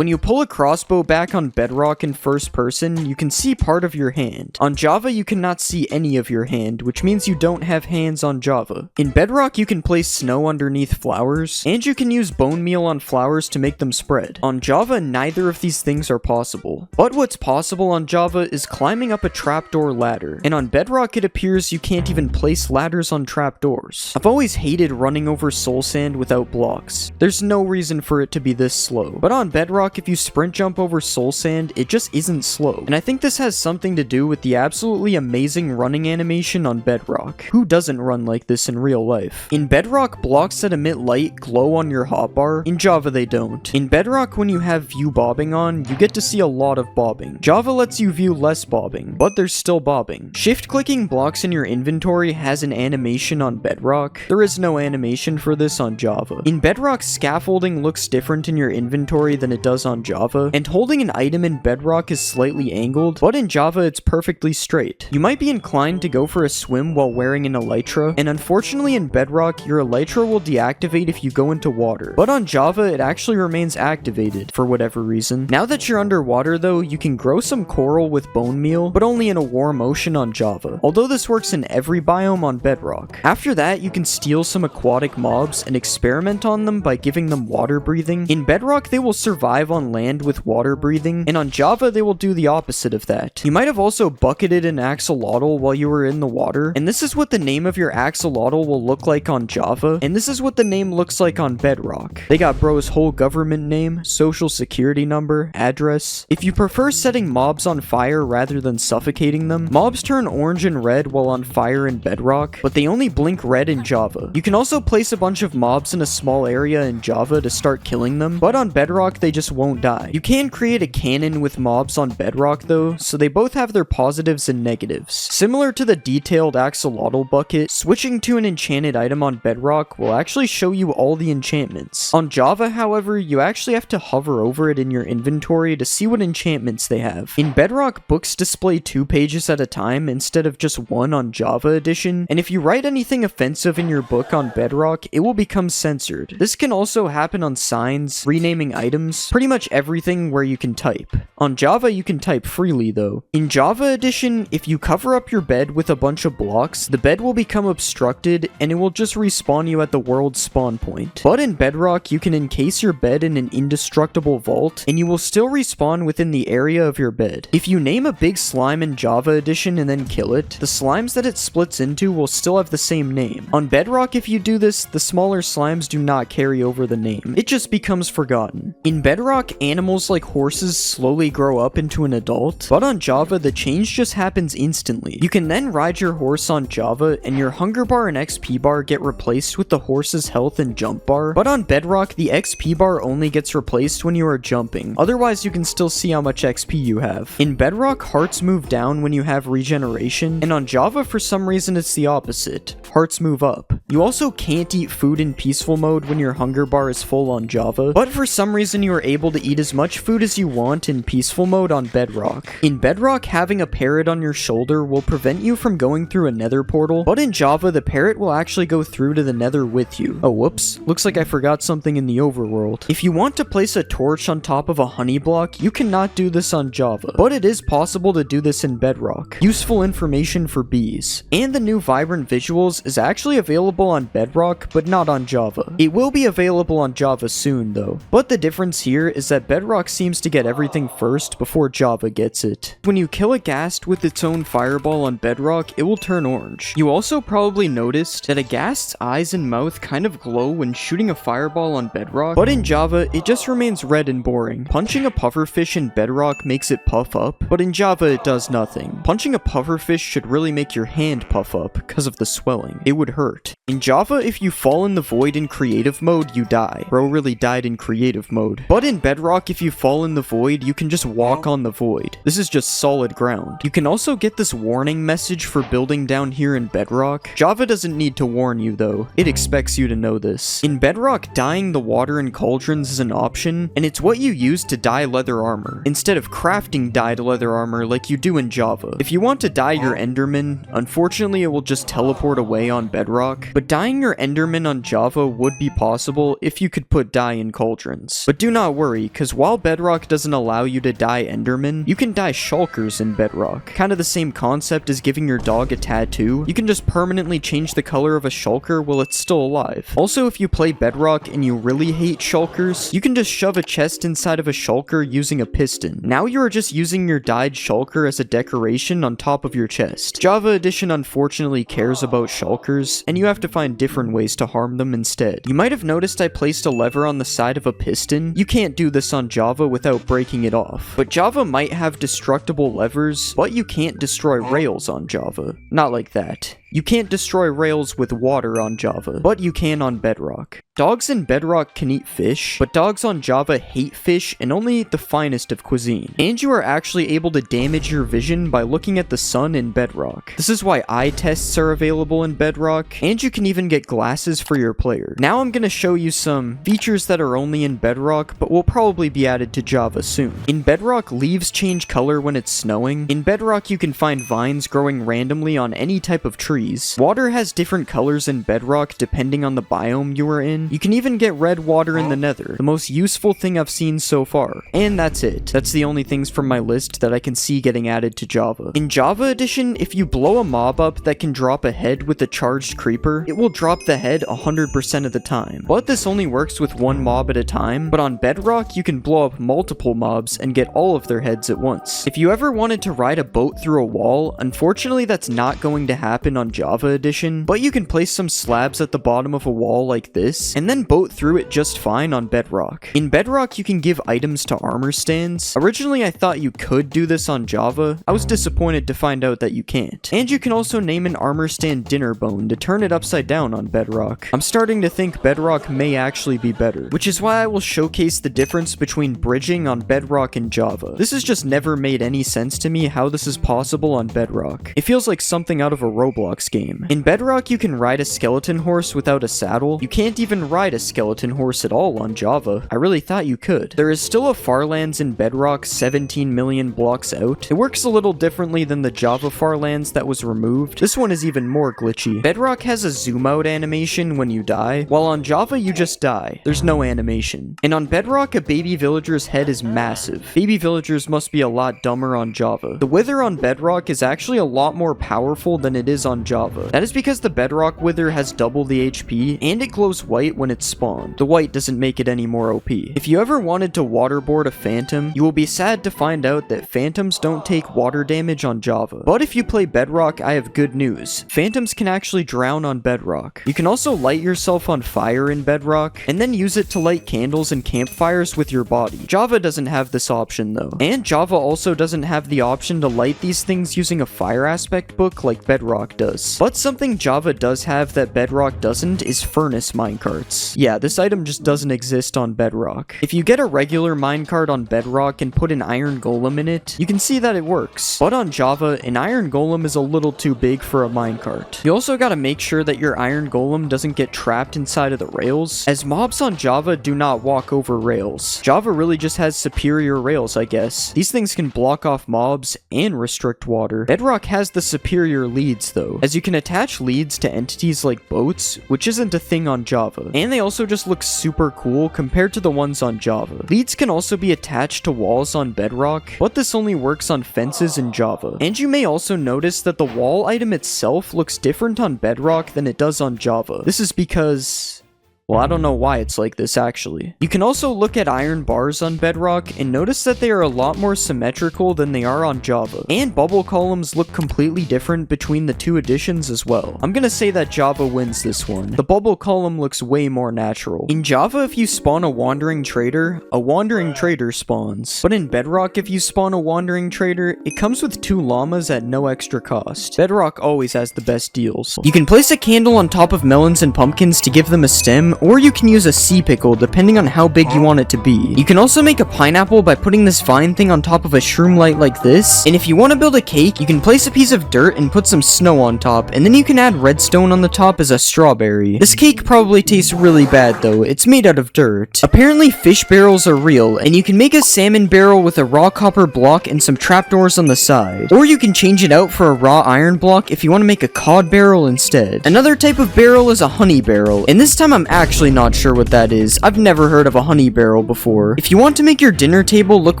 When you pull a crossbow back on Bedrock in first person, you can see part of your hand. On Java, you cannot see any of your hand, which means you don't have hands on Java. In Bedrock, you can place snow underneath flowers, and you can use bone meal on flowers to make them spread. On Java, neither of these things are possible. But what's possible on Java is climbing up a trapdoor ladder, and on Bedrock it appears you can't even place ladders on trapdoors. I've always hated running over soul sand without blocks. There's no reason for it to be this slow. But on Bedrock, if you sprint jump over soul sand, it just isn't slow. And I think this has something to do with the absolutely amazing running animation on Bedrock. Who doesn't run like this in real life? In Bedrock, blocks that emit light glow on your hotbar. In Java, they don't. In Bedrock, when you have view bobbing on, you get to see a lot of bobbing. Java lets you view less bobbing, but there's still bobbing. Shift-clicking blocks in your inventory has an animation on Bedrock. There is no animation for this on Java. In Bedrock, scaffolding looks different in your inventory than it does on Java, and holding an item in Bedrock is slightly angled, but in Java it's perfectly straight. You might be inclined to go for a swim while wearing an elytra, and unfortunately in Bedrock, your elytra will deactivate if you go into water, but on Java it actually remains activated for whatever reason. Now that you're underwater though, you can grow some coral with bone meal, but only in a warm ocean on Java, although this works in every biome on Bedrock. After that, you can steal some aquatic mobs and experiment on them by giving them water breathing. In Bedrock, they will survive on land with water breathing, and on Java, they will do the opposite of that. You might have also bucketed an axolotl while you were in the water, and this is what the name of your axolotl will look like on Java, and this is what the name looks like on Bedrock. They got bro's whole government name, social security number, address. If you prefer setting mobs on fire rather than suffocating them, mobs turn orange and red while on fire in Bedrock, but they only blink red in Java. You can also place a bunch of mobs in a small area in Java to start killing them, but on Bedrock they just won't die. You can create a cannon with mobs on Bedrock though, so they both have their positives and negatives. Similar to the detailed axolotl bucket, switching to an enchanted item on Bedrock will actually show you all the enchantments. On Java, however, you actually have to hover over it in your inventory to see what enchantments they have. In Bedrock, books display 2 pages at a time instead of just 1 on Java edition, and if you write anything offensive in your book on Bedrock, it will become censored. This can also happen on signs, renaming items, pretty much everything where you can type. On Java, you can type freely though. In Java edition, if you cover up your bed with a bunch of blocks, the bed will become obstructed and it will just respawn you at the world's spawn point. But in Bedrock, you can encase your bed in an indestructible vault, and you will still respawn within the area of your bed. If you name a big slime in Java edition and then kill it, the slimes that it splits into will still have the same name. On Bedrock, if you do this, the smaller slimes do not carry over the name. It just becomes forgotten. In Bedrock, animals like horses slowly grow up into an adult, but on Java, the change just happens instantly. You can then ride your horse on Java, and your hunger bar and XP bar get replaced with the horse's health and jump bar, but on Bedrock, the XP bar only gets replaced when you are jumping. Otherwise, you can still see how much XP you have. In Bedrock, hearts move down when you have regeneration, and on Java, for some reason, it's the opposite. Hearts move up. You also can't eat food in peaceful mode when your hunger bar is full on Java, but for some reason you are able to eat as much food as you want in peaceful mode on Bedrock. In Bedrock, having a parrot on your shoulder will prevent you from going through a nether portal, but in Java, the parrot will actually go through to the nether with you. Oh, whoops. Looks like I forgot something in the overworld. If you want to place a torch on top of a honey block, you cannot do this on Java, but it is possible to do this in Bedrock. Useful information for bees. And the new vibrant visuals is actually available on Bedrock, but not on Java. It will be available on Java soon though, but the difference here is that Bedrock seems to get everything first before Java gets it. When you kill a ghast with its own fireball on Bedrock, it will turn orange. You also probably noticed that a ghast's eyes and mouth kind of glow when shooting a fireball on Bedrock, but in Java, it just remains red and boring. Punching a pufferfish in Bedrock makes it puff up, but in Java it does nothing. Punching a pufferfish should really make your hand puff up because of the swelling. It would hurt. In Java, if you fall in the void in creative mode, you die. Bro really died in creative mode. But in Bedrock, if you fall in the void, you can just walk on the void. This is just solid ground. You can also get this warning message for building down here in Bedrock. Java doesn't need to warn you though. It expects you to know this. In Bedrock, dyeing the water in cauldrons is an option, and it's what you use to dye leather armor, instead of crafting dyed leather armor like you do in Java. If you want to dye your Enderman, unfortunately it will just teleport away on Bedrock, but dyeing your Enderman on Java would be possible if you could put dye in cauldrons. But do not worry. worry, cause while Bedrock doesn't allow you to die Endermen, you can die shulkers in Bedrock. Kinda the same concept as giving your dog a tattoo. You can just permanently change the color of a shulker while it's still alive. Also, if you play Bedrock and you really hate shulkers, you can just shove a chest inside of a shulker using a piston. Now you are just using your died shulker as a decoration on top of your chest. Java Edition unfortunately cares about shulkers, and you have to find different ways to harm them instead. You might have noticed I placed a lever on the side of a piston. You can't do this on Java without breaking it off. But Java might have destructible levers, but you can't destroy rails on Java. Not like that. You can't destroy rails with water on Java, but you can on Bedrock. Dogs in Bedrock can eat fish, but dogs on Java hate fish and only eat the finest of cuisine. And you are actually able to damage your vision by looking at the sun in Bedrock. This is why eye tests are available in Bedrock, and you can even get glasses for your player. Now I'm gonna show you some features that are only in Bedrock, but will probably be added to Java soon. In Bedrock, leaves change color when it's snowing. In Bedrock, you can find vines growing randomly on any type of tree. Water has different colors in Bedrock depending on the biome you are in. You can even get red water in the Nether, the most useful thing I've seen so far. And that's it. That's the only things from my list that I can see getting added to Java. In Java Edition, if you blow a mob up that can drop a head with a charged creeper, it will drop the head 100% of the time. But this only works with one mob at a time, but on Bedrock, you can blow up multiple mobs and get all of their heads at once. If you ever wanted to ride a boat through a wall, unfortunately that's not going to happen on Java Edition, but you can place some slabs at the bottom of a wall like this, and then boat through it just fine on Bedrock. In Bedrock, you can give items to armor stands. Originally, I thought you could do this on Java. I was disappointed to find out that you can't. And you can also name an armor stand Dinner Bone to turn it upside down on Bedrock. I'm starting to think Bedrock may actually be better, which is why I will showcase the difference between bridging on Bedrock and Java. This has just never made any sense to me how this is possible on Bedrock. It feels like something out of a Roblox game. In Bedrock, you can ride a skeleton horse without a saddle. You can't even ride a skeleton horse at all on Java. I really thought you could. There is still a Farlands in Bedrock 17 million blocks out. It works a little differently than the Java Farlands that was removed. This one is even more glitchy. Bedrock has a zoom out animation when you die, while on Java you just die. There's no animation. And on Bedrock, a baby villager's head is massive. Baby villagers must be a lot dumber on Java. The wither on Bedrock is actually a lot more powerful than it is on Java. That is because the Bedrock Wither has double the HP, and it glows white when it's spawned. The white doesn't make it any more OP. If you ever wanted to waterboard a phantom, you will be sad to find out that phantoms don't take water damage on Java. But if you play Bedrock, I have good news. Phantoms can actually drown on Bedrock. You can also light yourself on fire in Bedrock, and then use it to light candles and campfires with your body. Java doesn't have this option though. And Java also doesn't have the option to light these things using a fire aspect book like Bedrock does. But something Java does have that Bedrock doesn't is furnace minecarts. Yeah, this item just doesn't exist on Bedrock. If you get a regular minecart on Bedrock and put an iron golem in it, you can see that it works. But on Java, an iron golem is a little too big for a minecart. You also gotta make sure that your iron golem doesn't get trapped inside of the rails, as mobs on Java do not walk over rails. Java really just has superior rails, I guess. These things can block off mobs and restrict water. Bedrock has the superior leads though, as you can attach leads to entities like boats, which isn't a thing on Java. And they also just look super cool compared to the ones on Java. Leads can also be attached to walls on Bedrock, but this only works on fences in Java. And you may also notice that the wall item itself looks different on Bedrock than it does on Java. This is because... well, I don't know why it's like this actually. You can also look at iron bars on Bedrock and notice that they are a lot more symmetrical than they are on Java. And bubble columns look completely different between the two editions as well. I'm gonna say that Java wins this one. The bubble column looks way more natural. In Java, if you spawn a wandering trader spawns. But in Bedrock, if you spawn a wandering trader, it comes with 2 llamas at no extra cost. Bedrock always has the best deals. You can place a candle on top of melons and pumpkins to give them a stem, or you can use a sea pickle depending on how big you want it to be. You can also make a pineapple by putting this vine thing on top of a shroom light like this, and if you want to build a cake, you can place a piece of dirt and put some snow on top, and then you can add redstone on the top as a strawberry. This cake probably tastes really bad though, it's made out of dirt. Apparently fish barrels are real, and you can make a salmon barrel with a raw copper block and some trapdoors on the side. Or you can change it out for a raw iron block if you want to make a cod barrel instead. Another type of barrel is a honey barrel, and this time I'm actually actually not sure what that is. I've never heard of a honey barrel before. If you want to make your dinner table look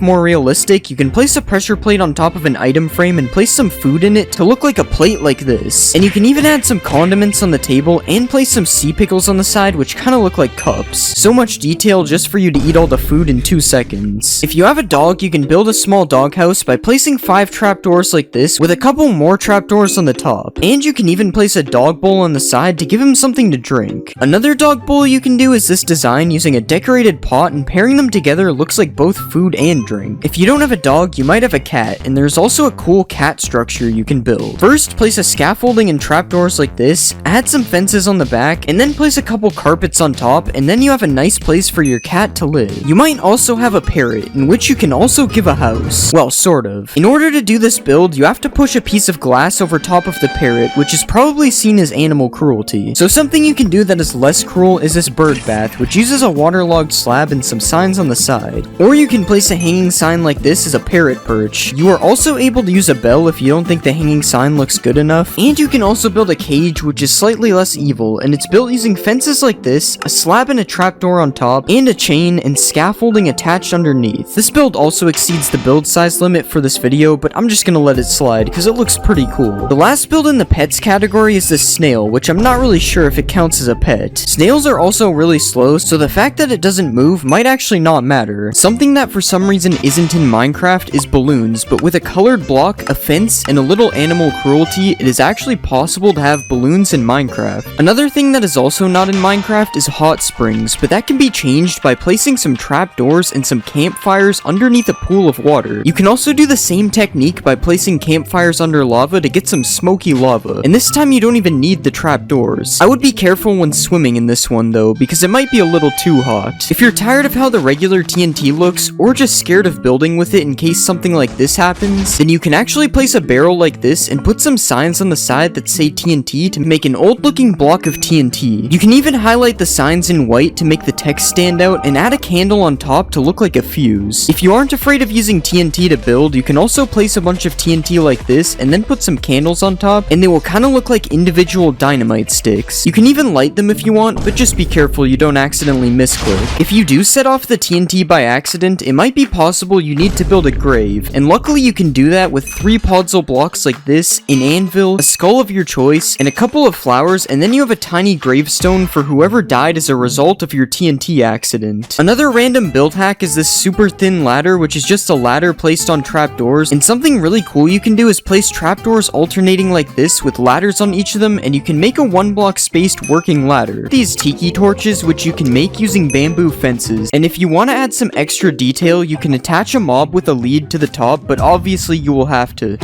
more realistic, you can place a pressure plate on top of an item frame and place some food in it to look like a plate like this. And you can even add some condiments on the table and place some sea pickles on the side, which kind of look like cups. So much detail just for you to eat all the food in 2 seconds. If you have a dog, you can build a small doghouse by placing 5 trapdoors like this with a couple more trapdoors on the top. And you can even place a dog bowl on the side to give him something to drink. Another dog bowl you can do is this design using a decorated pot, and pairing them together looks like both food and drink. If you don't have a dog, you might have a cat, and there's also a cool cat structure you can build. First, place a scaffolding and trapdoors like this, add some fences on the back, and then place a couple carpets on top, and then you have a nice place for your cat to live. You might also have a parrot, in which you can also give a house. Well, sort of. In order to do this build, you have to push a piece of glass over top of the parrot, which is probably seen as animal cruelty. So something you can do that is less cruel is this bird bath, which uses a waterlogged slab and some signs on the side. Or you can place a hanging sign like this as a parrot perch. You are also able to use a bell if you don't think the hanging sign looks good enough. And you can also build a cage, which is slightly less evil, and it's built using fences like this, a slab and a trapdoor on top, and a chain and scaffolding attached underneath. This build also exceeds the build size limit for this video, but I'm just gonna let it slide because it looks pretty cool. The last build in the pets category is this snail, which I'm not really sure if it counts as a pet. Snails are also really slow, so the fact that it doesn't move might actually not matter. Something that for some reason isn't in Minecraft is balloons, but with a colored block, a fence, and a little animal cruelty, it is actually possible to have balloons in Minecraft. Another thing that is also not in Minecraft is hot springs, but that can be changed by placing some trapdoors and some campfires underneath a pool of water. You can also do the same technique by placing campfires under lava to get some smoky lava, and this time you don't even need the trapdoors. I would be careful when swimming in this one though, because it might be a little too hot. If you're tired of how the regular TNT looks, or just scared of building with it in case something like this happens, then you can actually place a barrel like this and put some signs on the side that say TNT to make an old looking block of TNT. You can even highlight the signs in white to make the text stand out and add a candle on top to look like a fuse. If you aren't afraid of using TNT to build, you can also place a bunch of TNT like this and then put some candles on top, and they will kind of look like individual dynamite sticks. You can even light them if you want, but just be careful you don't accidentally misclick. If you do set off the TNT by accident, it might be possible you need to build a grave, and luckily you can do that with 3 puzzle blocks like this, an anvil, a skull of your choice, and a couple of flowers, and then you have a tiny gravestone for whoever died as a result of your TNT accident. Another random build hack is this super thin ladder, which is just a ladder placed on trapdoors, and something really cool you can do is place trapdoors alternating like this with ladders on each of them, and you can make a 1-block spaced working ladder. These tiki torches, which you can make using bamboo fences, and if you want to add some extra detail, you can attach a mob with a lead to the top, but obviously you will have to.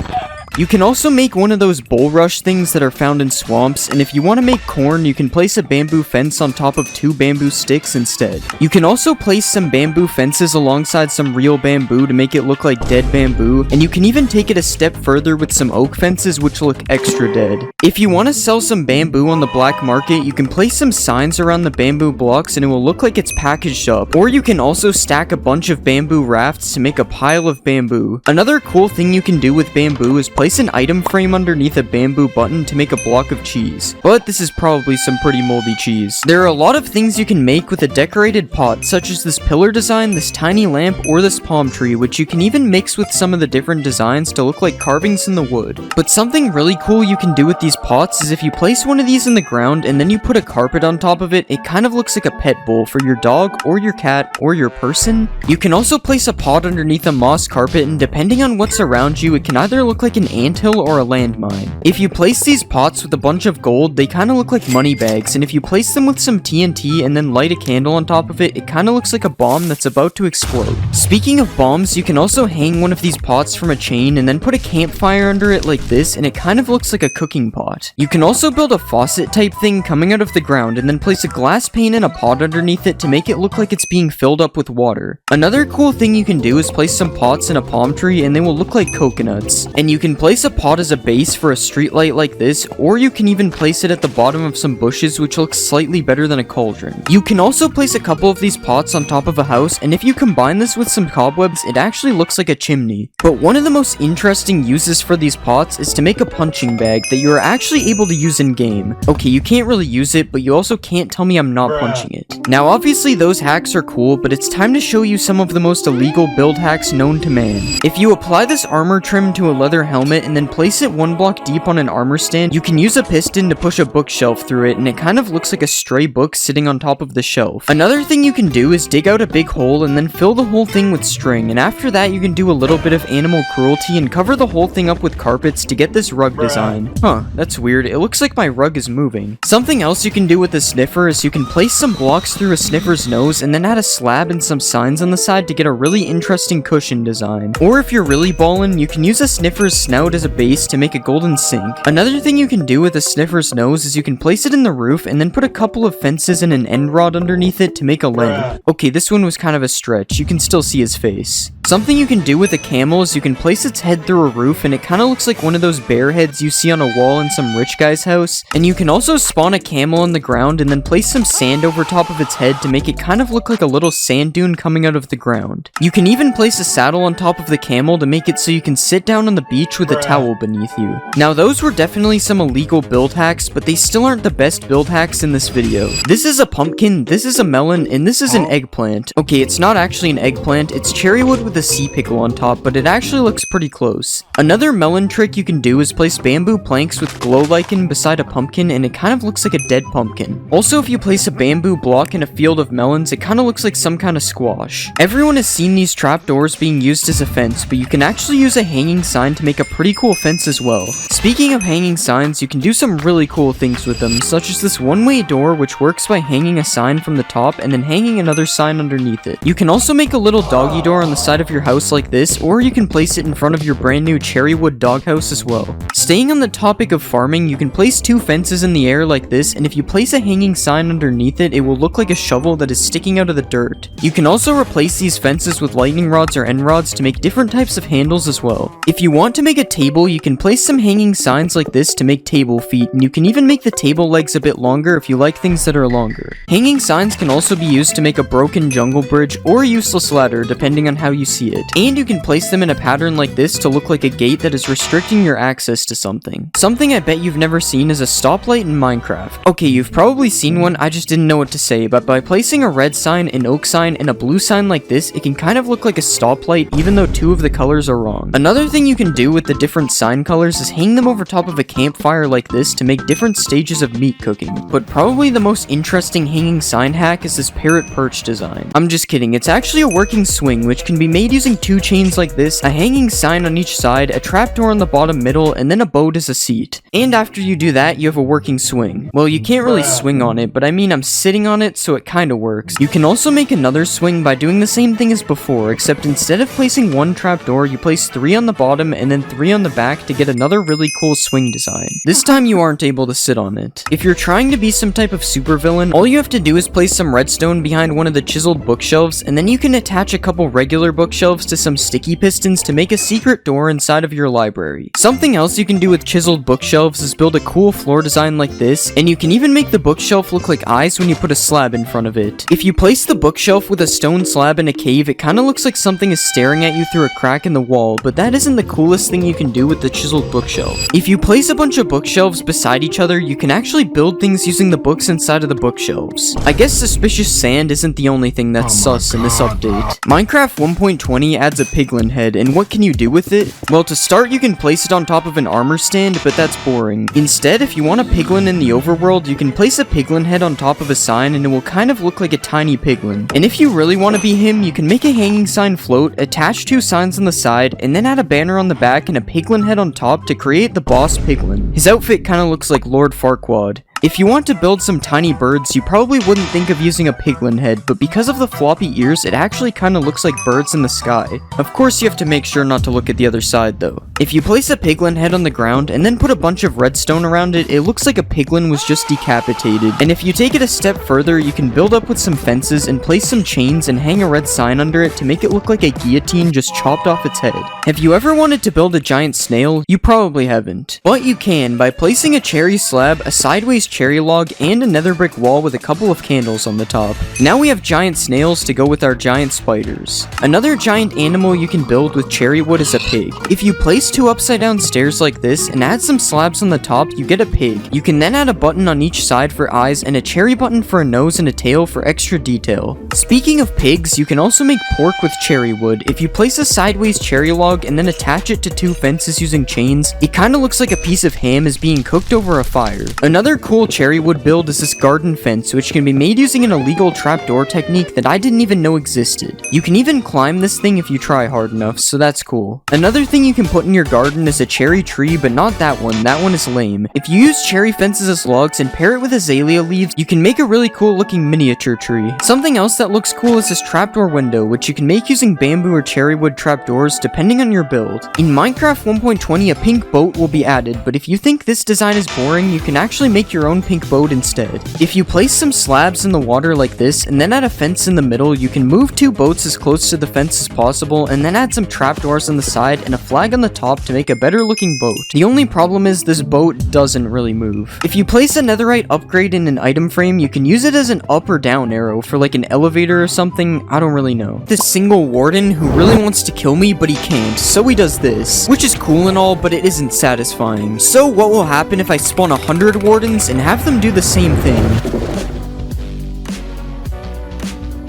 You can also make one of those bulrush things that are found in swamps, and if you want to make corn, you can place a bamboo fence on top of 2 bamboo sticks instead. You can also place some bamboo fences alongside some real bamboo to make it look like dead bamboo, and you can even take it a step further with some oak fences which look extra dead. If you want to sell some bamboo on the black market, you can place some signs around the bamboo blocks and it will look like it's packaged up, or you can also stack a bunch of bamboo rafts to make a pile of bamboo. Another cool thing you can do with bamboo is place an item frame underneath a bamboo button to make a block of cheese, but this is probably some pretty moldy cheese. There are a lot of things you can make with a decorated pot, such as this pillar design, this tiny lamp, or this palm tree, which you can even mix with some of the different designs to look like carvings in the wood. But something really cool you can do with these pots is if you place one of these in the ground and then you put a carpet on top of it, it kind of looks like a pet bowl for your dog or your cat or your person. You can also place a pot underneath a moss carpet, and depending on what's around you, it can either look like an anthill or a landmine. If you place these pots with a bunch of gold, they kind of look like money bags, and if you place them with some TNT and then light a candle on top of it, it kind of looks like a bomb that's about to explode. Speaking of bombs, you can also hang one of these pots from a chain and then put a campfire under it like this, and it kind of looks like a cooking pot. You can also build a faucet type thing coming out of the ground and then place a glass pane in a pot underneath it to make it look like it's being filled up with water. Another cool thing you can do is place some pots in a palm tree and they will look like coconuts. And you can place place a pot as a base for a streetlight like this, or you can even place it at the bottom of some bushes, which looks slightly better than a cauldron. You can also place a couple of these pots on top of a house, and if you combine this with some cobwebs, it actually looks like a chimney. But one of the most interesting uses for these pots is to make a punching bag that you are actually able to use in game. Okay, you can't really use it, but you also can't tell me I'm not punching it. Now obviously those hacks are cool, but it's time to show you some of the most illegal build hacks known to man. If you apply this armor trim to a leather helmet and then place it 1 block deep on an armor stand, you can use a piston to push a bookshelf through it, and it kind of looks like a stray book sitting on top of the shelf. Another thing you can do is dig out a big hole and then fill the whole thing with string, and after that you can do a little bit of animal cruelty and cover the whole thing up with carpets to get this rug design. Huh, that's weird. It looks like my rug is moving. Something else you can do with the sniffer is you can place some blocks through a sniffer's nose and then add a slab and some signs on the side to get a really interesting cushion design. Or if you're really ballin', you can use a sniffer's snout as a base to make a golden sink. Another thing you can do with a sniffer's nose is you can place it in the roof and then put a couple of fences and an end rod underneath it to make a lamp. Okay, this one was kind of a stretch. You can still see his face. Something you can do with a camel is you can place its head through a roof and it kind of looks like one of those bear heads you see on a wall in some rich guy's house. And you can also spawn a camel on the ground and then place some sand over top of its head to make it kind of look like a little sand dune coming out of the ground. You can even place a saddle on top of the camel to make it so you can sit down on the beach with a towel beneath you. Now those were definitely some illegal build hacks, but they still aren't the best build hacks in this video. This is a pumpkin, this is a melon, and this is an eggplant. Okay, it's not actually an eggplant, it's cherry wood with a sea pickle on top, but it actually looks pretty close. Another melon trick you can do is place bamboo planks with glow lichen beside a pumpkin, and it kind of looks like a dead pumpkin. Also, if you place a bamboo block in a field of melons, it kind of looks like some kind of squash. Everyone has seen these trapdoors being used as a fence, but you can actually use a hanging sign to make a pretty cool fence as well. Speaking of hanging signs, you can do some really cool things with them, such as this one-way door, which works by hanging a sign from the top and then hanging another sign underneath it. You can also make a little doggy door on the side of your house like this, or you can place it in front of your brand new cherry wood doghouse as well. Staying on the topic of farming, you can place 2 fences in the air like this, and if you place a hanging sign underneath it, it will look like a shovel that is sticking out of the dirt. You can also replace these fences with lightning rods or end rods to make different types of handles as well. If you want to make a table, you can place some hanging signs like this to make table feet, and you can even make the table legs a bit longer if you like things that are longer. Hanging signs can also be used to make a broken jungle bridge or a useless ladder, depending on how you see it. And you can place them in a pattern like this to look like a gate that is restricting your access to something. Something I bet you've never seen is a stoplight in Minecraft. Okay, you've probably seen one, I just didn't know what to say, but by placing a red sign, an oak sign, and a blue sign like this, it can kind of look like a stoplight even though 2 of the colors are wrong. Another thing you can do with the different sign colors is hang them over top of a campfire like this to make different stages of meat cooking. But probably the most interesting hanging sign hack is this parrot perch design. I'm just kidding, it's actually a working swing which can be made using 2 chains like this, a hanging sign on each side, a trapdoor on the bottom middle, and then a boat as a seat. And after you do that, you have a working swing. Well, you can't really swing on it, but I mean I'm sitting on it, so it kinda works. You can also make another swing by doing the same thing as before, except instead of placing 1 trapdoor, you place 3 on the bottom and then 3 on the back to get another really cool swing design. This time you aren't able to sit on it. If you're trying to be some type of supervillain, all you have to do is place some redstone behind one of the chiseled bookshelves, and then you can attach a couple regular bookshelves to some sticky pistons to make a secret door inside of your library. Something else you can do with chiseled bookshelves is build a cool floor design like this, and you can even make the bookshelf look like eyes when you put a slab in front of it. If you place the bookshelf with a stone slab in a cave, it kinda looks like something is staring at you through a crack in the wall, but that isn't the coolest thing you can do with the chiseled bookshelf. If you place a bunch of bookshelves beside each other, you can actually build things using the books inside of the bookshelves. I guess suspicious sand isn't the only thing that's sus in this update. Minecraft 1.20 adds a piglin head, and what can you do with it? Well, to start, you can place it on top of an armor stand, but that's boring. Instead, if you want a piglin in the overworld, you can place a piglin head on top of a sign, and it will kind of look like a tiny piglin. And if you really want to be him, you can make a hanging sign float, attach 2 signs on the side, and then add a banner on the back and a piglin head on top to create the boss piglin. His outfit kind of looks like Lord Farquaad. If you want to build some tiny birds, you probably wouldn't think of using a piglin head, but because of the floppy ears, it actually kinda looks like birds in the sky. Of course, you have to make sure not to look at the other side though. If you place a piglin head on the ground and then put a bunch of redstone around it, it looks like a piglin was just decapitated. And if you take it a step further, you can build up with some fences and place some chains and hang a red sign under it to make it look like a guillotine just chopped off its head. Have you ever wanted to build a giant snail? You probably haven't. But you can by placing a cherry slab, a sideways cherry log, and a nether brick wall with a couple of candles on the top. Now we have giant snails to go with our giant spiders. Another giant animal you can build with cherry wood is a pig. If you place two upside down stairs like this and add some slabs on the top, you get a pig. You can then add a button on each side for eyes and a cherry button for a nose and a tail for extra detail. Speaking of pigs, you can also make pork with cherry wood. If you place a sideways cherry log and then attach it to two fences using chains, it kinda looks like a piece of ham is being cooked over a fire. Another cool cherry wood build is this garden fence, which can be made using an illegal trapdoor technique that I didn't even know existed. You can even climb this thing if you try hard enough, so that's cool. Another thing you can put in your garden is a cherry tree, but not that one is lame. If you use cherry fences as logs and pair it with azalea leaves, you can make a really cool looking miniature tree. Something else that looks cool is this trapdoor window, which you can make using bamboo or cherry wood trapdoors depending on your build. In Minecraft 1.20, a pink boat will be added, but if you think this design is boring, you can actually make your own pink boat instead. If you place some slabs in the water like this and then add a fence in the middle, you can move two boats as close to the fence as possible and then add some trapdoors on the side and a flag on the top to make a better looking boat. The only problem is this boat doesn't really move. If you place a netherite upgrade in an item frame, you can use it as an up or down arrow for like an elevator or something, I don't really know. This single warden who really wants to kill me but he can't, so he does this, which is cool and all, but it isn't satisfying. So what will happen if I spawn 100 wardens and have them do the same thing?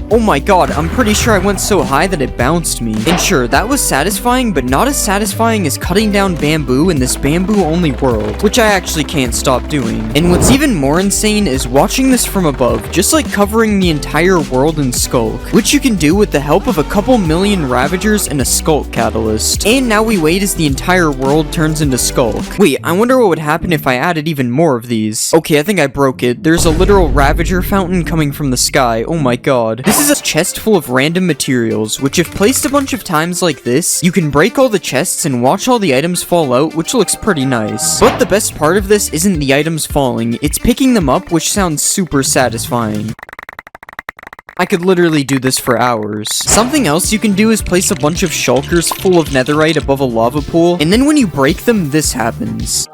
Oh my god, I'm pretty sure I went so high that it bounced me. And sure, that was satisfying, but not as satisfying as cutting down bamboo in this bamboo-only world, which I actually can't stop doing. And what's even more insane is watching this from above, just like covering the entire world in Skulk, which you can do with the help of a couple million Ravagers and a Skulk Catalyst. And now we wait as the entire world turns into Skulk. Wait, I wonder what would happen if I added even more of these. Okay, I think I broke it. There's a literal Ravager fountain coming from the sky. Oh my god. This is a chest full of random materials, which if placed a bunch of times like this, you can break all the chests and watch all the items fall out, which looks pretty nice. But the best part of this isn't the items falling, it's picking them up, which sounds super satisfying. I could literally do this for hours. Something else you can do is place a bunch of shulkers full of netherite above a lava pool, and then when you break them, this happens.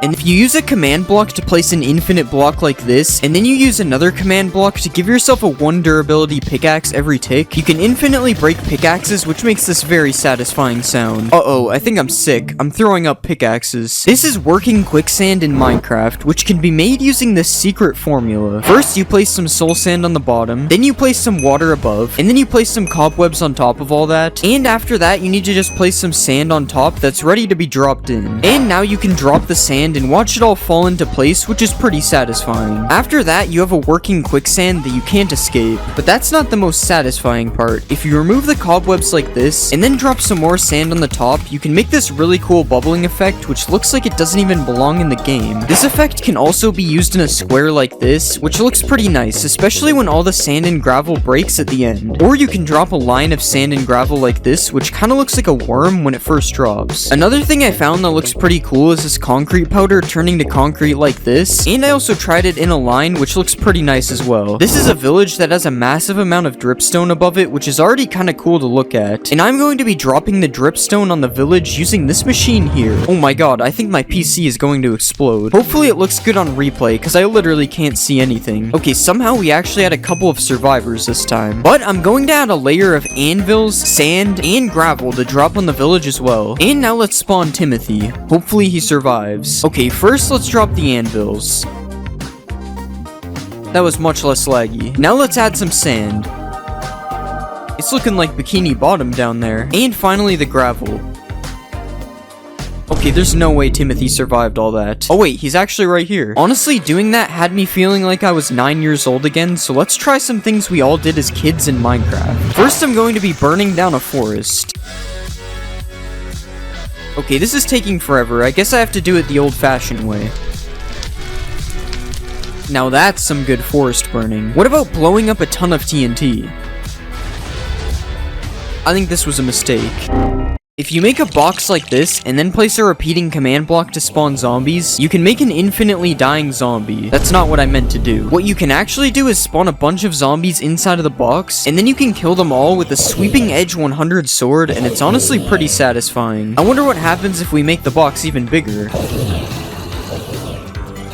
And if you use a command block to place an infinite block like this, and then you use another command block to give yourself a 1 durability pickaxe every tick, you can infinitely break pickaxes, which makes this very satisfying sound. Uh-oh, I think I'm sick. I'm throwing up pickaxes. This is working quicksand in Minecraft, which can be made using this secret formula. First, you place some soul sand on the bottom, then you place some water above, and then you place some cobwebs on top of all that, and after that, you need to just place some sand on top that's ready to be dropped in. And now you can drop the sand and watch it all fall into place, which is pretty satisfying. After that, you have a working quicksand that you can't escape. But that's not the most satisfying part. If you remove the cobwebs like this, and then drop some more sand on the top, you can make this really cool bubbling effect, which looks like it doesn't even belong in the game. This effect can also be used in a square like this, which looks pretty nice, especially when all the sand and gravel breaks at the end. Or you can drop a line of sand and gravel like this, which kinda looks like a worm when it first drops. Another thing I found that looks pretty cool is this concrete powder turning to concrete like this, and I also tried it in a line, which looks pretty nice as well. This is a village that has a massive amount of dripstone above it, which is already kinda cool to look at, and I'm going to be dropping the dripstone on the village using this machine here. Oh my god, I think my PC is going to explode. Hopefully it looks good on replay, because I literally can't see anything. Okay, somehow we actually had a couple of survivors this time, but I'm going to add a layer of anvils, sand, and gravel to drop on the village as well. And now let's spawn Timothy. Hopefully he survives. Okay, first let's drop the anvils. That was much less laggy. Now let's add some sand. It's looking like Bikini Bottom down there. And finally the gravel. Okay, there's no way Timothy survived all that. Oh wait, he's actually right here. Honestly, doing that had me feeling like I was 9 years old again, so let's try some things we all did as kids in Minecraft. First, I'm going to be burning down a forest. Okay, this is taking forever. I guess I have to do it the old-fashioned way. Now that's some good forest burning. What about blowing up a ton of TNT? I think this was a mistake. If you make a box like this, and then place a repeating command block to spawn zombies, you can make an infinitely dying zombie. That's not what I meant to do. What you can actually do is spawn a bunch of zombies inside of the box, and then you can kill them all with a sweeping edge 100 sword, and it's honestly pretty satisfying. I wonder what happens if we make the box even bigger.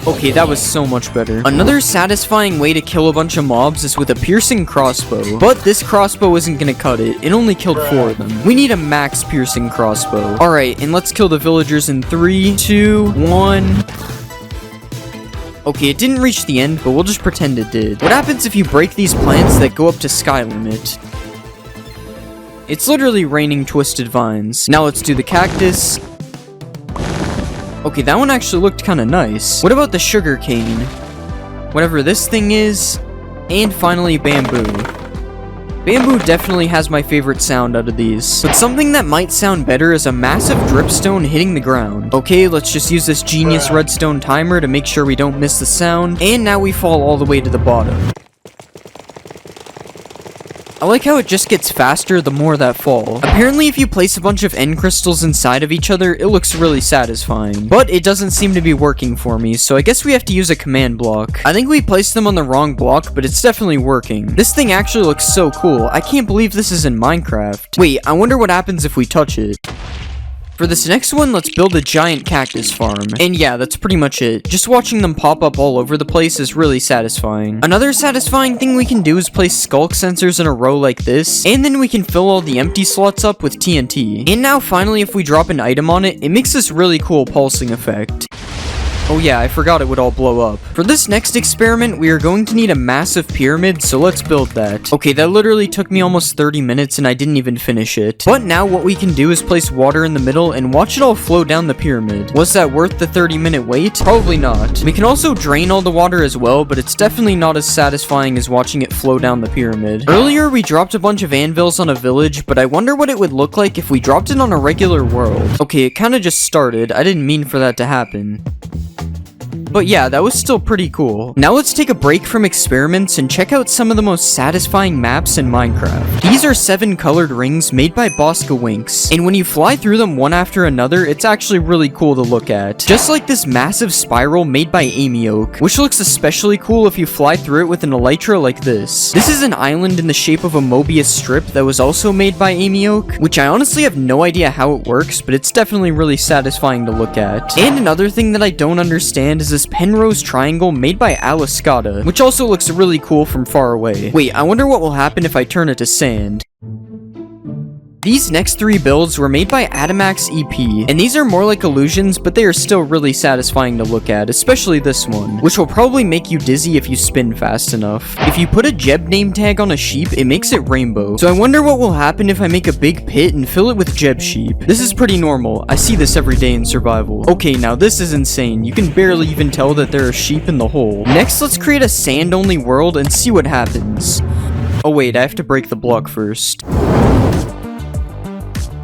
Okay, that was so much better. Another satisfying way to kill a bunch of mobs is with a piercing crossbow. But this crossbow isn't gonna cut it. It only killed 4 of them. We need a max piercing crossbow. Alright, and let's kill the villagers in 3, 2, 1... Okay, it didn't reach the end, but we'll just pretend it did. What happens if you break these plants that go up to sky limit? It's literally raining twisted vines. Now let's do the cactus. Okay, that one actually looked kind of nice. What about the sugar cane? Whatever this thing is. And finally, bamboo. Bamboo definitely has my favorite sound out of these. But something that might sound better is a massive dripstone hitting the ground. Okay, let's just use this genius redstone timer to make sure we don't miss the sound. And now we fall all the way to the bottom. I like how it just gets faster the more that fall. Apparently if you place a bunch of end crystals inside of each other, it looks really satisfying. But it doesn't seem to be working for me, so I guess we have to use a command block. I think we placed them on the wrong block, but it's definitely working. This thing actually looks so cool. I can't believe this is in Minecraft. Wait, I wonder what happens if we touch it. For this next one, let's build a giant cactus farm. And yeah, that's pretty much it. Just watching them pop up all over the place is really satisfying. Another satisfying thing we can do is place skulk sensors in a row like this, and then we can fill all the empty slots up with TNT. And now finally, if we drop an item on it, it makes this really cool pulsing effect. Oh yeah, I forgot it would all blow up. For this next experiment, we are going to need a massive pyramid, so let's build that. Okay, that literally took me almost 30 minutes and I didn't even finish it. But now what we can do is place water in the middle and watch it all flow down the pyramid. Was that worth the 30-minute wait? Probably not. We can also drain all the water as well, but it's definitely not as satisfying as watching it flow down the pyramid. Earlier, we dropped a bunch of anvils on a village, but I wonder what it would look like if we dropped it on a regular world. Okay, it kinda just started. I didn't mean for that to happen. But yeah, that was still pretty cool. Now let's take a break from experiments and check out some of the most satisfying maps in Minecraft. These are 7 colored rings made by Bosca Winks, and when you fly through them one after another, it's actually really cool to look at. Just like this massive spiral made by Amy Oak, which looks especially cool if you fly through it with an elytra like this. This is an island in the shape of a Mobius strip that was also made by Amy Oak, which I honestly have no idea how it works, but it's definitely really satisfying to look at. And another thing that I don't understand is this Penrose triangle made by Aliscata, which also looks really cool from far away. Wait, I wonder what will happen if I turn it to sand. These next 3 builds were made by Adamax EP, and these are more like illusions, but they are still really satisfying to look at, especially this one, which will probably make you dizzy if you spin fast enough. If you put a Jeb name tag on a sheep, it makes it rainbow, so I wonder what will happen if I make a big pit and fill it with Jeb sheep. This is pretty normal. I see this every day in survival. Okay, now this is insane. You can barely even tell that there are sheep in the hole. Next, let's create a sand-only world and see what happens. Oh wait, I have to break the block first.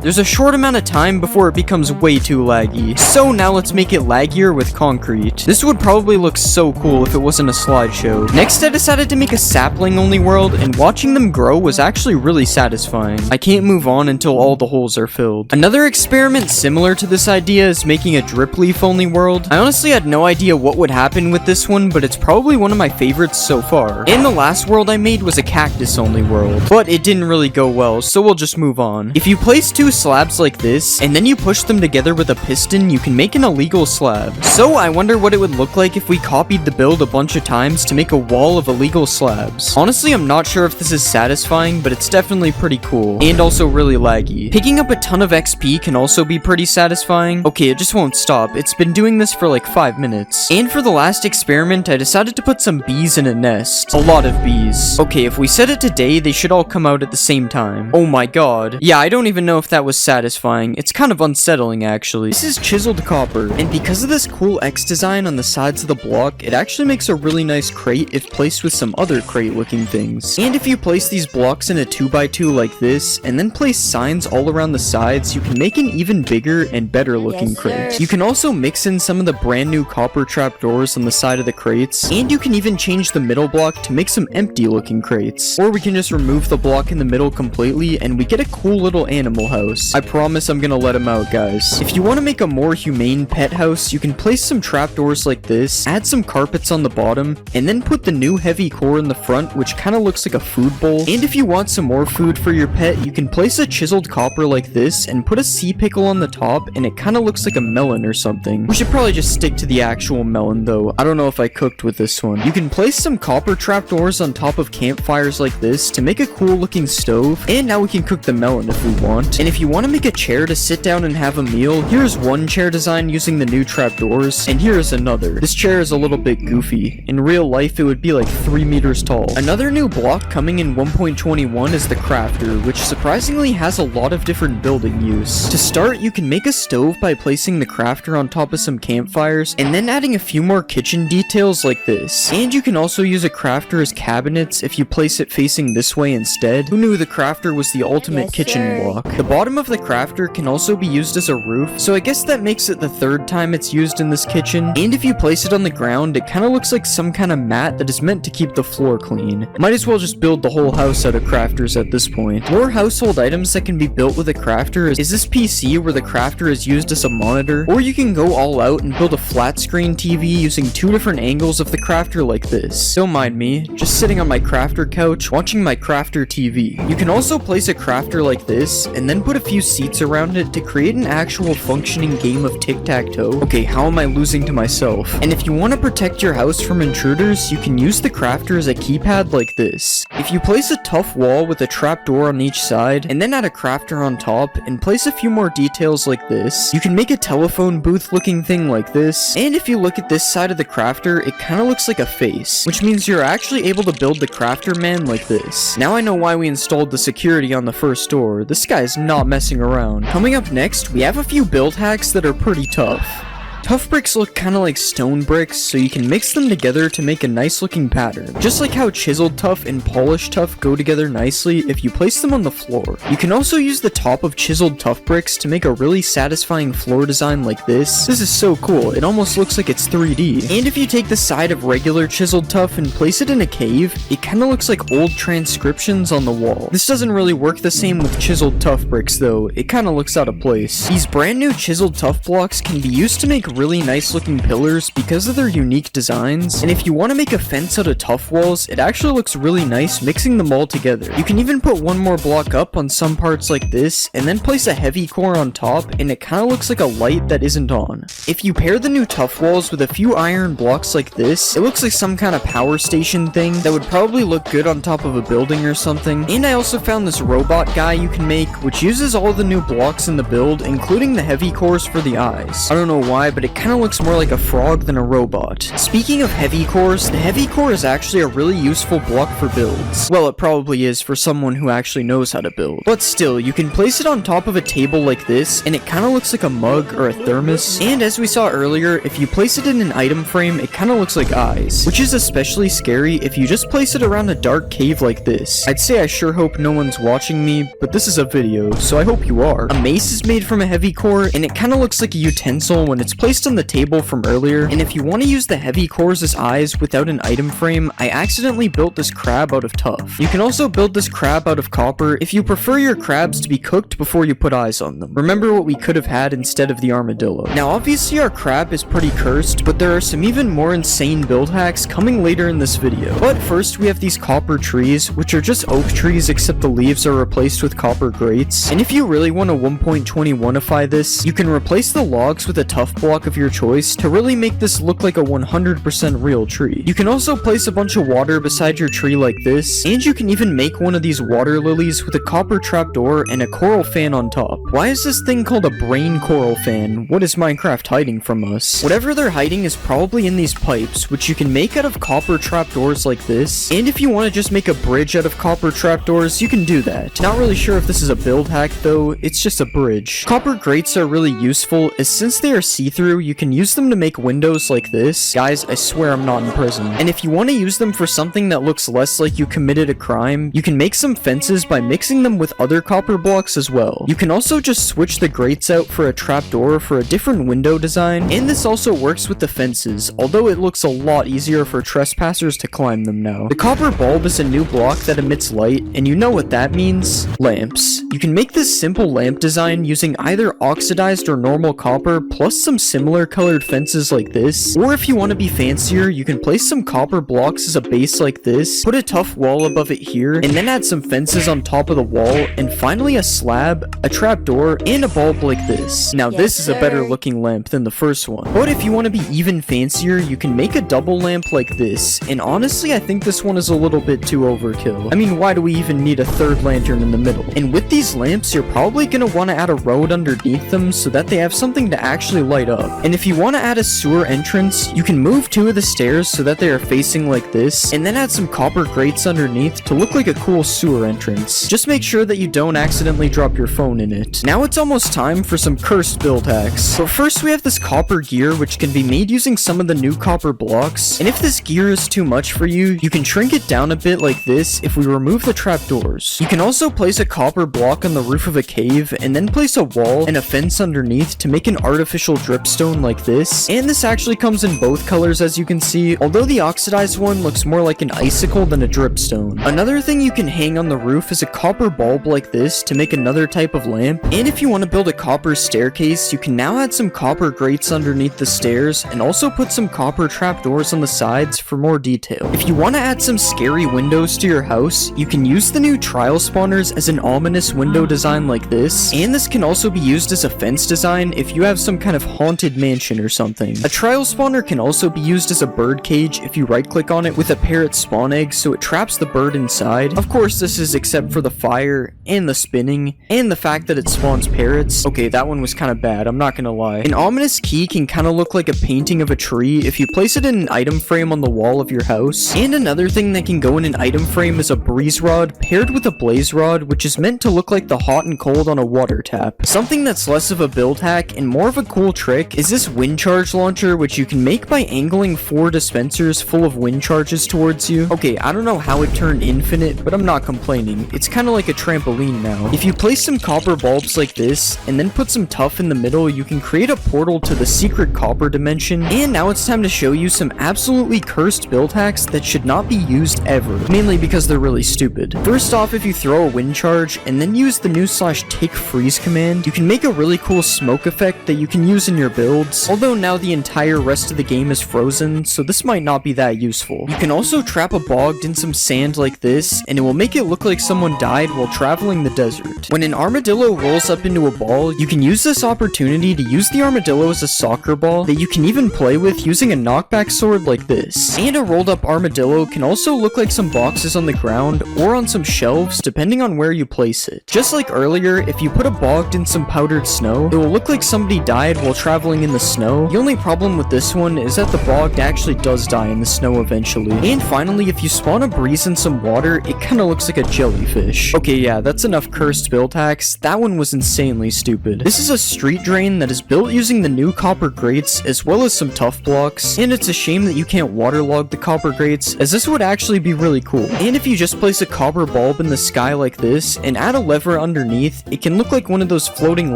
There's a short amount of time before it becomes way too laggy. So now let's make it laggier with concrete. This would probably look so cool if it wasn't a slideshow. Next, I decided to make a sapling-only world, and watching them grow was actually really satisfying. I can't move on until all the holes are filled. Another experiment similar to this idea is making a drip leaf-only world. I honestly had no idea what would happen with this one, but it's probably one of my favorites so far. And the last world I made was a cactus-only world, but it didn't really go well, so we'll just move on. If you place 2 slabs like this, and then you push them together with a piston, you can make an illegal slab. So I wonder what it would look like if we copied the build a bunch of times to make a wall of illegal slabs. Honestly, I'm not sure if this is satisfying, but it's definitely pretty cool, and also really laggy. Picking up a ton of XP can also be pretty satisfying. Okay, it just won't stop. It's been doing this for like 5 minutes. And for the last experiment, I decided to put some bees in a nest. A lot of bees. Okay, if we set it to day, they should all come out at the same time. Oh my god. Yeah, I don't even know if that that was satisfying. It's kind of unsettling, actually. This is chiseled copper, and because of this cool X design on the sides of the block, it actually makes a really nice crate if placed with some other crate-looking things. And if you place these blocks in a 2x2 like this, and then place signs all around the sides, you can make an even bigger and better looking crate. You can also mix in some of the brand new copper trapdoors on the side of the crates, and you can even change the middle block to make some empty looking crates. Or we can just remove the block in the middle completely, and we get a cool little animal house. I promise I'm gonna let him out, guys. If you want to make a more humane pet house, you can place some trapdoors like this, add some carpets on the bottom, and then put the new heavy core in the front, which kind of looks like a food bowl. And if you want some more food for your pet, you can place a chiseled copper like this and put a sea pickle on the top, and it kind of looks like a melon or something. We should probably just stick to the actual melon though. I don't know if I cooked with this one. You can place some copper trapdoors on top of campfires like this to make a cool looking stove, and now we can cook the melon if we want. And if you want to make a chair to sit down and have a meal, here's one chair design using the new trapdoors, and here is another. This chair is a little bit goofy. In real life, it would be like 3 meters tall. Another new block coming in 1.21 is the crafter, which surprisingly has a lot of different building use. To start, you can make a stove by placing the crafter on top of some campfires, and then adding a few more kitchen details like this. And you can also use a crafter as cabinets if you place it facing this way instead. Who knew the crafter was the ultimate kitchen block? The bottom of the crafter can also be used as a roof, so I guess that makes it the third time it's used in this kitchen. And if you place it on the ground, it kind of looks like some kind of mat that is meant to keep the floor clean. Might as well just build the whole house out of crafters at this point. More household items that can be built with a crafter is this PC where the crafter is used as a monitor, or you can go all out and build a flat screen TV using 2 different angles of the crafter like this. Don't mind me, just sitting on my crafter couch watching my crafter TV. You can also place a crafter like this and then put a few seats around it to create an actual functioning game of tic-tac-toe. Okay, how am I losing to myself? And if you want to protect your house from intruders, you can use the crafter as a keypad like this. If you place a tough wall with a trapdoor on each side, and then add a crafter on top, and place a few more details like this, you can make a telephone booth looking thing like this. And if you look at this side of the crafter, it kind of looks like a face, which means you're actually able to build the crafter man like this. Now I know why we installed the security on the first door. This guy's not messing around. Coming up next, we have a few build hacks that are pretty tough. Tough bricks look kinda like stone bricks, so you can mix them together to make a nice looking pattern. Just like how chiseled tough and polished tough go together nicely if you place them on the floor. You can also use the top of chiseled tough bricks to make a really satisfying floor design like this. This is so cool, it almost looks like it's 3D. And if you take the side of regular chiseled tough and place it in a cave, it kinda looks like old transcriptions on the wall. This doesn't really work the same with chiseled tough bricks though, it kinda looks out of place. These brand new chiseled tough blocks can be used to make really nice looking pillars because of their unique designs, and if you want to make a fence out of tough walls, it actually looks really nice mixing them all together. You can even put one more block up on some parts like this, and then place a heavy core on top, and it kind of looks like a light that isn't on. If you pair the new tough walls with a few iron blocks like this, it looks like some kind of power station thing that would probably look good on top of a building or something. And I also found this robot guy you can make, which uses all the new blocks in the build, including the heavy cores for the eyes. I don't know why, but it kind of looks more like a frog than a robot. Speaking of heavy cores, the heavy core is actually a really useful block for builds. Well, it probably is for someone who actually knows how to build. But still, you can place it on top of a table like this, and it kind of looks like a mug or a thermos. And as we saw earlier, if you place it in an item frame, it kind of looks like eyes, which is especially scary if you just place it around a dark cave like this. I'd say I sure hope no one's watching me, but this is a video, so I hope you are. A mace is made from a heavy core, and it kind of looks like a utensil when it's placed on the table from earlier. And if you want to use the heavy cores as eyes without an item frame, I accidentally built this crab out of tough. You can also build this crab out of copper if you prefer your crabs to be cooked before you put eyes on them. Remember what we could have had instead of the armadillo. Now obviously our crab is pretty cursed, but there are some even more insane build hacks coming later in this video. But first we have these copper trees, which are just oak trees except the leaves are replaced with copper grates. And if you really want to 1.21ify this, you can replace the logs with a tough block block of your choice to really make this look like a 100% real tree. You can also place a bunch of water beside your tree like this, and you can even make one of these water lilies with a copper trapdoor and a coral fan on top. Why is this thing called a brain coral fan? What is Minecraft hiding from us? Whatever they're hiding is probably in these pipes, which you can make out of copper trapdoors like this, and if you want to just make a bridge out of copper trapdoors, you can do that. Not really sure if this is a build hack though, it's just a bridge. Copper grates are really useful, as since they are see-through, you can use them to make windows like this. Guys, I swear I'm not in prison. And if you want to use them for something that looks less like you committed a crime, you can make some fences by mixing them with other copper blocks as well. You can also just switch the grates out for a trapdoor for a different window design, and this also works with the fences, although it looks a lot easier for trespassers to climb them now. The copper bulb is a new block that emits light, and you know what that means? Lamps. You can make this simple lamp design using either oxidized or normal copper plus some similar colored fences like this, or if you want to be fancier, you can place some copper blocks as a base like this, put a tough wall above it here, and then add some fences on top of the wall, and finally a slab, a trapdoor, and a bulb like this. Now this is a better looking lamp than the first one. But if you want to be even fancier, you can make a double lamp like this, and honestly I think this one is a little bit too overkill. I mean, why do we even need a third lantern in the middle? And with these lamps, you're probably going to want to add a road underneath them so that they have something to actually light up. And if you want to add a sewer entrance, you can move two of the stairs so that they are facing like this, and then add some copper grates underneath to look like a cool sewer entrance. Just make sure that you don't accidentally drop your phone in it. Now it's almost time for some cursed build hacks. But first we have this copper gear which can be made using some of the new copper blocks, and if this gear is too much for you, you can shrink it down a bit like this if we remove the trapdoors. You can also place a copper block on the roof of a cave, and then place a wall and a fence underneath to make an artificial dripstone like this, and this actually comes in both colors as you can see, although the oxidized one looks more like an icicle than a dripstone. Another thing you can hang on the roof is a copper bulb like this to make another type of lamp, and if you want to build a copper staircase, you can now add some copper grates underneath the stairs and also put some copper trapdoors on the sides for more detail. If you want to add some scary windows to your house, you can use the new trial spawners as an ominous window design like this, and this can also be used as a fence design if you have some kind of haunted mansion or something. A trial spawner can also be used as a bird cage if you right click on it with a parrot spawn egg so it traps the bird inside. Of course this is except for the fire and the spinning and the fact that it spawns parrots. Okay, that one was kind of bad, I'm not gonna lie. An ominous key can kind of look like a painting of a tree if you place it in an item frame on the wall of your house. And another thing that can go in an item frame is a breeze rod paired with a blaze rod, which is meant to look like the hot and cold on a water tap. Something that's less of a build hack and more of a cool trick is this wind charge launcher, which you can make by angling 4 dispensers full of wind charges towards you. Okay, I don't know how it turned infinite, but I'm not complaining. It's kind of like a trampoline now. If you place some copper bulbs like this and then put some tuff in the middle, you can create a portal to the secret copper dimension. And now it's time to show you some absolutely cursed build hacks that should not be used ever, mainly because they're really stupid. First off, if you throw a wind charge and then use the new /tick freeze command, you can make a really cool smoke effect that you can use in your builds, although now the entire rest of the game is frozen, so this might not be that useful. You can also trap a bogged in some sand like this, and it will make it look like someone died while traveling the desert. When an armadillo rolls up into a ball, you can use this opportunity to use the armadillo as a soccer ball that you can even play with using a knockback sword like this. And a rolled up armadillo can also look like some boxes on the ground or on some shelves depending on where you place it. Just like earlier, if you put a bogged in some powdered snow, it will look like somebody died while traveling in the snow. The only problem with this one is that the bogged actually does die in the snow eventually. And finally, if you spawn a breeze in some water, it kinda looks like a jellyfish. Okay, yeah, that's enough cursed build hacks. That one was insanely stupid. This is a street drain that is built using the new copper grates as well as some tough blocks, and it's a shame that you can't waterlog the copper grates, as this would actually be really cool. And if you just place a copper bulb in the sky like this and add a lever underneath, it can look like one of those floating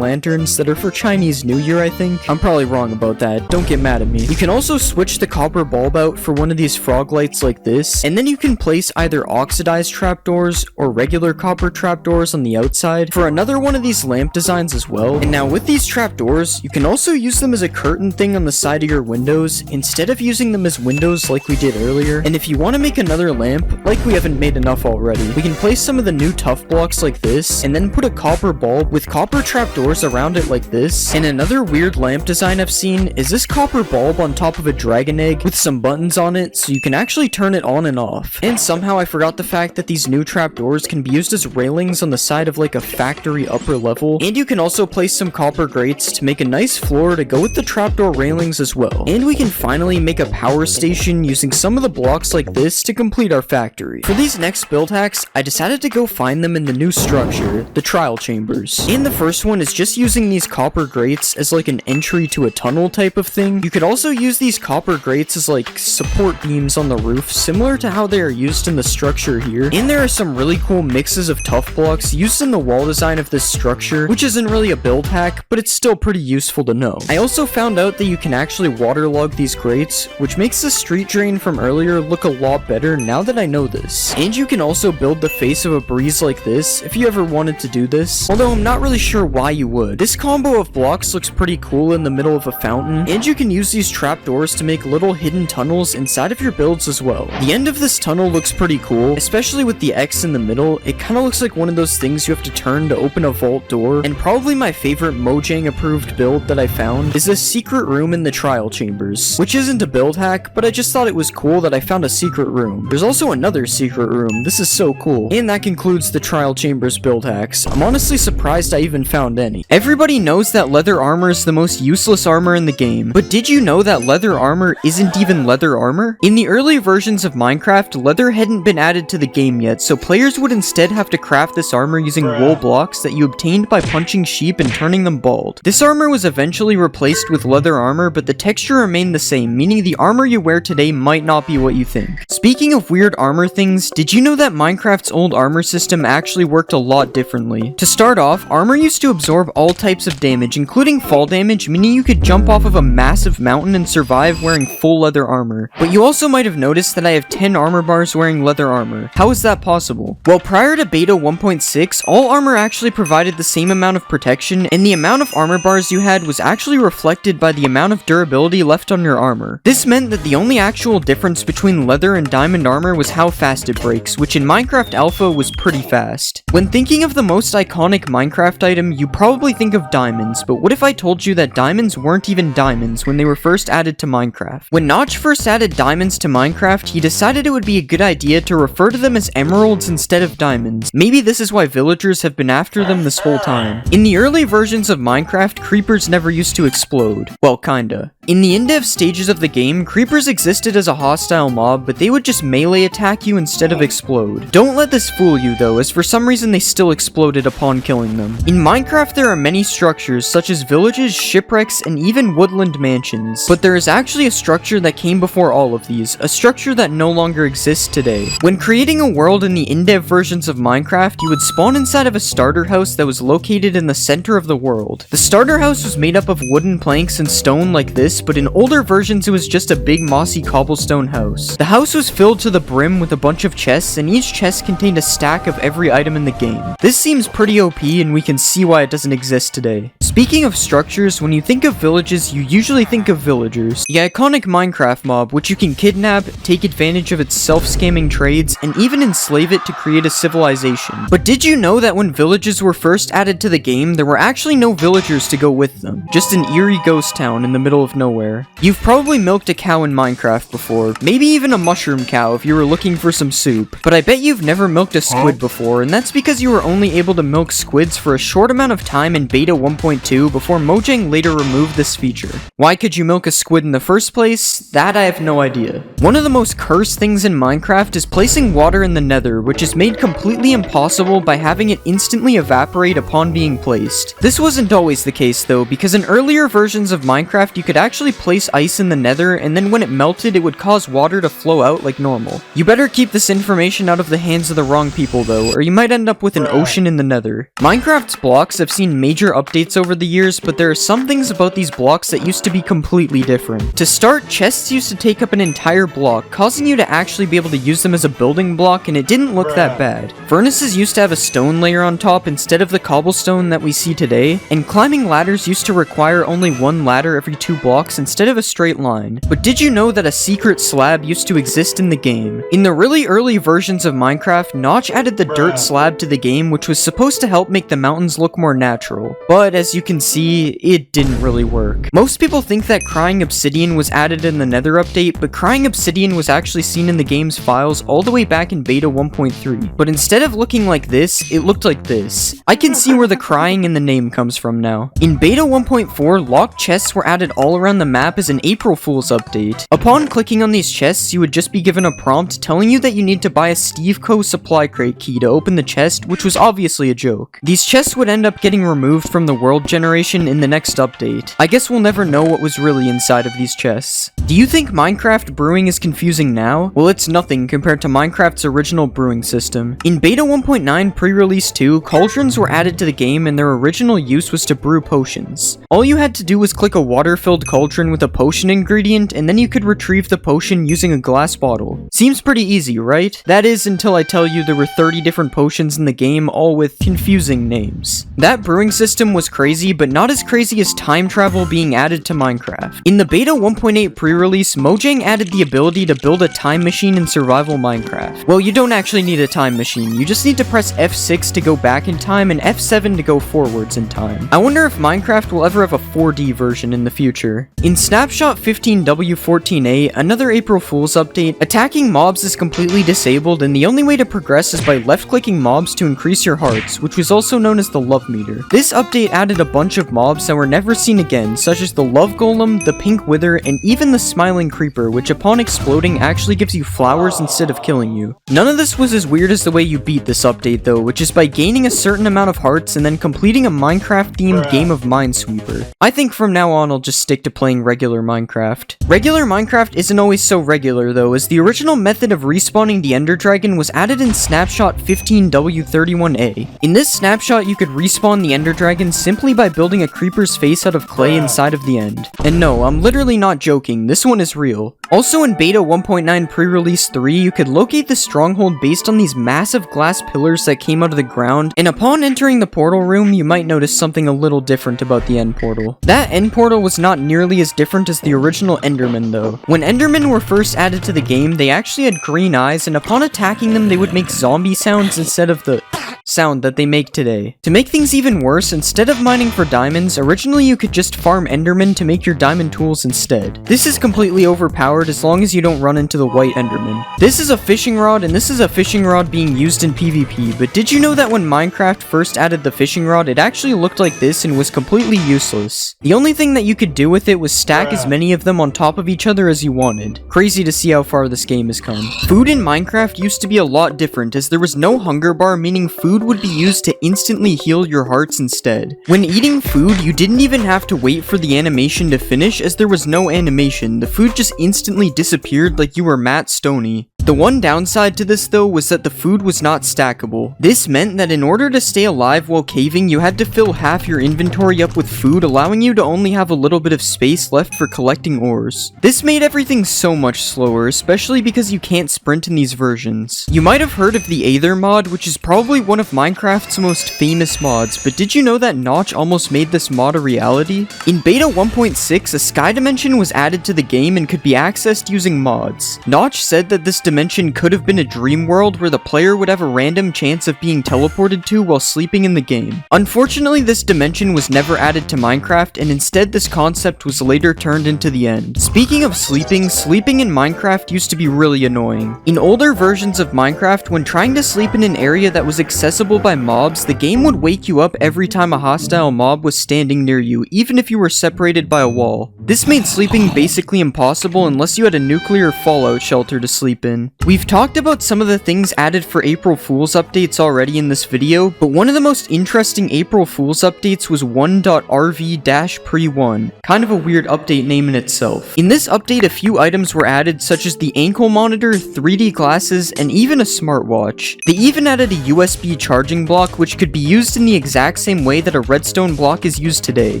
lanterns that are for Chinese New Year, I think. I'm probably wrong about that, don't get mad at me. You can also switch the copper bulb out for one of these frog lights like this, and then you can place either oxidized trapdoors or regular copper trapdoors on the outside for another one of these lamp designs as well. And now with these trapdoors, you can also use them as a curtain thing on the side of your windows instead of using them as windows like we did earlier. And if you want to make another lamp, like we haven't made enough already, we can place some of the new tough blocks like this and then put a copper bulb with copper trapdoors around it like this, and another weird lamp design I've seen is this copper bulb on top of a dragon egg with some buttons on it so you can actually turn it on and off. And somehow I forgot the fact that these new trapdoors can be used as railings on the side of like a factory upper level, and you can also place some copper grates to make a nice floor to go with the trapdoor railings as well. And we can finally make a power station using some of the blocks like this to complete our factory. For these next build hacks, I decided to go find them in the new structure, the trial chambers. And the first one is just using these copper grates as like an entry to a tunnel type of thing. You could also use these copper grates as like support beams on the roof, similar to how they are used in the structure here. And there are some really cool mixes of tough blocks used in the wall design of this structure, which isn't really a build hack, but it's still pretty useful to know. I also found out that you can actually waterlog these grates, which makes the street drain from earlier look a lot better now that I know this. And you can also build the face of a breeze like this if you ever wanted to do this, although I'm not really sure why you would. This combo of blocks looks pretty cool in the middle of a fountain, and you can use these trapdoors to make little hidden tunnels inside of your builds as well. The end of this tunnel looks pretty cool, especially with the X in the middle. It kind of looks like one of those things you have to turn to open a vault door, and probably my favorite Mojang approved build that I found is this secret room in the trial chambers, which isn't a build hack, but I just thought it was cool that I found a secret room. There's also another secret room. This is so cool. And that concludes the trial chambers build hacks. I'm honestly surprised I even found any. Everybody knows that leather armor is the most useless armor in the game, but did you know that leather armor isn't even leather armor? In the early versions of Minecraft, leather hadn't been added to the game yet, so players would instead have to craft this armor using wool blocks that you obtained by punching sheep and turning them bald. This armor was eventually replaced with leather armor, but the texture remained the same, meaning the armor you wear today might not be what you think. Speaking of weird armor things, did you know that Minecraft's old armor system actually worked a lot differently? To start off, armor used to absorb all types of damage, including fall damage, meaning you could jump off of a massive mountain and survive wearing full leather armor. But you also might have noticed that I have 10 armor bars wearing leather armor. How is that possible? Well, prior to beta 1.6, all armor actually provided the same amount of protection, and the amount of armor bars you had was actually reflected by the amount of durability left on your armor. This meant that the only actual difference between leather and diamond armor was how fast it breaks, which in Minecraft Alpha was pretty fast. When thinking of the most iconic Minecraft item, you probably think of diamonds, but what if I told you that diamonds weren't even diamonds when they were first added to Minecraft? When Notch first added diamonds to Minecraft, he decided it would be a good idea to refer to them as emeralds instead of diamonds. Maybe this is why villagers have been after them this whole time. In the early versions of Minecraft, creepers never used to explode. Well, kinda. In the in-dev stages of the game, creepers existed as a hostile mob, but they would just melee attack you instead of explode. Don't let this fool you though, as for some reason they still exploded upon killing them. In Minecraft there are many structures, such as villages, shipwrecks, and even woodland mansions. But there is actually a structure that came before all of these, a structure that no longer exists today. When creating a world in the in-dev versions of Minecraft, you would spawn inside of a starter house that was located in the center of the world. The starter house was made up of wooden planks and stone like this, but in older versions it was just a big mossy cobblestone house. The house was filled to the brim with a bunch of chests, and each chest contained a stack of every item in the game. This seems pretty OP, and we can see why it doesn't exist today. Speaking of structures, when you think of villages, you usually think of villagers. The iconic Minecraft mob, which you can kidnap, take advantage of its self-scamming trades, and even enslave it to create a civilization. But did you know that when villages were first added to the game, there were actually no villagers to go with them? Just an eerie ghost town in the middle of nowhere. You've probably milked a cow in Minecraft before, maybe even a mushroom cow if you were looking for some soup. But I bet you've never milked a squid before, and that's because you were only able to milk squids for a short amount of time in beta 1.2 before Mojang later removed this feature. Why could you milk a squid in the first place? That I have no idea. One of the most cursed things in Minecraft is placing water in the nether, which is made completely impossible by having it instantly evaporate upon being placed. This wasn't always the case though, because in earlier versions of Minecraft you could actually place ice in the nether, and then when it melted it would cause water to flow out like normal. You better keep this information out of the hands of the wrong people though, or you might end up with an ocean in the nether. Minecraft's blocks have seen major updates over the years, but there are some things about these blocks that used to be completely different. To start, chests used to take up an entire block, causing you to actually be able to use them as a building block, and it didn't look that bad. Furnaces used to have a stone layer on top instead of the cobblestone that we see today, and climbing ladders used to require only one ladder every 2 blocks blocks instead of a straight line. But did you know that a secret slab used to exist in the game? In the really early versions of Minecraft, Notch added the dirt slab to the game, which was supposed to help make the mountains look more natural. But as you can see, it didn't really work. Most people think that crying obsidian was added in the Nether update, but crying obsidian was actually seen in the game's files all the way back in beta 1.3. But instead of looking like this, it looked like this. I can see where the crying in the name comes from now. In beta 1.4, locked chests were added all around the map as an April Fool's update. Upon clicking on these chests, you would just be given a prompt telling you that you need to buy a Steve Co. supply crate key to open the chest, which was obviously a joke. These chests would end up getting removed from the world generation in the next update. I guess we'll never know what was really inside of these chests. Do you think Minecraft brewing is confusing now? Well, it's nothing compared to Minecraft's original brewing system. In beta 1.9 pre-release 2, cauldrons were added to the game and their original use was to brew potions. All you had to do was click a water-filled cauldron with a potion ingredient, and then you could retrieve the potion using a glass bottle. Seems pretty easy, right? That is until I tell you there were 30 different potions in the game, all with confusing names. That brewing system was crazy, but not as crazy as time travel being added to Minecraft. In the beta 1.8 pre-release, Mojang added the ability to build a time machine in survival Minecraft. Well, you don't actually need a time machine, you just need to press F6 to go back in time and F7 to go forwards in time. I wonder if Minecraft will ever have a 4D version in the future. In Snapshot 15W14A, another April Fool's update, attacking mobs is completely disabled and the only way to progress is by left-clicking mobs to increase your hearts, which was also known as the love meter. This update added a bunch of mobs that were never seen again, such as the love golem, the pink wither, and even the smiling creeper, which upon exploding actually gives you flowers instead of killing you. None of this was as weird as the way you beat this update though, which is by gaining a certain amount of hearts and then completing a Minecraft-themed game of Minesweeper. I think from now on I'll just stick to playing regular Minecraft. Regular Minecraft isn't always so regular though, as the original method of respawning the Ender Dragon was added in Snapshot 15W31A. In this snapshot, you could respawn the Ender Dragon simply by building a creeper's face out of clay inside of the end. And no, I'm literally not joking, this one is real. Also in beta 1.9 pre-release 3, you could locate the stronghold based on these massive glass pillars that came out of the ground, and upon entering the portal room, you might notice something a little different about the end portal. That end portal was not nearly as different as the original Endermen though. When Endermen were first added to the game, they actually had green eyes, and upon attacking them, they would make zombie sounds instead of the sound that they make today. To make things even worse, instead of mining for diamonds, originally you could just farm Endermen to make your diamond tools instead. This is completely overpowered as long as you don't run into the white Enderman. This is a fishing rod, and this is a fishing rod being used in PvP, but did you know that when Minecraft first added the fishing rod, it actually looked like this and was completely useless? The only thing that you could do with it was stack as many of them on top of each other as you wanted. Crazy to see how far this game has come. Food in Minecraft used to be a lot different, as there was no hunger bar, meaning food would be used to instantly heal your hearts instead. When eating food, you didn't even have to wait for the animation to finish, as there was no animation. The food just instantly disappeared like you were Matt Stoney. The one downside to this though was that the food was not stackable. This meant that in order to stay alive while caving, you had to fill half your inventory up with food, allowing you to only have a little bit of space left for collecting ores. This made everything so much slower, especially because you can't sprint in these versions. You might have heard of the Aether mod, which is probably one of Minecraft's most famous mods, but did you know that Notch almost made this mod a reality? In beta 1.6, a sky dimension was added to the game and could be accessed using mods. Notch said that this dimension could have been a dream world where the player would have a random chance of being teleported to while sleeping in the game. Unfortunately, this dimension was never added to Minecraft, and instead this concept was later turned into the end. Speaking of sleeping in Minecraft used to be really annoying. In older versions of Minecraft, when trying to sleep in an area that was accessible by mobs, the game would wake you up every time a hostile mob was standing near you, even if you were separated by a wall. This made sleeping basically impossible unless you had a nuclear fallout shelter to sleep in. We've talked about some of the things added for April Fool's updates already in this video, but one of the most interesting April Fool's updates was 1.rv-pre1. Kind of a weird update name in itself. In this update, a few items were added, such as the ankle monitor, 3D glasses, and even a smartwatch. They even added a USB charging block, which could be used in the exact same way that a redstone block is used today.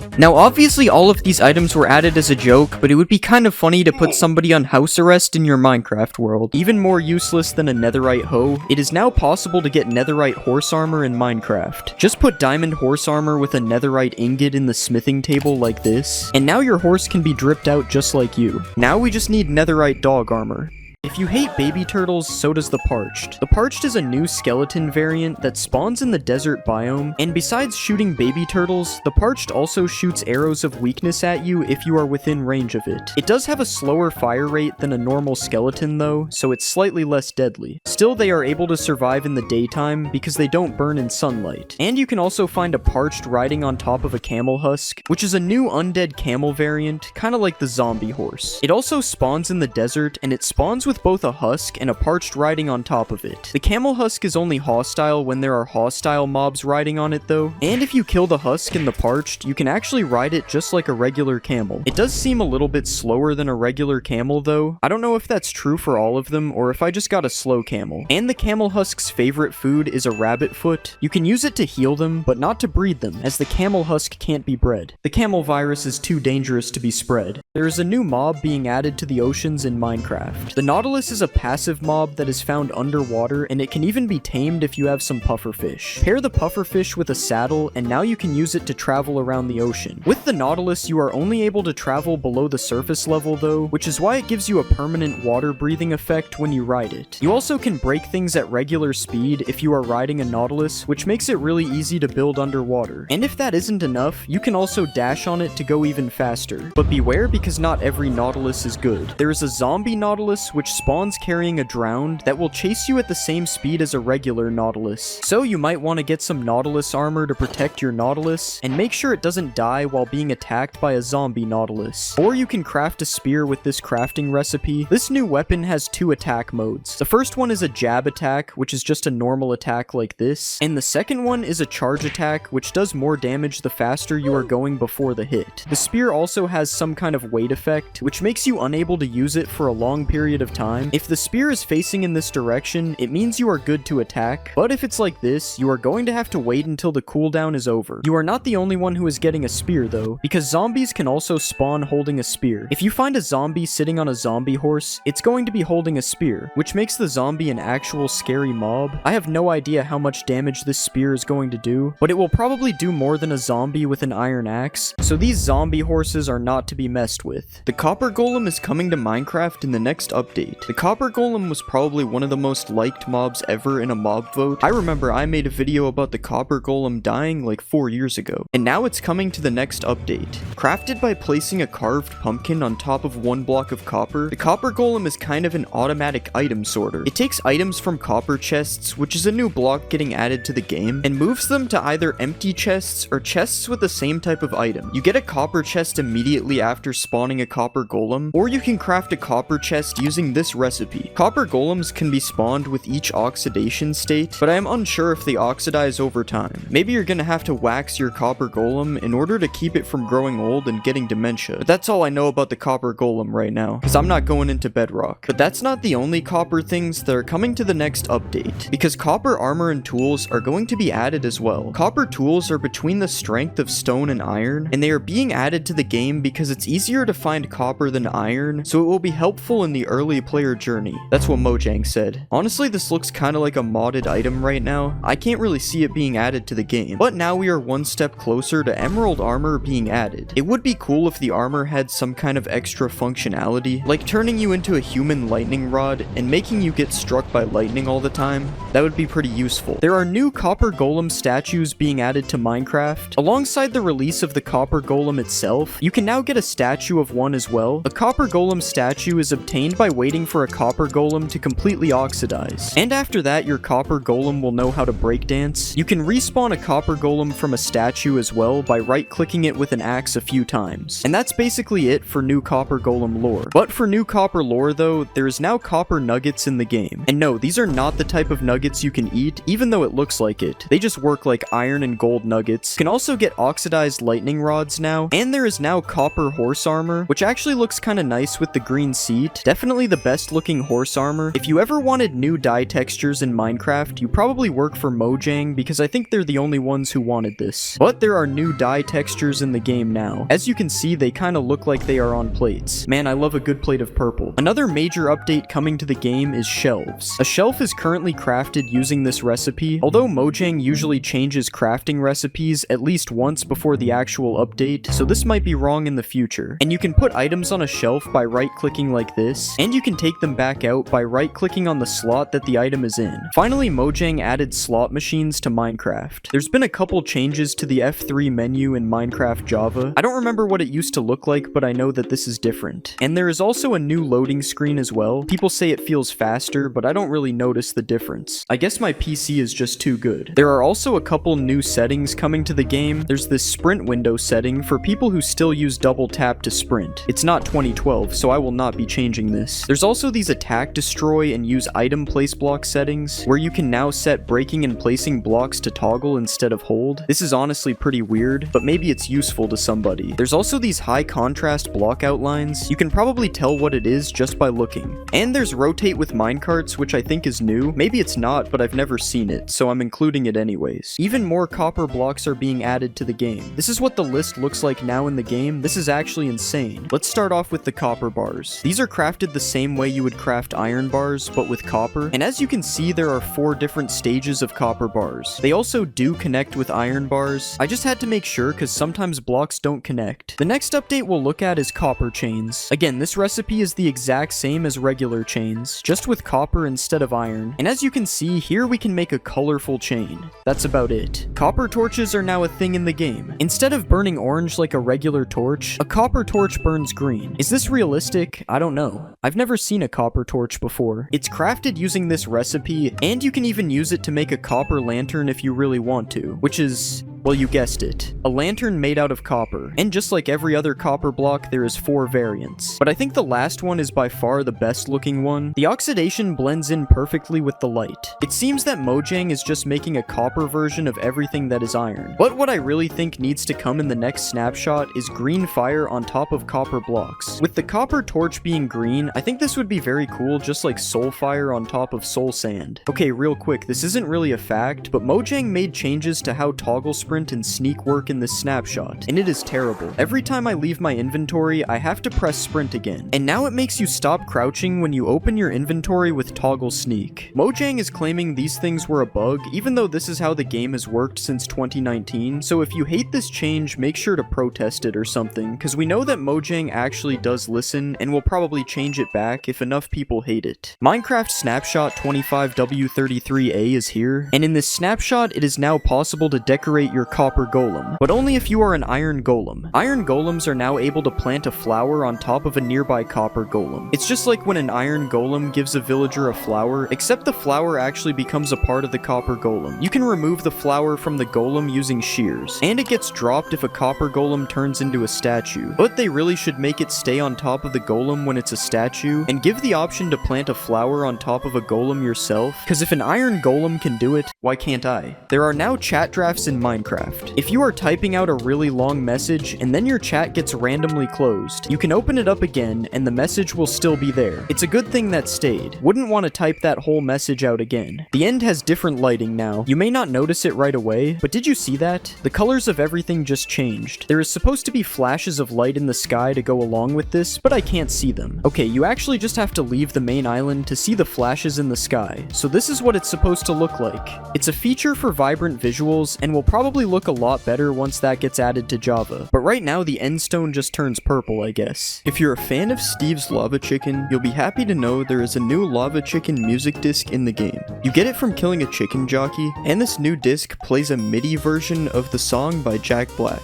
Now, obviously all of these items were added as a joke, but it would be kind of funny to put somebody on house arrest in your Minecraft world. Even even more useless than a netherite hoe, it is now possible to get netherite horse armor in Minecraft. Just put diamond horse armor with a netherite ingot in the smithing table like this, and now your horse can be dripped out just like you. Now we just need netherite dog armor. If you hate baby turtles, so does the parched. The parched is a new skeleton variant that spawns in the desert biome, and besides shooting baby turtles, the parched also shoots arrows of weakness at you if you are within range of it. It does have a slower fire rate than a normal skeleton though, so it's slightly less deadly. Still, they are able to survive in the daytime because they don't burn in sunlight. And you can also find a parched riding on top of a camel husk, which is a new undead camel variant, kinda like the zombie horse. It also spawns in the desert, and it spawns with both a husk and a parched riding on top of it. The camel husk is only hostile when there are hostile mobs riding on it though, and if you kill the husk and the parched, you can actually ride it just like a regular camel. It does seem a little bit slower than a regular camel though. I don't know if that's true for all of them or if I just got a slow camel. And the camel husk's favorite food is a rabbit foot. You can use it to heal them, but not to breed them, as the camel husk can't be bred. The camel virus is too dangerous to be spread. There is a new mob being added to the oceans in Minecraft. The Nautilus is a passive mob that is found underwater, and it can even be tamed if you have some pufferfish. Pair the pufferfish with a saddle, and now you can use it to travel around the ocean. With the Nautilus, you are only able to travel below the surface level though, which is why it gives you a permanent water breathing effect when you ride it. You also can break things at regular speed if you are riding a Nautilus, which makes it really easy to build underwater. And if that isn't enough, you can also dash on it to go even faster. But beware, because not every Nautilus is good. There is a zombie Nautilus which spawns carrying a drowned that will chase you at the same speed as a regular Nautilus. So you might want to get some Nautilus armor to protect your Nautilus, and make sure it doesn't die while being attacked by a zombie Nautilus. Or you can craft a spear with this crafting recipe. This new weapon has two attack modes. The first one is a jab attack, which is just a normal attack like this, and the second one is a charge attack, which does more damage the faster you are going before the hit. The spear also has some kind of weight effect, which makes you unable to use it for a long period of time. If the spear is facing in this direction, it means you are good to attack, but if it's like this, you are going to have to wait until the cooldown is over. You are not the only one who is getting a spear though, because zombies can also spawn holding a spear. If you find a zombie sitting on a zombie horse, it's going to be holding a spear, which makes the zombie an actual scary mob. I have no idea how much damage this spear is going to do, but it will probably do more than a zombie with an iron axe, so these zombie horses are not to be messed with. The copper golem is coming to Minecraft in the next update. The copper golem was probably one of the most liked mobs ever in a mob vote. I remember I made a video about the copper golem dying like 4 years ago, and now it's coming to the next update. Crafted by placing a carved pumpkin on top of one block of copper, the copper golem is kind of an automatic item sorter. It takes items from copper chests, which is a new block getting added to the game, and moves them to either empty chests or chests with the same type of item. You get a copper chest immediately after spawning a copper golem, or you can craft a copper chest using this recipe. Copper golems can be spawned with each oxidation state, but I am unsure if they oxidize over time. Maybe you're gonna have to wax your copper golem in order to keep it from growing old and getting dementia. But that's all I know about the copper golem right now, because I'm not going into bedrock. But that's not the only copper things that are coming to the next update, because copper armor and tools are going to be added as well. Copper tools are between the strength of stone and iron, and they are being added to the game because it's easier to find copper than iron, so it will be helpful in the early player journey. That's what Mojang said. Honestly, this looks kind of like a modded item right now. I can't really see it being added to the game, but now we are one step closer to emerald armor being added. It would be cool if the armor had some kind of extra functionality, like turning you into a human lightning rod and making you get struck by lightning all the time. That would be pretty useful. There are new copper golem statues being added to Minecraft. Alongside the release of the copper golem itself, you can now get a statue of one as well. A copper golem statue is obtained by waiting for a copper golem to completely oxidize, and after that your copper golem will know how to breakdance. You can respawn a copper golem from a statue as well by right-clicking it with an axe a few times. And that's basically it for new copper golem lore. But for new copper lore though, there is now copper nuggets in the game. And no, these are not the type of nuggets you can eat, even though it looks like it. They just work like iron and gold nuggets. You can also get oxidized lightning rods now, and there is now copper horse armor, which actually looks kind of nice with the green seat. Definitely the best looking horse armor. If you ever wanted new dye textures in Minecraft, you probably work for Mojang because I think they're the only ones who wanted this. But there are new dye textures in the game now. As you can see, they kinda look like they are on plates. Man, I love a good plate of purple. Another major update coming to the game is shelves. A shelf is currently crafted using this recipe, although Mojang usually changes crafting recipes at least once before the actual update, so this might be wrong in the future. And you can put items on a shelf by right-clicking like this, and you can take them back out by right-clicking on the slot that the item is in. Finally, Mojang added slot machines to Minecraft. There's been a couple changes to the F3 menu in Minecraft Java. I don't remember what it used to look like, but I know that this is different. And there is also a new loading screen as well. People say it feels faster, but I don't really notice the difference. I guess my PC is just too good. There are also a couple new settings coming to the game. There's this sprint window setting for people who still use double tap to sprint. It's not 2012, so I will not be changing this. There's also these attack, destroy, and use item place block settings, where you can now set breaking and placing blocks to toggle instead of hold. This is honestly pretty weird, but maybe it's useful to somebody. There's also these high contrast block outlines. You can probably tell what it is just by looking. And there's rotate with minecarts, which I think is new. Maybe it's not, but I've never seen it, so I'm including it anyways. Even more copper blocks are being added to the game. This is what the list looks like now in the game. This is actually insane. Let's start off with the copper bars. These are crafted the same way you would craft iron bars, but with copper. And as you can see, there are 4 different stages of copper bars. They also do connect with iron bars. I just had to make sure because sometimes blocks don't connect. The next update we'll look at is copper chains. Again, this recipe is the exact same as regular chains, just with copper instead of iron. And as you can see, here we can make a colorful chain. That's about it. Copper torches are now a thing in the game. Instead of burning orange like a regular torch, a copper torch burns green. Is this realistic? I don't know. I've never seen a copper torch before. It's crafted using this recipe, and you can even use it to make a copper lantern if you really want to, which is... well, you guessed it. A lantern made out of copper. And just like every other copper block, there is 4 variants. But I think the last one is by far the best looking one. The oxidation blends in perfectly with the light. It seems that Mojang is just making a copper version of everything that is iron. But what I really think needs to come in the next snapshot is green fire on top of copper blocks. With the copper torch being green, I think this would be very cool, just like soul fire on top of soul sand. Okay, real quick, this isn't really a fact, but Mojang made changes to how toggle sprint and sneak work in this snapshot, and it is terrible. Every time I leave my inventory, I have to press sprint again, and now it makes you stop crouching when you open your inventory with toggle sneak. Mojang is claiming these things were a bug, even though this is how the game has worked since 2019, so if you hate this change, make sure to protest it or something, because we know that Mojang actually does listen, and will probably change it back if enough people hate it. Minecraft Snapshot 25W33A is here, and in this snapshot, it is now possible to decorate your copper golem, but only if you are an iron golem. Iron golems are now able to plant a flower on top of a nearby copper golem. It's just like when an iron golem gives a villager a flower, except the flower actually becomes a part of the copper golem. You can remove the flower from the golem using shears, and it gets dropped if a copper golem turns into a statue, but they really should make it stay on top of the golem when it's a statue, and give the option to plant a flower on top of a golem yourself, because if an iron golem can do it, why can't I? There are now chat drafts in Minecraft. If you are typing out a really long message and then your chat gets randomly closed, you can open it up again and the message will still be there. It's a good thing that stayed. Wouldn't want to type that whole message out again. The end has different lighting now. You may not notice it right away, but did you see that? The colors of everything just changed. There is supposed to be flashes of light in the sky to go along with this, but I can't see them. Okay, you actually just have to leave the main island to see the flashes in the sky. So this is what it's supposed to look like. It's a feature for vibrant visuals and will probably look a lot better once that gets added to Java. But right now the end stone just turns purple, I guess. If you're a fan of Steve's Lava Chicken, you'll be happy to know there is a new Lava Chicken music disc in the game. You get it from killing a chicken jockey, and this new disc plays a MIDI version of the song by Jack Black.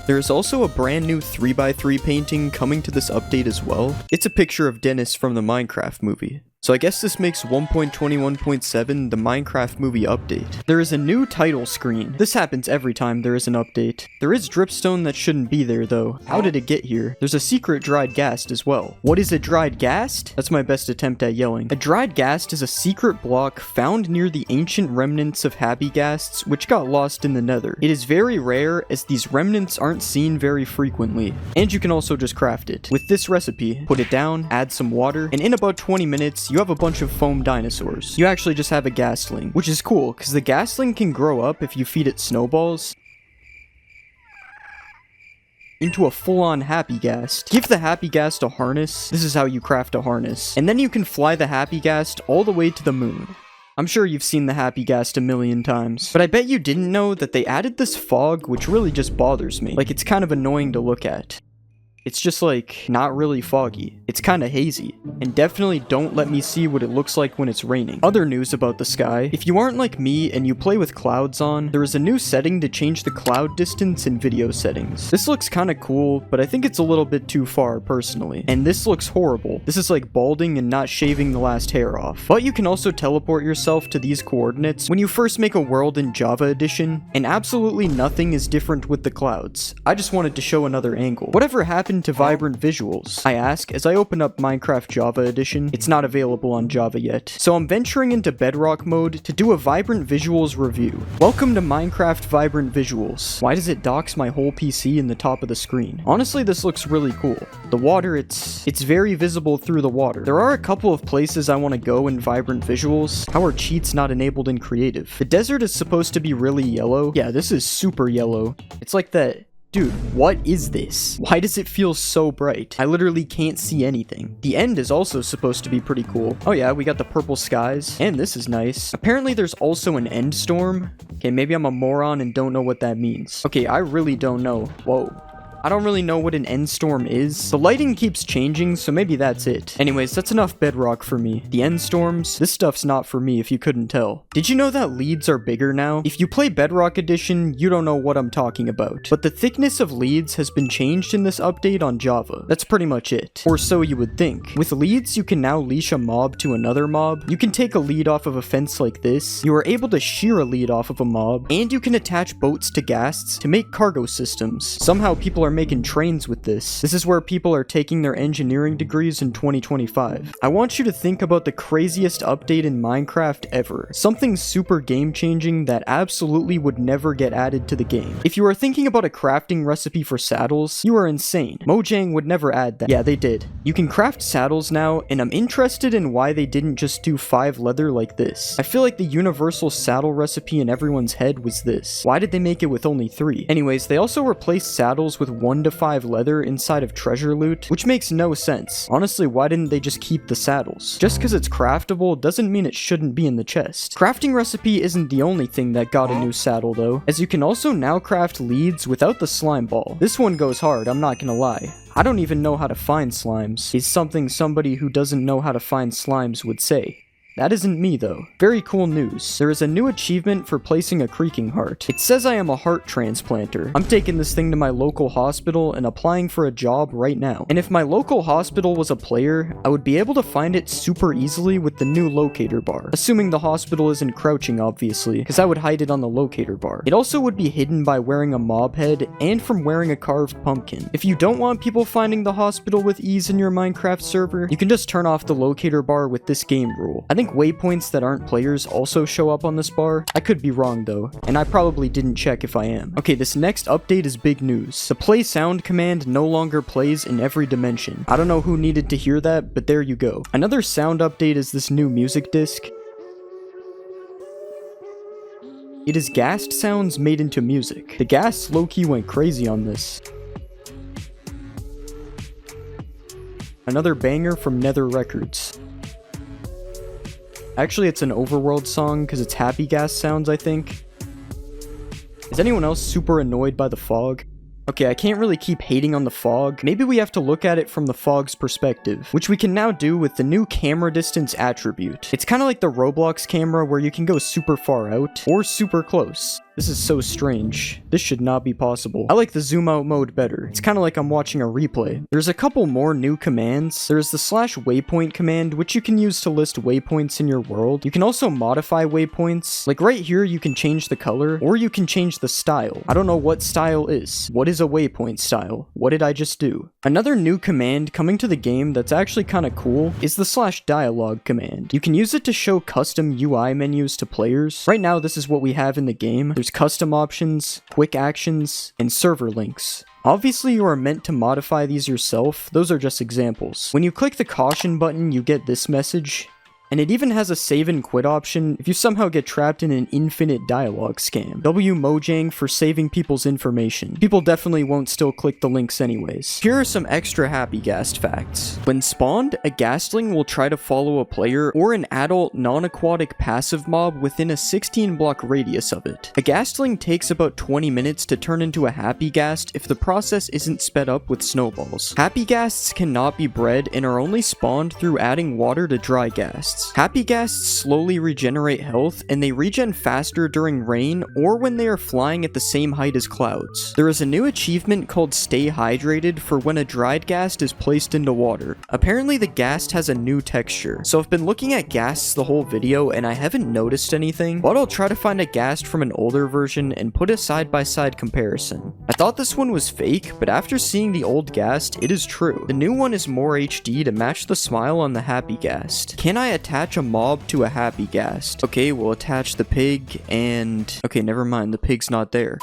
There is also a brand new 3x3 painting coming to this update as well. It's a picture of Dennis from the Minecraft movie. So I guess this makes 1.21.7 the Minecraft movie update. There is a new title screen. This happens every time there is an update. There is dripstone that shouldn't be there though. How did it get here? There's a secret dried ghast as well. What is a dried ghast? That's my best attempt at yelling. A dried ghast is a secret block found near the ancient remnants of happy ghasts which got lost in the nether. It is very rare as these remnants aren't seen very frequently. And you can also just craft it. With this recipe, put it down, add some water, and in about 20 minutes, you have a bunch of foam dinosaurs. You actually just have a ghastling, which is cool because the ghastling can grow up if you feed it snowballs into a full-on happy ghast. Give the happy ghast a harness. This is how you craft a harness. And then you can fly the happy ghast all the way to the moon. I'm sure you've seen the happy ghast a million times, but I bet you didn't know that they added this fog which really just bothers me. Like, it's kind of annoying to look at. It's just like, not really foggy. It's kinda hazy. And definitely don't let me see what it looks like when it's raining. Other news about the sky. If you aren't like me and you play with clouds on, there is a new setting to change the cloud distance in video settings. This looks kinda cool, but I think it's a little bit too far personally. And this looks horrible. This is like balding and not shaving the last hair off. But you can also teleport yourself to these coordinates when you first make a world in Java Edition, and absolutely nothing is different with the clouds. I just wanted to show another angle. Whatever happened to vibrant visuals? I ask as I open up Minecraft Java Edition. It's not available on Java yet, so I'm venturing into Bedrock mode to do a vibrant visuals review. Welcome to Minecraft Vibrant Visuals. Why does it dox my whole PC in the top of the screen? Honestly, this looks really cool. The water, it's very visible through the water. There are a couple of places I want to go in Vibrant Visuals. How are cheats not enabled in creative? The desert is supposed to be really yellow. Yeah, this is super yellow. It's like that. Dude, what is this? Why does it feel so bright? I literally can't see anything. The end is also supposed to be pretty cool. Oh yeah, we got the purple skies, and this is nice. Apparently there's also an end storm. Okay, maybe I'm a moron and don't know what that means. Okay, I really don't know. Whoa. I don't really know what an end storm is. The lighting keeps changing, so maybe that's it. Anyways, that's enough bedrock for me. The end storms, this stuff's not for me if you couldn't tell. Did you know that leads are bigger now? If you play Bedrock Edition, you don't know what I'm talking about. But the thickness of leads has been changed in this update on Java. That's pretty much it. Or so you would think. With leads, you can now leash a mob to another mob. You can take a lead off of a fence like this. You are able to shear a lead off of a mob. And you can attach boats to ghasts to make cargo systems. Somehow people are making trains with this. This is where people are taking their engineering degrees in 2025. I want you to think about the craziest update in Minecraft ever. Something super game-changing that absolutely would never get added to the game. If you are thinking about a crafting recipe for saddles, you are insane. Mojang would never add that. Yeah, they did. You can craft saddles now, and I'm interested in why they didn't just do 5 leather like this. I feel like the universal saddle recipe in everyone's head was this. Why did they make it with only 3? Anyways, they also replaced saddles with 1 to 5 leather inside of treasure loot, which makes no sense. Honestly, why didn't they just keep the saddles? Just because it's craftable doesn't mean it shouldn't be in the chest. Crafting recipe isn't the only thing that got a new saddle though, as you can also now craft leads without the slime ball. This one goes hard, I'm not gonna lie. I don't even know how to find slimes. Is something somebody who doesn't know how to find slimes would say. That isn't me though. Very cool news. There is a new achievement for placing a creaking heart. It says I am a heart transplanter. I'm taking this thing to my local hospital and applying for a job right now. And if my local hospital was a player, I would be able to find it super easily with the new locator bar. Assuming the hospital isn't crouching obviously, because I would hide it on the locator bar. It also would be hidden by wearing a mob head and from wearing a carved pumpkin. If you don't want people finding the hospital with ease in your Minecraft server, you can just turn off the locator bar with this game rule. I think waypoints that aren't players also show up on this bar. I could be wrong though, and I probably didn't check if I am. Okay, this next update is big news. The play sound command no longer plays in every dimension. I don't know who needed to hear that, but there you go. Another sound update is this new music disc. It is ghast sounds made into music. The ghasts low-key went crazy on this. Another banger from Nether Records. Actually, it's an Overworld song because it's happy ghast sounds, I think. Is anyone else super annoyed by the fog? Okay, I can't really keep hating on the fog. Maybe we have to look at it from the fog's perspective, which we can now do with the new camera distance attribute. It's kind of like the Roblox camera where you can go super far out or super close. This is so strange. This should not be possible. I like the zoom out mode better. It's kind of like I'm watching a replay. There's a couple more new commands. There's the /waypoint command, which you can use to list waypoints in your world. You can also modify waypoints. Like right here, you can change the color, or you can change the style. I don't know what style is. What is a waypoint style? What did I just do? Another new command coming to the game that's actually kind of cool is the /dialogue command. You can use it to show custom UI menus to players. Right now, this is what we have in the game. There's custom options, quick actions, and server links. Obviously, you are meant to modify these yourself. Those are just examples. When you click the caution button, you get this message. And it even has a save and quit option if you somehow get trapped in an infinite dialogue scam. W Mojang for saving people's information. People definitely won't still click the links anyways. Here are some extra happy ghast facts. When spawned, a ghastling will try to follow a player or an adult non-aquatic passive mob within a 16 block radius of it. A ghastling takes about 20 minutes to turn into a happy ghast if the process isn't sped up with snowballs. Happy ghasts cannot be bred and are only spawned through adding water to dry ghasts. Happy ghasts slowly regenerate health, and they regen faster during rain or when they are flying at the same height as clouds. There is a new achievement called Stay Hydrated for when a dried ghast is placed into water. Apparently the ghast has a new texture, so I've been looking at ghasts the whole video and I haven't noticed anything, but I'll try to find a ghast from an older version and put a side-by-side comparison. I thought this one was fake, but after seeing the old ghast, it is true. The new one is more HD to match the smile on the happy ghast. Can I attach a mob to a happy ghast? Okay, we'll attach the pig and... okay, never mind, the pig's not there.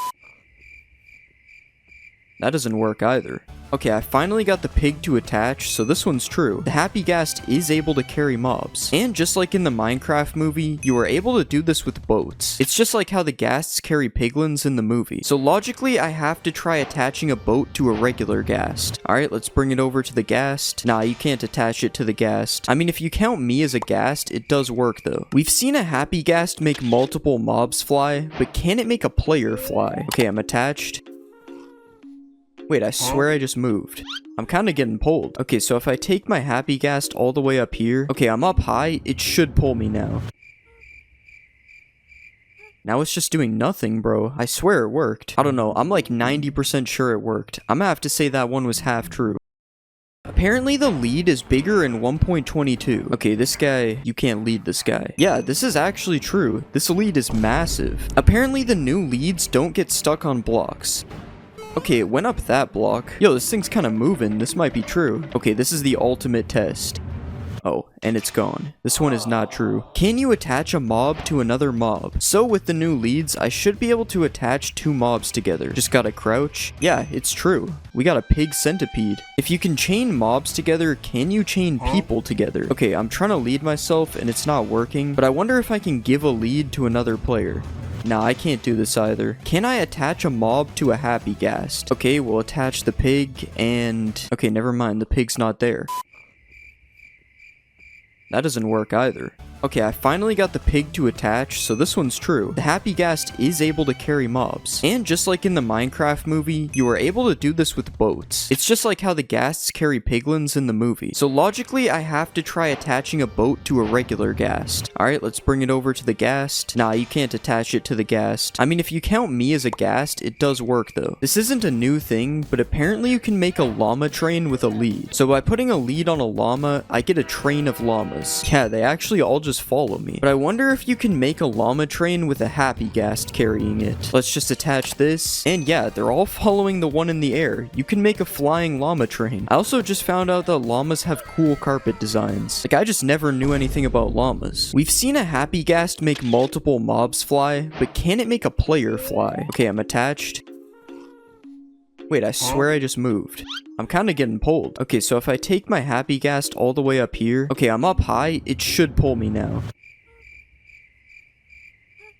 That doesn't work either. Okay, I finally got the pig to attach, so this one's true. The happy ghast is able to carry mobs. And just like in the Minecraft movie, you are able to do this with boats. It's just like how the ghasts carry piglins in the movie. So logically, I have to try attaching a boat to a regular ghast. Alright, let's bring it over to the ghast. Nah, you can't attach it to the ghast. I mean, if you count me as a ghast, it does work though. We've seen a happy ghast make multiple mobs fly, but can it make a player fly? Okay, I'm attached. Wait, I swear I just moved. I'm kind of getting pulled. Okay, so if I take my happy ghast all the way up here... okay, I'm up high. It should pull me now. Now it's just doing nothing, bro. I swear it worked. I don't know. I'm like 90% sure it worked. I'm gonna have to say that one was half true. Apparently the lead is bigger in 1.22. Okay, this guy, you can't lead this guy. Yeah, this is actually true. This lead is massive. Apparently the new leads don't get stuck on blocks. Okay, it went up that block. Yo, this thing's kind of moving. This might be true. Okay, this is the ultimate test. Oh, and it's gone. This one is not true. Can you attach a mob to another mob? So with the new leads, I should be able to attach two mobs together. Just gotta crouch. Yeah, it's true. We got a pig centipede. If you can chain mobs together, can you chain people together? Okay, I'm trying to lead myself and it's not working, but I wonder if I can give a lead to another player. Nah, I can't do this either. Can I attach a mob to a happy ghast? Okay, we'll attach the pig and... okay, never mind, the pig's not there. That doesn't work either. Okay, I finally got the pig to attach, so this one's true. The happy ghast is able to carry mobs. And just like in the Minecraft movie, you are able to do this with boats. It's just like how the ghasts carry piglins in the movie. So logically, I have to try attaching a boat to a regular ghast. Alright, let's bring it over to the ghast. Nah, you can't attach it to the ghast. I mean, if you count me as a ghast, it does work though. This isn't a new thing, but apparently you can make a llama train with a lead. So by putting a lead on a llama, I get a train of llamas. Yeah, they actually all just follow me. But I wonder if you can make a llama train with a happy ghast carrying it. Let's just attach this. And yeah, they're all following the one in the air. You can make a flying llama train. I also just found out that llamas have cool carpet designs. Like, I just never knew anything about llamas. We've seen a happy ghast make multiple mobs fly, but can it make a player fly? Okay, I'm attached. Wait, I swear I just moved. I'm kind of getting pulled. Okay, so if I take my happy ghast all the way up here... okay, I'm up high. It should pull me now.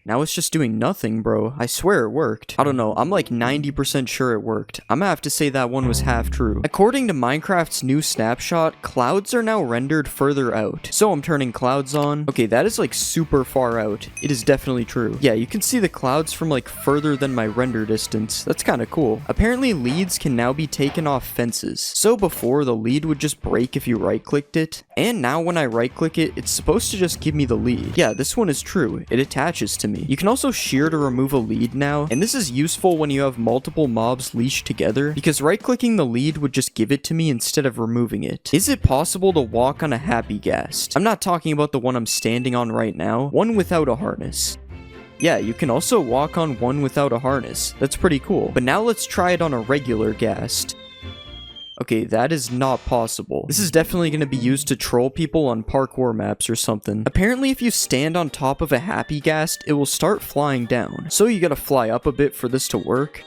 Now it's just doing nothing, bro. I swear it worked. I don't know. I'm like 90% sure it worked. I'm gonna have to say that one was half true. According to Minecraft's new snapshot, clouds are now rendered further out. So I'm turning clouds on. Okay, that is like super far out. It is definitely true. Yeah, you can see the clouds from like further than my render distance. That's kind of cool. Apparently leads can now be taken off fences. So before, the lead would just break if you right-clicked it. And now when I right-click it, it's supposed to just give me the lead. Yeah, this one is true. It attaches to me. me. You can also shear to remove a lead now, and this is useful when you have multiple mobs leashed together, because right-clicking the lead would just give it to me instead of removing it. Is it possible to walk on a happy ghast? I'm not talking about the one I'm standing on right now, one without a harness. Yeah, you can also walk on one without a harness. That's pretty cool. But now let's try it on a regular ghast. Okay, that is not possible. This is definitely going to be used to troll people on parkour maps or something. Apparently, if you stand on top of a happy ghast, it will start flying down. So you gotta fly up a bit for this to work.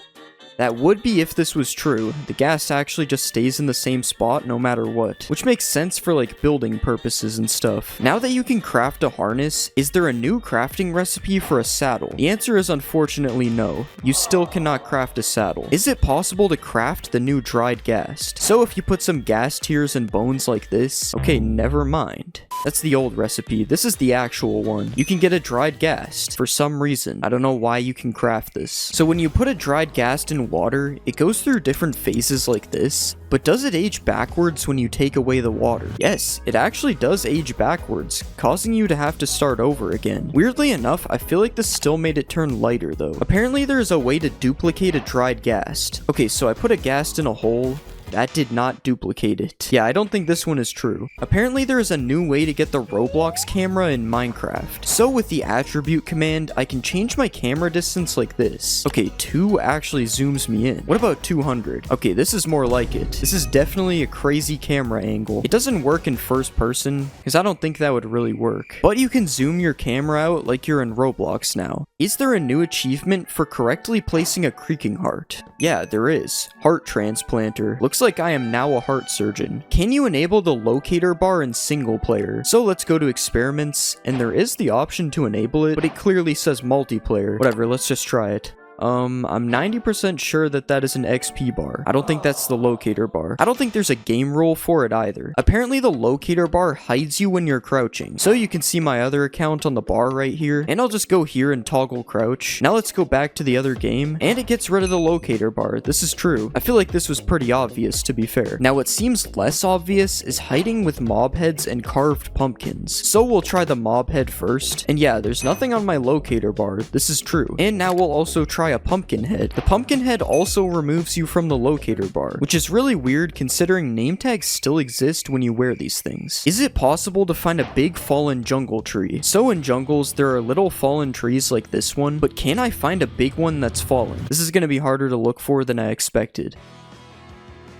That would be if this was true. The ghast actually just stays in the same spot no matter what, which makes sense for like building purposes and stuff. Now that you can craft a harness, is there a new crafting recipe for a saddle? The answer is unfortunately no. You still cannot craft a saddle. Is it possible to craft the new dried ghast? So if you put some ghast tears and bones like this, okay, never mind. That's the old recipe. This is the actual one. You can get a dried ghast for some reason. I don't know why you can craft this. So when you put a dried ghast in water, it goes through different phases like this, but does it age backwards when you take away the water? Yes, it actually does age backwards, causing you to have to start over again. Weirdly enough, I feel like this still made it turn lighter though. Apparently there is a way to duplicate a dried ghast. Okay, so I put a ghast in a hole. That did not duplicate it. Yeah, I don't think this one is true. Apparently there is a new way to get the Roblox camera in Minecraft. So with the attribute command, I can change my camera distance like this. Okay, 2 actually zooms me in. What about 200? Okay, this is more like it. This is definitely a crazy camera angle. It doesn't work in first person, because I don't think that would really work. But you can zoom your camera out like you're in Roblox now. Is there a new achievement for correctly placing a creaking heart? Yeah, there is. Heart transplanter. Looks like I am now a heart surgeon. Can you enable the locator bar in single player? So let's go to experiments, and there is the option to enable it, but it clearly says multiplayer. Whatever, let's just try it. I'm 90% sure that that is an XP bar. I don't think that's the locator bar. I don't think there's a game rule for it either. Apparently the locator bar hides you when you're crouching. So you can see my other account on the bar right here. And I'll just go here and toggle crouch. Now let's go back to the other game. And it gets rid of the locator bar. This is true. I feel like this was pretty obvious, to be fair. Now what seems less obvious is hiding with mob heads and carved pumpkins. So we'll try the mob head first. And yeah, there's nothing on my locator bar. This is true. And now we'll also try a pumpkin head. The pumpkin head also removes you from the locator bar, which is really weird considering name tags still exist when you wear these things. Is it possible to find a big fallen jungle tree? So in jungles, there are little fallen trees like this one, but can I find a big one that's fallen? This is going to be harder to look for than I expected.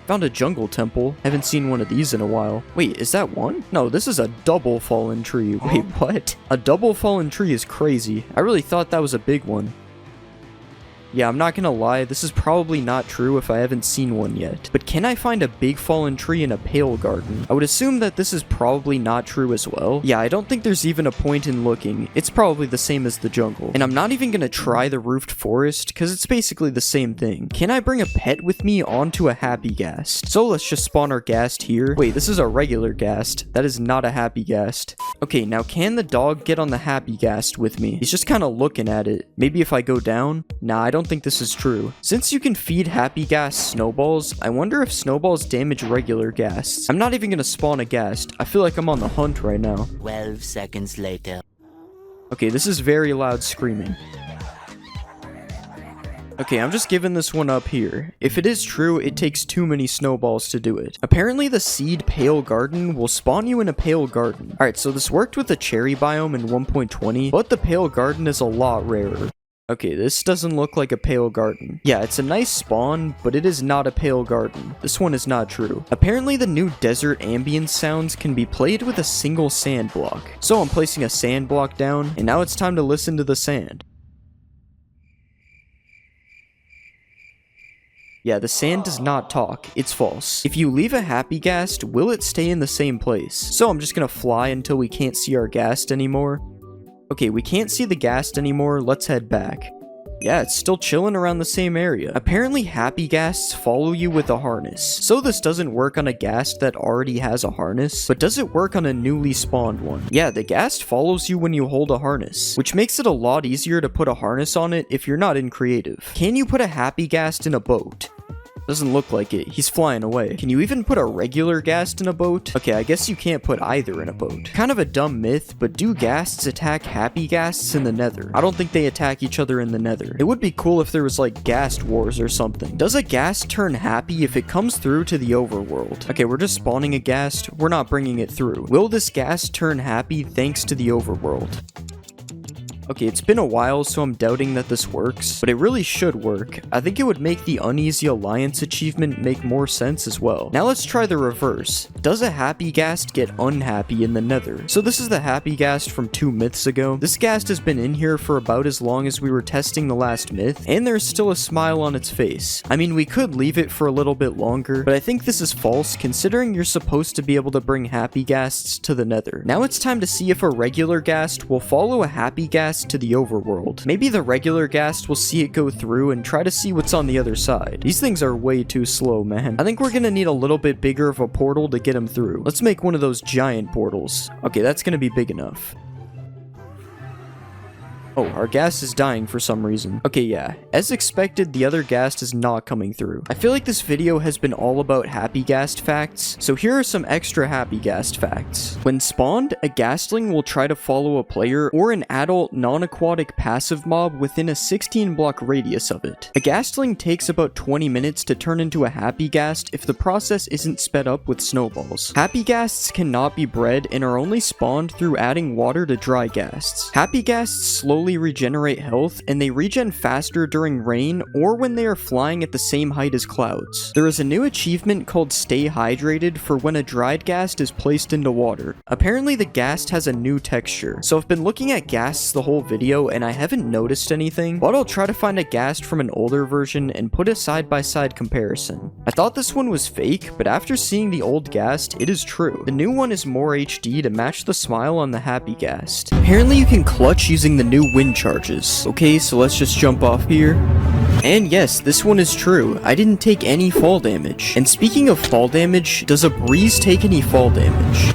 Found a jungle temple. Haven't seen one of these in a while. Wait, is that one? No, this is a double fallen tree. Wait, what? A double fallen tree is crazy. I really thought that was a big one. Yeah, I'm not gonna lie, this is probably not true if I haven't seen one yet. But can I find a big fallen tree in a pale garden? I would assume that this is probably not true as well. Yeah, I don't think there's even a point in looking. It's probably the same as the jungle. And I'm not even gonna try the roofed forest, because it's basically the same thing. Can I bring a pet with me onto a happy ghast? So let's just spawn our ghast here. Wait, this is a regular ghast. That is not a happy ghast. Okay, now can the dog get on the happy ghast with me? He's just kind of looking at it. Maybe if I go down? Nah, I don't think this is true. Since you can feed happy ghast snowballs, I wonder if snowballs damage regular ghasts. I'm not even gonna spawn a ghast. I feel like I'm on the hunt right now. 12 seconds later. Okay, this is very loud screaming. Okay, I'm just giving this one up here. If it is true, it takes too many snowballs to do it. Apparently the seed pale garden will spawn you in a pale garden. Alright, so this worked with the cherry biome in 1.20, but the pale garden is a lot rarer. Okay, this doesn't look like a pale garden. Yeah, it's a nice spawn, but it is not a pale garden. This one is not true. Apparently the new desert ambience sounds can be played with a single sand block. So I'm placing a sand block down, and now it's time to listen to the sand. Yeah, the sand does not talk. It's false. If you leave a happy ghast, will it stay in the same place? So I'm just gonna fly until we can't see our ghast anymore. Okay, we can't see the ghast anymore. Let's head back. Yeah, it's still chilling around the same area. Apparently happy ghasts follow you with a harness. So this doesn't work on a ghast that already has a harness, but does it work on a newly spawned one? Yeah, the ghast follows you when you hold a harness, which makes it a lot easier to put a harness on it if you're not in creative. Can you put a happy ghast in a boat? Doesn't look like it. He's flying away. Can you even put a regular ghast in a boat? Okay, I guess you can't put either in a boat. Kind of a dumb myth, but do ghasts attack happy ghasts in the nether? I don't think they attack each other in the nether. It would be cool if there was like ghast wars or something. Does a ghast turn happy if it comes through to the overworld? Okay, we're just spawning a ghast. We're not bringing it through. Will this ghast turn happy thanks to the overworld? Okay, it's been a while, so I'm doubting that this works, but it really should work. I think it would make the Uneasy Alliance achievement make more sense as well. Now let's try the reverse. Does a happy ghast get unhappy in the nether? So this is the happy ghast from 2 myths ago. This ghast has been in here for about as long as we were testing the last myth, and there's still a smile on its face. I mean, we could leave it for a little bit longer, but I think this is false considering you're supposed to be able to bring happy ghasts to the nether. Now it's time to see if a regular ghast will follow a happy ghast to the overworld. Maybe the regular ghast will see it go through and try to see what's on the other side. These things are way too slow, man. I think we're gonna need a little bit bigger of a portal to get him through. Let's make one of those giant portals. Okay, that's gonna be big enough. Oh, our ghast is dying for some reason. Okay, yeah. As expected, the other ghast is not coming through. I feel like this video has been all about happy ghast facts, so here are some extra happy ghast facts. When spawned, a ghastling will try to follow a player or an adult non-aquatic passive mob within a 16-block radius of it. A ghastling takes about 20 minutes to turn into a happy ghast if the process isn't sped up with snowballs. Happy ghasts cannot be bred and are only spawned through adding water to dry ghasts. Happy ghasts slowly regenerate health, and they regen faster during rain or when they are flying at the same height as clouds. There is a new achievement called Stay Hydrated for when a dried ghast is placed into water. Apparently the ghast has a new texture, so I've been looking at ghasts the whole video and I haven't noticed anything, but I'll try to find a ghast from an older version and put a side-by-side comparison. I thought this one was fake, but after seeing the old ghast, it is true. The new one is more HD to match the smile on the happy ghast. Apparently you can clutch using the new wind charges. Okay, so let's just jump off here. And yes, this one is true. I didn't take any fall damage. And speaking of fall damage, does a breeze take any fall damage?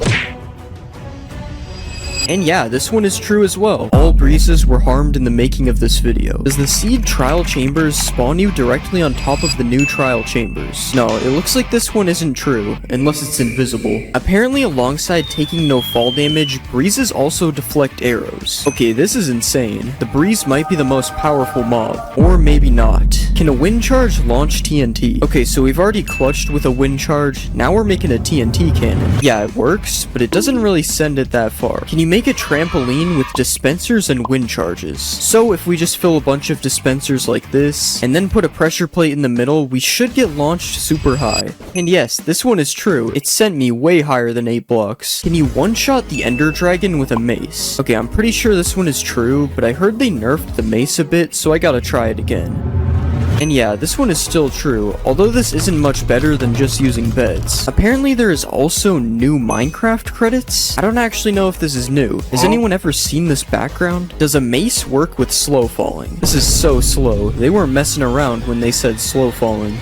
And yeah, this one is true as well. All breezes were harmed in the making of this video. Does the seed trial chambers spawn you directly on top of the new trial chambers? No, it looks like this one isn't true, unless it's invisible. Apparently alongside taking no fall damage, breezes also deflect arrows. Okay, this is insane. The breeze might be the most powerful mob, or maybe not. Can a wind charge launch TNT? Okay, so we've already clutched with a wind charge, now we're making a TNT cannon. Yeah, it works, but it doesn't really send it that far. Can you make a trampoline with dispensers and wind charges? So if we just fill a bunch of dispensers like this, and then put a pressure plate in the middle, we should get launched super high. And yes, this one is true. It sent me way higher than 8 blocks. Can you one-shot the Ender Dragon with a mace? Okay, I'm pretty sure this one is true, but I heard they nerfed the mace a bit, so I gotta try it again. And yeah, this one is still true, although this isn't much better than just using beds. Apparently there is also new Minecraft credits? I don't actually know if this is new. Has anyone ever seen this background? Does a mace work with slow falling? This is so slow. They weren't messing around when they said slow falling.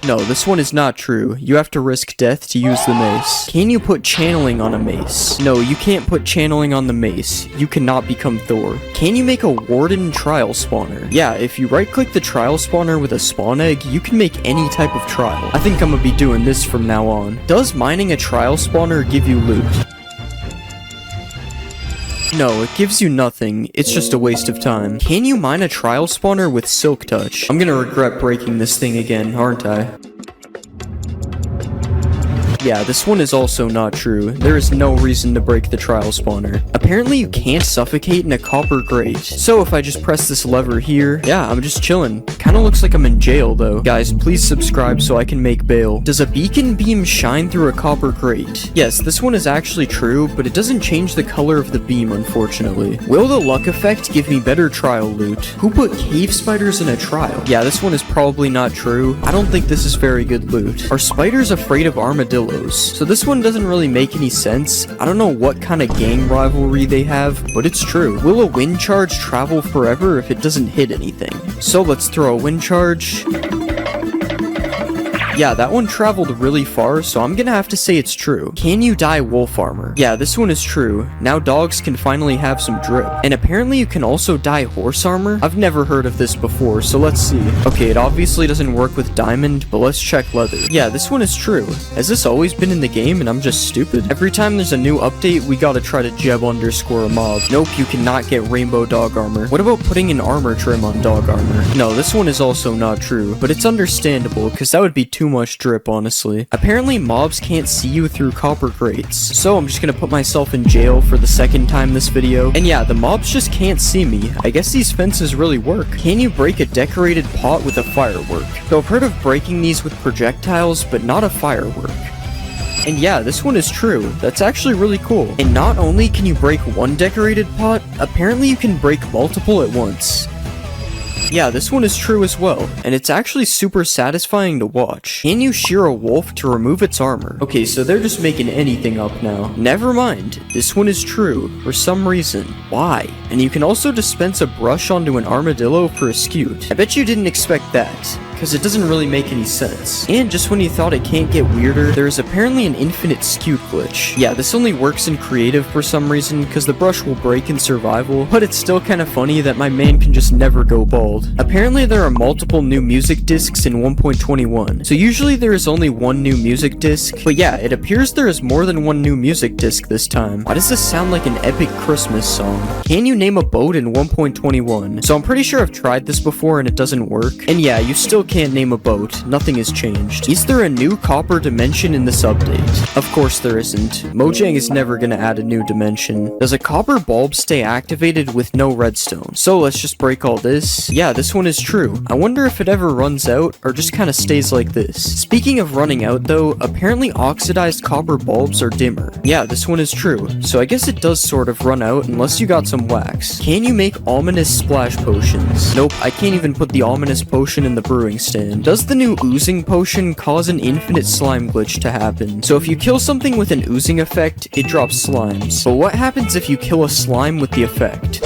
No, this one is not true. You have to risk death to use the mace. Can you put channeling on a mace? No, you can't put channeling on the mace. You cannot become Thor. Can you make a warden trial spawner? Yeah, if you right-click the trial spawner with a spawn egg, you can make any type of trial. I think I'm gonna be doing this from now on. Does mining a trial spawner give you loot? No, it gives you nothing. It's just a waste of time. Can you mine a trial spawner with Silk Touch? I'm gonna regret breaking this thing again, aren't I? Yeah, this one is also not true. There is no reason to break the trial spawner. Apparently you can't suffocate in a copper grate. So if I just press this lever here, yeah, I'm just chilling. Kinda looks like I'm in jail though. Guys, please subscribe so I can make bail. Does a beacon beam shine through a copper grate? Yes, this one is actually true, but it doesn't change the color of the beam, unfortunately. Will the luck effect give me better trial loot? Who put cave spiders in a trial? Yeah, this one is probably not true. I don't think this is very good loot. Are spiders afraid of armadillos? So this one doesn't really make any sense. I don't know what kind of gang rivalry they have, but it's true. Will a wind charge travel forever if it doesn't hit anything? So let's throw a wind charge. Yeah, that one traveled really far, so I'm gonna have to say it's true. Can you dye wolf armor? Yeah, this one is true. Now dogs can finally have some drip. And apparently you can also dye horse armor? I've never heard of this before, so let's see. Okay, it obviously doesn't work with diamond, but let's check leather. Yeah, this one is true. Has this always been in the game and I'm just stupid? Every time there's a new update, we gotta try to Jeb underscore a mob. Nope, you cannot get rainbow dog armor. What about putting an armor trim on dog armor? No, this one is also not true, but it's understandable, because that would be too much drip, honestly. Apparently, mobs can't see you through copper grates, so I'm just gonna put myself in jail for the second time this video. And yeah, the mobs just can't see me. I guess these fences really work. Can you break a decorated pot with a firework? So I've heard of breaking these with projectiles, but not a firework. And yeah, this one is true. That's actually really cool. And not only can you break one decorated pot, apparently you can break multiple at once. Yeah, this one is true as well, and it's actually super satisfying to watch. Can you shear a wolf to remove its armor? Okay, so they're just making anything up now. Never mind, this one is true, for some reason. Why? And you can also dispense a brush onto an armadillo for a scute. I bet you didn't expect that, because it doesn't really make any sense. And just when you thought it can't get weirder, there is apparently an infinite scute glitch. Yeah, this only works in creative for some reason, because the brush will break in survival, but it's still kind of funny that my man can just never go bald. Apparently there are multiple new music discs in 1.21, so usually there is only one new music disc, but yeah, it appears there is more than one new music disc this time. Why does this sound like an epic Christmas song? Can you name a boat in 1.21? So I'm pretty sure I've tried this before and it doesn't work, and yeah, you still can't name a boat, nothing has changed. Is there a new copper dimension in this update? Of course there isn't. Mojang is never gonna add a new dimension. Does a copper bulb stay activated with no redstone? So let's just break all this. Yeah, this one is true. I wonder if it ever runs out or just kinda stays like this. Speaking of running out though, apparently oxidized copper bulbs are dimmer. Yeah, this one is true. So I guess it does sort of run out unless you got some wax. Can you make ominous splash potions? Nope, I can't even put the ominous potion in the brewing stand. Does the new oozing potion cause an infinite slime glitch to happen? So if you kill something with an oozing effect, it drops slimes. But what happens if you kill a slime with the effect?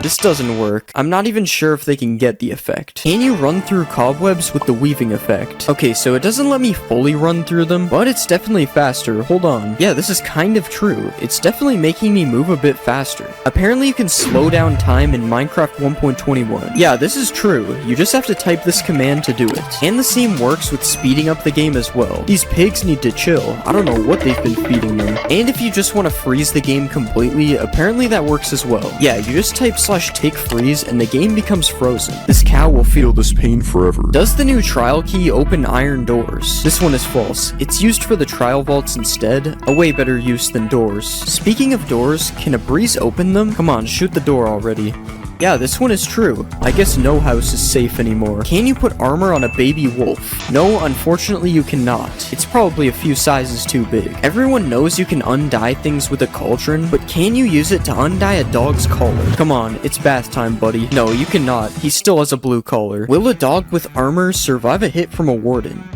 This doesn't work. I'm not even sure if they can get the effect. Can you run through cobwebs with the weaving effect? Okay, so it doesn't let me fully run through them, but it's definitely faster. Hold on. Yeah, this is kind of true. It's definitely making me move a bit faster. Apparently you can slow down time in Minecraft 1.21. Yeah, this is true. You just have to type this command to do it. And the same works with speeding up the game as well. These pigs need to chill. I don't know what they've been feeding them. And if you just want to freeze the game completely, apparently that works as well. Yeah, you just type /tick freeze and the game becomes frozen. This cow will feel this pain forever. Does the new trial key open iron doors? This one is false. It's used for the trial vaults instead, a way better use than doors. Speaking of doors, can a breeze open them? Come on, shoot the door already. Yeah, this one is true. I guess no house is safe anymore. Can you put armor on a baby wolf? No, unfortunately you cannot. It's probably a few sizes too big. Everyone knows you can undye things with a cauldron, but can you use it to undye a dog's collar? Come on, it's bath time, buddy. No, you cannot. He still has a blue collar. Will a dog with armor survive a hit from a warden?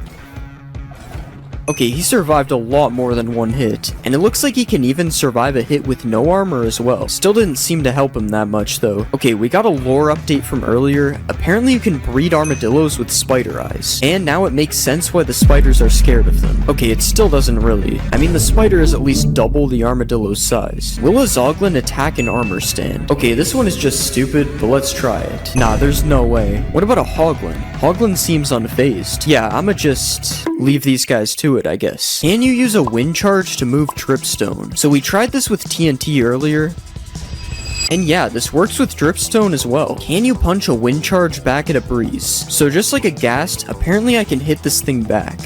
Okay, he survived a lot more than one hit, and it looks like he can even survive a hit with no armor as well. Still didn't seem to help him that much though. Okay, we got a lore update from earlier. Apparently you can breed armadillos with spider eyes, and now it makes sense why the spiders are scared of them. Okay, it still doesn't really. I mean, the spider is at least double the armadillo's size. Will a zoglin attack an armor stand? Okay, this one is just stupid, but let's try it. Nah, there's no way. What about a hoglin? Hoglin seems unfazed. Yeah, I'ma just leave these guys to it, I guess. Can you use a wind charge to move dripstone? So we tried this with TNT earlier, and yeah, this works with dripstone as well. Can you punch a wind charge back at a breeze? So just like a ghast, apparently I can hit this thing back.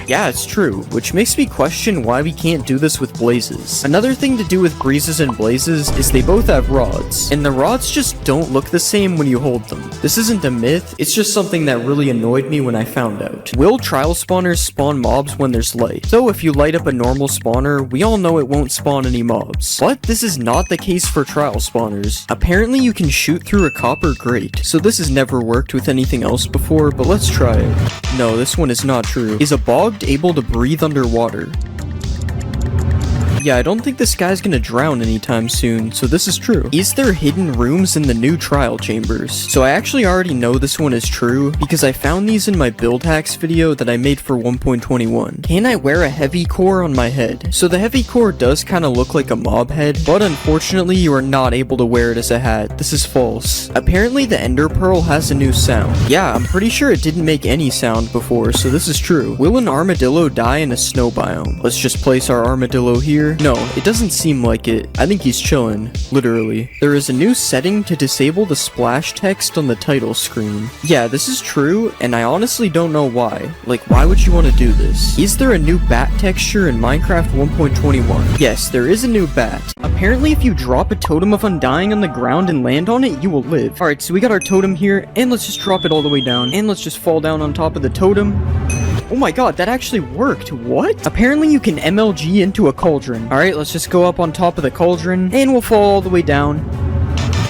Yeah, it's true, which makes me question why we can't do this with blazes. Another thing to do with breezes and blazes is they both have rods, and the rods just don't look the same when you hold them. This isn't a myth, it's just something that really annoyed me when I found out. Will trial spawners spawn mobs when there's light? So if you light up a normal spawner, we all know it won't spawn any mobs. But this is not the case for trial spawners. Apparently you can shoot through a copper grate, so this has never worked with anything else before, but let's try it. No, this one is not true. Is a bog able to breathe underwater? yeah, I don't think this guy's gonna drown anytime soon, so this is true. Is there hidden rooms in the new trial chambers? So I actually already know this one is true, because I found these in my build hacks video that I made for 1.21. Can I wear a heavy core on my head? So the heavy core does kind of look like a mob head, but unfortunately you are not able to wear it as a hat. This is false. Apparently the ender pearl has a new sound. Yeah, I'm pretty sure it didn't make any sound before, so this is true. Will an armadillo die in a snow biome? Let's just place our armadillo here. No, it doesn't seem like it. I think he's chilling, literally. There is a new setting to disable the splash text on the title screen. Yeah, this is true, and I honestly don't know why. Like, why would you want to do this? Is there a new bat texture in Minecraft 1.21? Yes, there is a new bat. Apparently, if you drop a totem of undying on the ground and land on it, you will live. Alright, so we got our totem here, and let's just drop it all the way down. And let's just fall down on top of the totem. Oh my god, that actually worked. What? Apparently you can MLG into a cauldron. Alright, let's just go up on top of the cauldron, and we'll fall all the way down.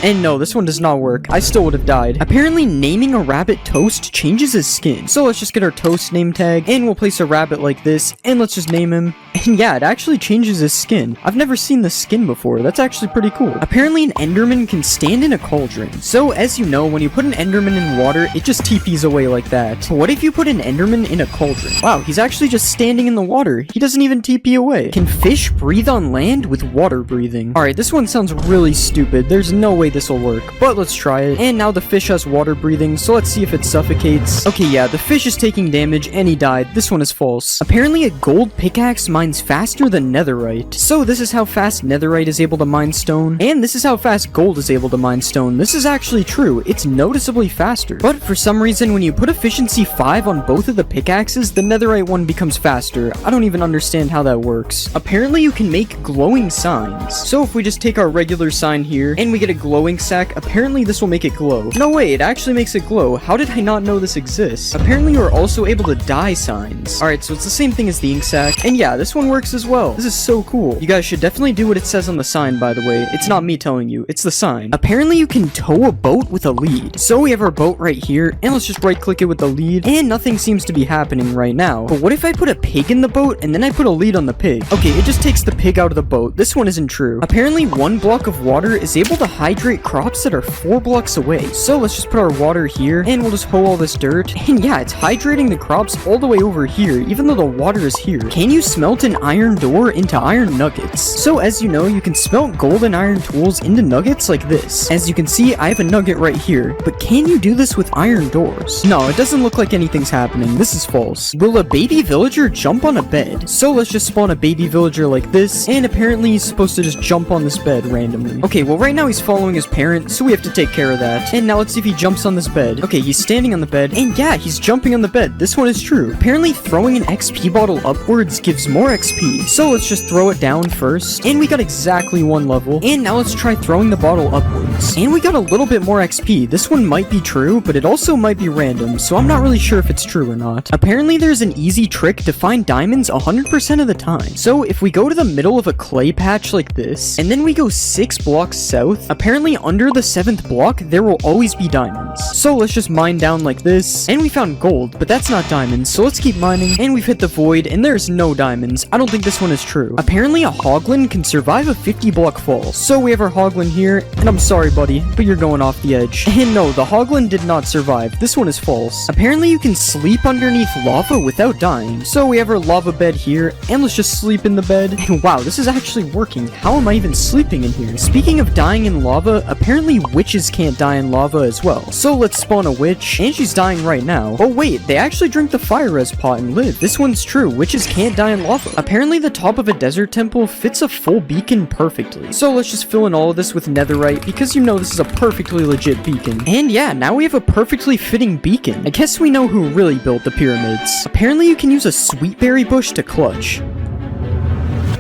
And no, this one does not work. I still would have died. Apparently, naming a rabbit Toast changes his skin. So let's just get our Toast name tag, and we'll place a rabbit like this, and let's just name him. And yeah, it actually changes his skin. I've never seen this skin before. That's actually pretty cool. Apparently, an Enderman can stand in a cauldron. So, as you know, when you put an Enderman in water, it just TPs away like that. But what if you put an Enderman in a cauldron? Wow, he's actually just standing in the water. He doesn't even TP away. Can fish breathe on land with water breathing? Alright, this one sounds really stupid. There's no way this will work, but let's try it. And now the fish has water breathing, so let's see if it suffocates. Okay, yeah, the fish is taking damage and he died. This one is false. Apparently a gold pickaxe mines faster than netherite. So this is how fast netherite is able to mine stone, and this is how fast gold is able to mine stone. This is actually true. It's noticeably faster. But for some reason, when you put efficiency 5 on both of the pickaxes, the netherite one becomes faster. I don't even understand how that works. Apparently you can make glowing signs. So if we just take our regular sign here, and we get a glowing sack, apparently this will make it glow. No way, it actually makes it glow. How did I not know this exists? Apparently you are also able to dye signs. Alright, so it's the same thing as the ink sac. And yeah, this one works as well. This is so cool. You guys should definitely do what it says on the sign, by the way. It's not me telling you, it's the sign. Apparently you can tow a boat with a lead. So we have our boat right here, and let's just right click it with the lead, and nothing seems to be happening right now. But what if I put a pig in the boat, and then I put a lead on the pig? Okay, it just takes the pig out of the boat. This one isn't true. Apparently 1 block of water is able to hydrate crops that are 4 blocks away. So let's just put our water here, and we'll just hoe all this dirt. And yeah, it's hydrating the crops all the way over here, even though the water is here. Can you smelt an iron door into iron nuggets? So as you know, you can smelt gold and iron tools into nuggets like this. As you can see, I have a nugget right here. But can you do this with iron doors? No, it doesn't look like anything's happening. This is false. Will a baby villager jump on a bed? So let's just spawn a baby villager like this, and apparently he's supposed to just jump on this bed randomly. Okay, well right now he's following his parent, so we have to take care of that. And now let's see if he jumps on this bed. Okay, he's standing on the bed, and yeah, he's jumping on the bed. This one is true. Apparently throwing an XP bottle upwards gives more XP. So let's just throw it down first, and we got exactly 1 level. And now let's try throwing the bottle upwards, and we got a little bit more XP. This one might be true, but it also might be random, so I'm not really sure if it's true or not. Apparently there's an easy trick to find diamonds 100% of the time. So if we go to the middle of a clay patch like this, and then we go 6 blocks south, apparently under the 7th block there will always be diamonds. So let's just mine down like this, and we found gold, but that's not diamonds, so let's keep mining. And we've hit the void, and there's no diamonds. I don't think this one is true. Apparently a hoglin can survive a 50 block fall. So we have our hoglin here, and I'm sorry buddy, but you're going off the edge. And no, the hoglin did not survive. This one is false. Apparently you can sleep underneath lava without dying. So we have our lava bed here, and let's just sleep in the bed. And wow, this is actually working. How am I even sleeping in here? Speaking of dying in lava, apparently witches can't die in lava as well. So let's spawn a witch, and she's dying right now. Oh wait, they actually drink the fire res pot and live. This one's true. Witches can't die in lava. Apparently the top of a desert temple fits a full beacon perfectly. So let's just fill in all of this with netherite, because you know this is a perfectly legit beacon. And yeah, now we have a perfectly fitting beacon. I guess we know who really built the pyramids. Apparently you can use a sweetberry bush to clutch.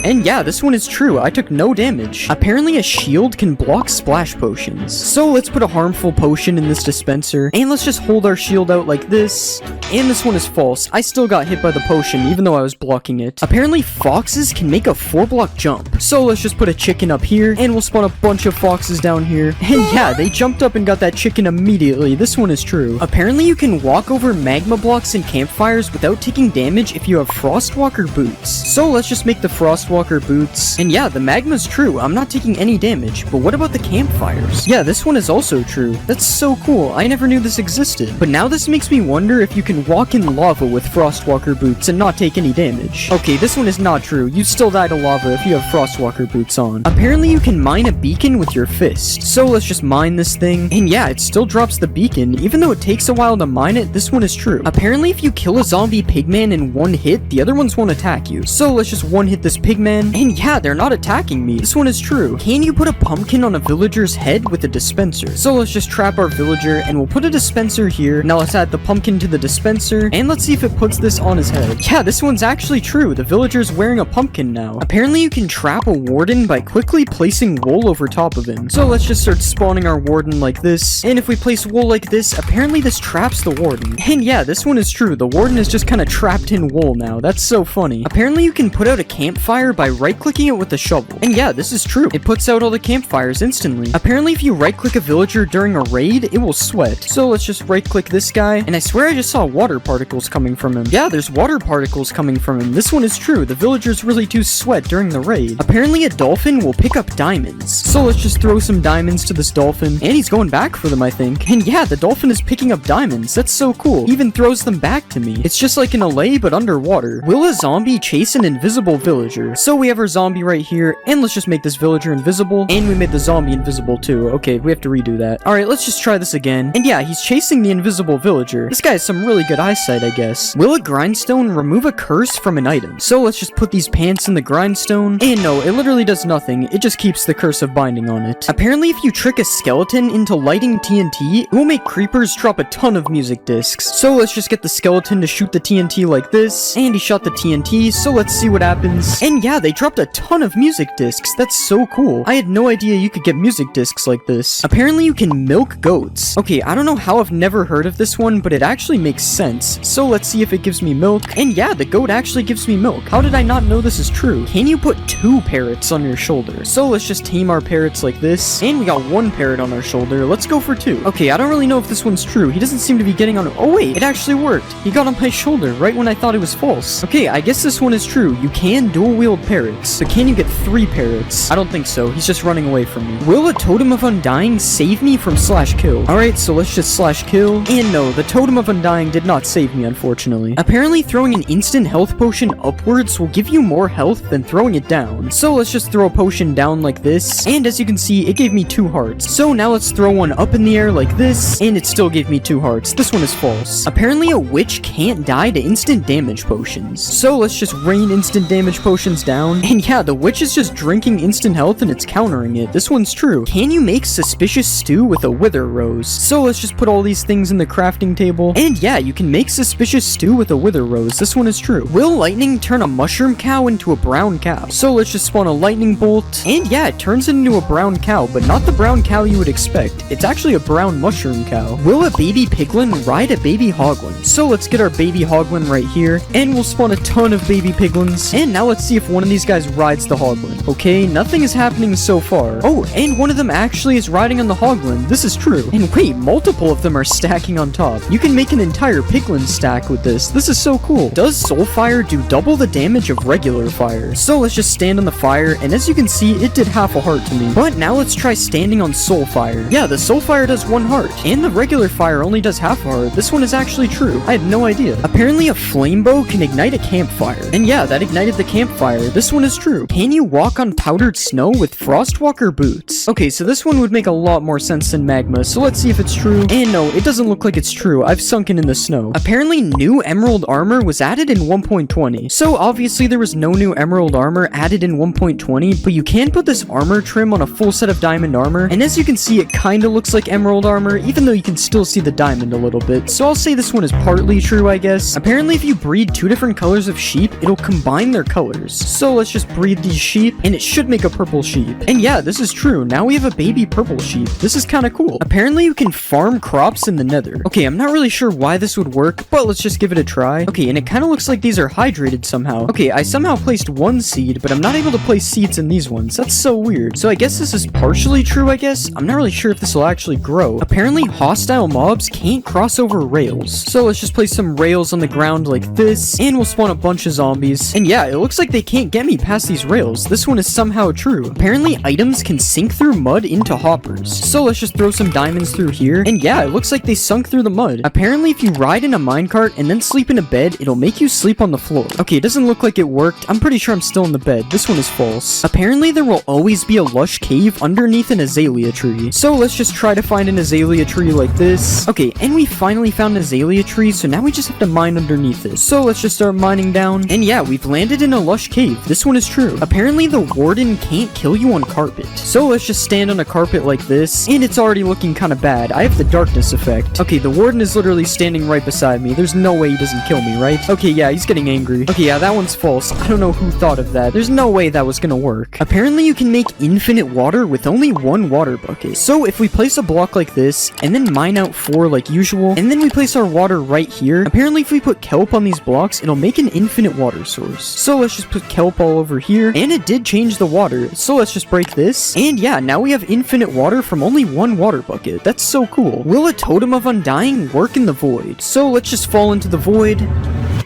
And yeah, this one is true. I took no damage. Apparently a shield can block splash potions. So let's put a harmful potion in this dispenser, and let's just hold our shield out like this. And this one is false. I still got hit by the potion, even though I was blocking it. Apparently foxes can make a 4-block jump. So let's just put a chicken up here, and we'll spawn a bunch of foxes down here. And yeah, they jumped up and got that chicken immediately. This one is true. Apparently you can walk over magma blocks and campfires without taking damage if you have frostwalker boots. So let's just make the frostwalker Frostwalker boots. And yeah, the magma's true. I'm not taking any damage. But what about the campfires? Yeah, this one is also true. That's so cool. I never knew this existed. But now this makes me wonder if you can walk in lava with Frostwalker boots and not take any damage. Okay, this one is not true. You still die to lava if you have Frostwalker boots on. Apparently you can mine a beacon with your fist. So let's just mine this thing. And yeah, it still drops the beacon. Even though it takes a while to mine it, this one is true. Apparently if you kill a zombie pigman in one hit, the other ones won't attack you. So let's just one hit this pigman. And yeah, they're not attacking me. This one is true. Can you put a pumpkin on a villager's head with a dispenser? So let's just trap our villager and we'll put a dispenser here. Now let's add the pumpkin to the dispenser and let's see if it puts this on his head. Yeah, this one's actually true. The villager's wearing a pumpkin now. Apparently you can trap a warden by quickly placing wool over top of him. So let's just start spawning our warden like this. And if we place wool like this, apparently this traps the warden. And yeah, this one is true. The warden is just kind of trapped in wool now. That's so funny. Apparently you can put out a campfire by right-clicking it with a shovel. And yeah, this is true. It puts out all the campfires instantly. Apparently if you right-click a villager during a raid, it will sweat. So let's just right-click this guy. And I swear I just saw water particles coming from him. Yeah, there's water particles coming from him. This one is true. The villagers really do sweat during the raid. Apparently a dolphin will pick up diamonds. So let's just throw some diamonds to this dolphin. And he's going back for them, I think. And yeah, the dolphin is picking up diamonds. That's so cool. He even throws them back to me. It's just like an allay, but underwater. Will a zombie chase an invisible villager? So we have our zombie right here. And let's just make this villager invisible. And we made the zombie invisible too. Okay, we have to redo that. Alright, let's just try this again. And yeah, he's chasing the invisible villager. This guy has some really good eyesight, I guess. Will a grindstone remove a curse from an item? So let's just put these pants in the grindstone. And no, it literally does nothing. It just keeps the curse of binding on it. Apparently, if you trick a skeleton into lighting TNT, it will make creepers drop a ton of music discs. So let's just get the skeleton to shoot the TNT like this. And he shot the TNT, so let's see what happens. And yeah, they dropped a ton of music discs. That's so cool. I had no idea you could get music discs like this. Apparently, you can milk goats. Okay, I don't know how I've never heard of this one, but it actually makes sense. So let's see if it gives me milk. And yeah, the goat actually gives me milk. How did I not know this is true? Can you put 2 parrots on your shoulder? So let's just tame our parrots like this. And we got 1 parrot on our shoulder. Let's go for 2. Okay, I don't really know if this one's true. He doesn't seem to be getting on. Oh wait, it actually worked. He got on my shoulder right when I thought it was false. Okay, I guess this one is true. You can dual wield parrots. But can you get 3 parrots? I don't think so. He's just running away from me. Will a totem of undying save me from /kill? Alright, so let's just /kill. And no, the totem of undying did not save me, unfortunately. Apparently throwing an instant health potion upwards will give you more health than throwing it down. So let's just throw a potion down like this. And as you can see, it gave me 2 hearts. So now let's throw one up in the air like this. And it still gave me 2 hearts. This one is false. Apparently a witch can't die to instant damage potions. So let's just rain instant damage potions down. And yeah, the witch is just drinking instant health and it's countering it. This one's true. Can you make suspicious stew with a wither rose? So let's just put all these things in the crafting table. And yeah, you can make suspicious stew with a wither rose. This one is true. Will lightning turn a mushroom cow into a brown cow? So let's just spawn a lightning bolt. And yeah, it turns it into a brown cow, but not the brown cow you would expect. It's actually a brown mushroom cow. Will a baby piglin ride a baby hoglin? So let's get our baby hoglin right here. And we'll spawn a ton of baby piglins. And now let's see if one of these guys rides the hoglin. Okay, nothing is happening so far. Oh, and one of them actually is riding on the hoglin. This is true. And wait, multiple of them are stacking on top. You can make an entire piglin stack with this. This is so cool. Does soul fire do double the damage of regular fire? So let's just stand on the fire, and as you can see, it did half a heart to me. But now let's try standing on soul fire. Yeah, the soul fire does 1 heart, and the regular fire only does half a heart. This one is actually true. I had no idea. Apparently a flame bow can ignite a campfire. And yeah, that ignited the campfire. This one is true. Can you walk on powdered snow with Frostwalker boots? Okay, so this one would make a lot more sense than magma, so let's see if it's true. And no, it doesn't look like it's true. I've sunken in the snow. Apparently new emerald armor was added in 1.20. So obviously there was no new emerald armor added in 1.20, but you can put this armor trim on a full set of diamond armor, and as you can see, it kinda looks like emerald armor, even though you can still see the diamond a little bit. So I'll say this one is partly true, I guess. Apparently if you breed 2 different colors of sheep, it'll combine their colors. So let's just breed these sheep, and it should make a purple sheep. And yeah, this is true. Now we have a baby purple sheep. This is kinda cool. Apparently you can farm crops in the nether. Okay, I'm not really sure why this would work, but let's just give it a try. Okay, and it kinda looks like these are hydrated somehow. Okay, I somehow placed 1 seed, but I'm not able to place seeds in these ones. That's so weird. So I guess this is partially true, I guess. I'm not really sure if this will actually grow. Apparently hostile mobs can't cross over rails. So let's just place some rails on the ground like this, and we'll spawn a bunch of zombies. And yeah, it looks like they can't can't get me past these rails. This one is somehow true. Apparently, items can sink through mud into hoppers. So let's just throw some diamonds through here. And yeah, it looks like they sunk through the mud. Apparently, if you ride in a minecart and then sleep in a bed, it'll make you sleep on the floor. Okay, it doesn't look like it worked. I'm pretty sure I'm still in the bed. This one is false. Apparently, there will always be a lush cave underneath an azalea tree. So let's just try to find an azalea tree like this. Okay, and we finally found an azalea tree, so now we just have to mine underneath it. So let's just start mining down. And yeah, we've landed in a lush cave. This one is true. Apparently, the warden can't kill you on carpet. So let's just stand on a carpet like this, and it's already looking kind of bad. I have the darkness effect. Okay, the warden is literally standing right beside me. There's no way he doesn't kill me, right? Okay, yeah, he's getting angry. Okay, yeah, that one's false. I don't know who thought of that. There's no way that was gonna work. Apparently, you can make infinite water with only one water bucket. So if we place a block like this, and then mine out 4 like usual, and then we place our water right here, apparently if we put kelp on these blocks, it'll make an infinite water source. So let's just put kelp all over here, and it did change the water. So let's just break this, and yeah, now we have infinite water from only one water bucket. That's so cool. Will a totem of undying work in the void? So let's just fall into the void.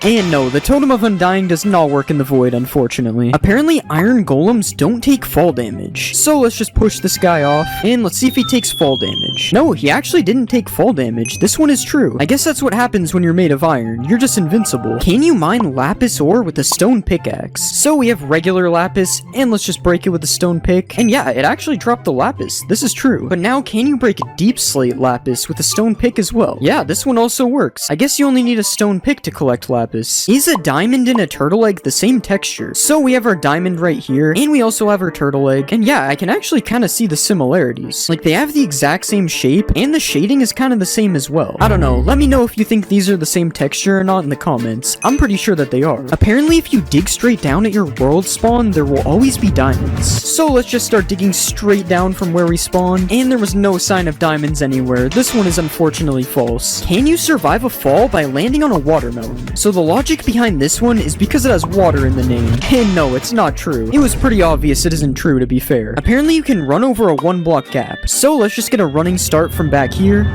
And no, the Totem of Undying does not work in the void, unfortunately. Apparently, iron golems don't take fall damage. So let's just push this guy off, and let's see if he takes fall damage. No, he actually didn't take fall damage. This one is true. I guess that's what happens when you're made of iron. You're just invincible. Can you mine lapis ore with a stone pickaxe? So we have regular lapis, and let's just break it with a stone pick. And yeah, it actually dropped the lapis. This is true. But now, can you break deep slate lapis with a stone pick as well? Yeah, this one also works. I guess you only need a stone pick to collect lapis. Is a diamond and a turtle egg the same texture? So we have our diamond right here, and we also have our turtle egg. And yeah, I can actually kind of see the similarities. Like, they have the exact same shape, and the shading is kind of the same as well. I don't know, let me know if you think these are the same texture or not in the comments. I'm pretty sure that they are. Apparently, if you dig straight down at your world spawn, there will always be diamonds. So let's just start digging straight down from where we spawned, and there was no sign of diamonds anywhere. This one is unfortunately false. Can you survive a fall by landing on a watermelon? So the logic behind this one is because it has water in the name. And no, it's not true. It was pretty obvious it isn't true, to be fair. Apparently you can run over a 1-block gap. So let's just get a running start from back here.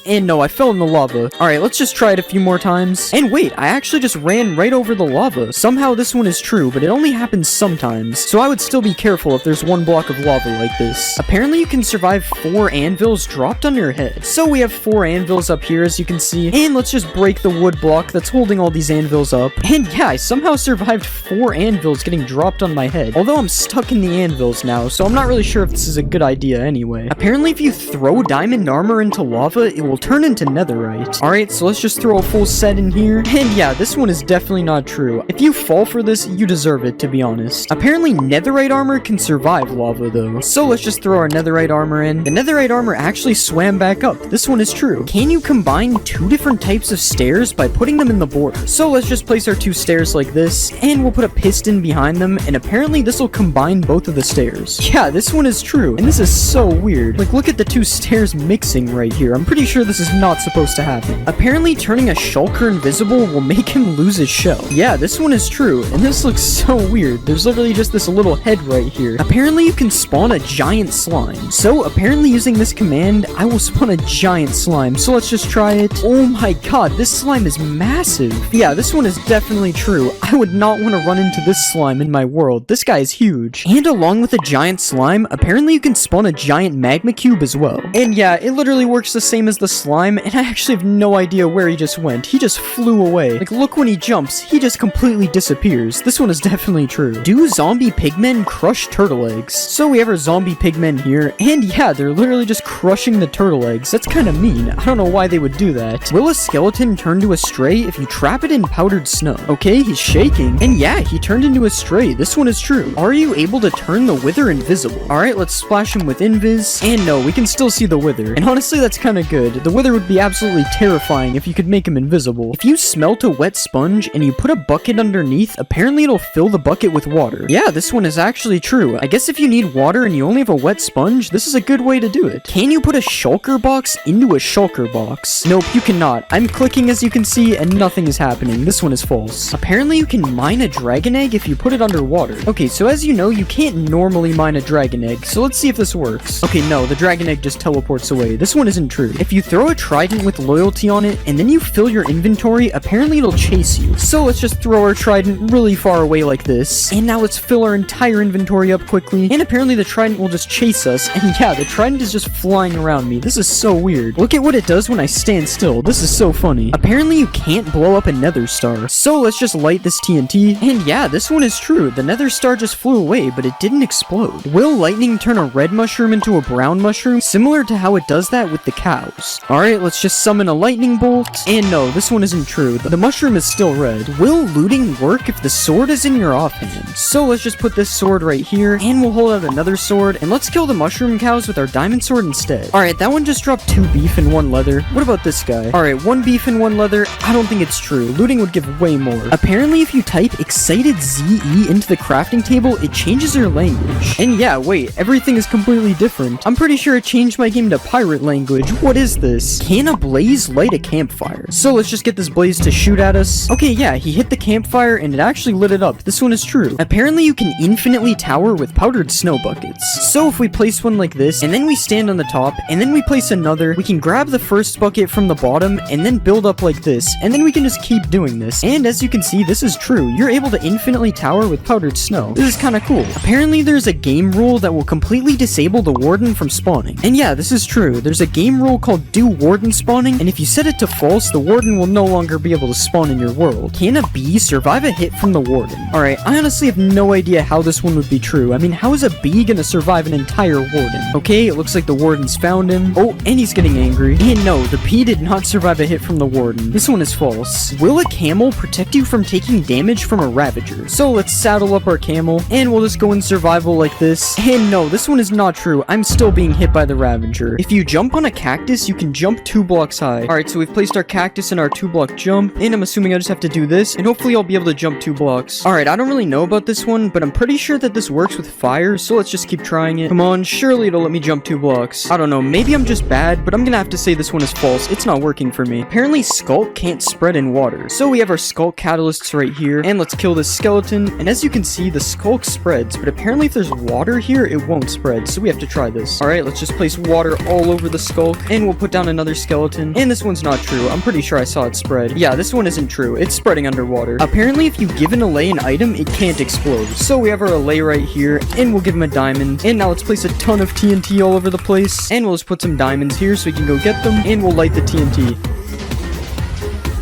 And no, I fell in the lava. Alright, let's just try it a few more times. And wait, I actually just ran right over the lava. Somehow this one is true, but it only happens sometimes. So I would still be careful if there's 1 block of lava like this. Apparently you can survive 4 anvils dropped on your head. So we have 4 anvils up here, as you can see. And let's just break the wood block that's holding all these anvils up. And yeah, I somehow survived 4 anvils getting dropped on my head. Although I'm stuck in the anvils now, so I'm not really sure if this is a good idea anyway. Apparently if you throw diamond armor into lava, it will turn into netherite. Alright, so let's just throw a full set in here. And yeah, this one is definitely not true. If you fall for this, you deserve it, to be honest. Apparently netherite armor can survive lava though. So let's just throw our netherite armor in. The netherite armor actually swam back up. This one is true. Can you combine 2 different types of stairs by putting them in the border? So let's just place our 2 stairs like this, and we'll put a piston behind them, and apparently this will combine both of the stairs. Yeah, this one is true, and this is so weird. Like, look at the 2 stairs mixing right here. I'm pretty sure this is not supposed to happen. Apparently turning a shulker invisible will make him lose his shell. Yeah, this one is true, and this looks so weird. There's literally just this little head right here. Apparently you can spawn a giant slime. So apparently using this command, I will spawn a giant slime. So let's just try it. Oh my god, this slime is massive. Yeah, this one is definitely true. I would not want to run into this slime in my world. This guy is huge. And along with a giant slime, apparently you can spawn a giant magma cube as well. And yeah, it literally works the same as the slime, and I actually have no idea where he just went. He just flew away. Like, look when he jumps, he just completely disappears. This one is definitely true. Do zombie pigmen crush turtle eggs? So we have our zombie pigmen here, and yeah, they're literally just crushing the turtle eggs. That's kind of mean. I don't know why they would do that. Will a skeleton turn to a stray if you trap it in powdered snow? Okay, he's shaking, and yeah, he turned into a stray. This one is true. Are you able to turn the wither invisible? Alright, let's splash him with invis, and no, we can still see the wither. And honestly, that's kind of good. The wither would be absolutely terrifying if you could make him invisible. If you smelt a wet sponge and you put a bucket underneath, apparently it'll fill the bucket with water. Yeah, this one is actually true. I guess if you need water and you only have a wet sponge, this is a good way to do it. Can you put a shulker box into a shulker box? Nope, you cannot. I'm clicking, as you can see, and nothing is happening. happening. This one is false. Apparently you can mine a dragon egg if you put it underwater. Okay, so as you know, you can't normally mine a dragon egg, so let's see if this works. Okay, no, the dragon egg just teleports away. This one isn't true. If you throw a trident with loyalty on it, and then you fill your inventory, apparently it'll chase you. So let's just throw our trident really far away like this, and now let's fill our entire inventory up quickly, and apparently the trident will just chase us, and yeah, the trident is just flying around me. This is so weird. Look at what it does when I stand still. This is so funny. Apparently you can't blow up a nether star, so let's just light this TNT, and yeah, this one is true. The nether star just flew away, but it didn't explode. Will lightning turn a red mushroom into a brown mushroom, similar to how it does that with the cows? Alright, let's just summon a lightning bolt, and no, this one isn't true. The mushroom is still red. Will looting work if the sword is in your offhand? So let's just put this sword right here, and we'll hold out another sword, and let's kill the mushroom cows with our diamond sword instead. Alright, that one just dropped 2 beef and 1 leather. What about this guy? Alright, 1 beef and 1 leather. I don't think it's true. Looting would give way more. Apparently, if you type excited ZE into the crafting table, it changes your language. And yeah, wait, everything is completely different. I'm pretty sure it changed my game to pirate language. What is this? Can a blaze light a campfire? So let's just get this blaze to shoot at us. Okay, yeah, he hit the campfire and it actually lit it up. This one is true. Apparently, you can infinitely tower with powdered snow buckets. So if we place one like this, and then we stand on the top, and then we place another, we can grab the first bucket from the bottom, and then build up like this, and then we can just keep doing this. And as you can see, this is true. You're able to infinitely tower with powdered snow. This is kind of cool. Apparently, there's a game rule that will completely disable the warden from spawning. And yeah, this is true. There's a game rule called do warden spawning, and if you set it to false, the warden will no longer be able to spawn in your world. Can a bee survive a hit from the warden? Alright, I honestly have no idea how this one would be true. I mean, how is a bee gonna survive an entire warden? Okay, it looks like the warden's found him. Oh, and he's getting angry. And no, the bee did not survive a hit from the warden. This one is false. Will a camel protect you from taking damage from a ravager? So let's saddle up our camel, and we'll just go in survival like this. And no, this one is not true. I'm still being hit by the ravager. If you jump on a cactus, you can jump 2 blocks high. Alright, so we've placed our cactus in our 2-block jump, and I'm assuming I just have to do this, and hopefully I'll be able to jump 2 blocks. Alright, I don't really know about this one, but I'm pretty sure that this works with fire, so let's just keep trying it. Come on, surely it'll let me jump 2 blocks. I don't know, maybe I'm just bad, but I'm gonna have to say this one is false. It's not working for me. Apparently, Skulk can't spread in water. So we have our Skulk catalysts right here, and let's kill this skeleton, and as you can see, the Skulk spreads, but apparently if there's water here, it won't spread, so we have to try this. Alright, let's just place water all over the Skulk, and we'll put down another skeleton, and this one's not true. I'm pretty sure I saw it spread. Yeah, this one isn't true. It's spreading underwater. Apparently, if you give an allay an item, it can't explode. So we have our allay right here, and we'll give him a diamond, and now let's place a ton of TNT all over the place, and we'll just put some diamonds here so we can go get them, and we'll light the TNT.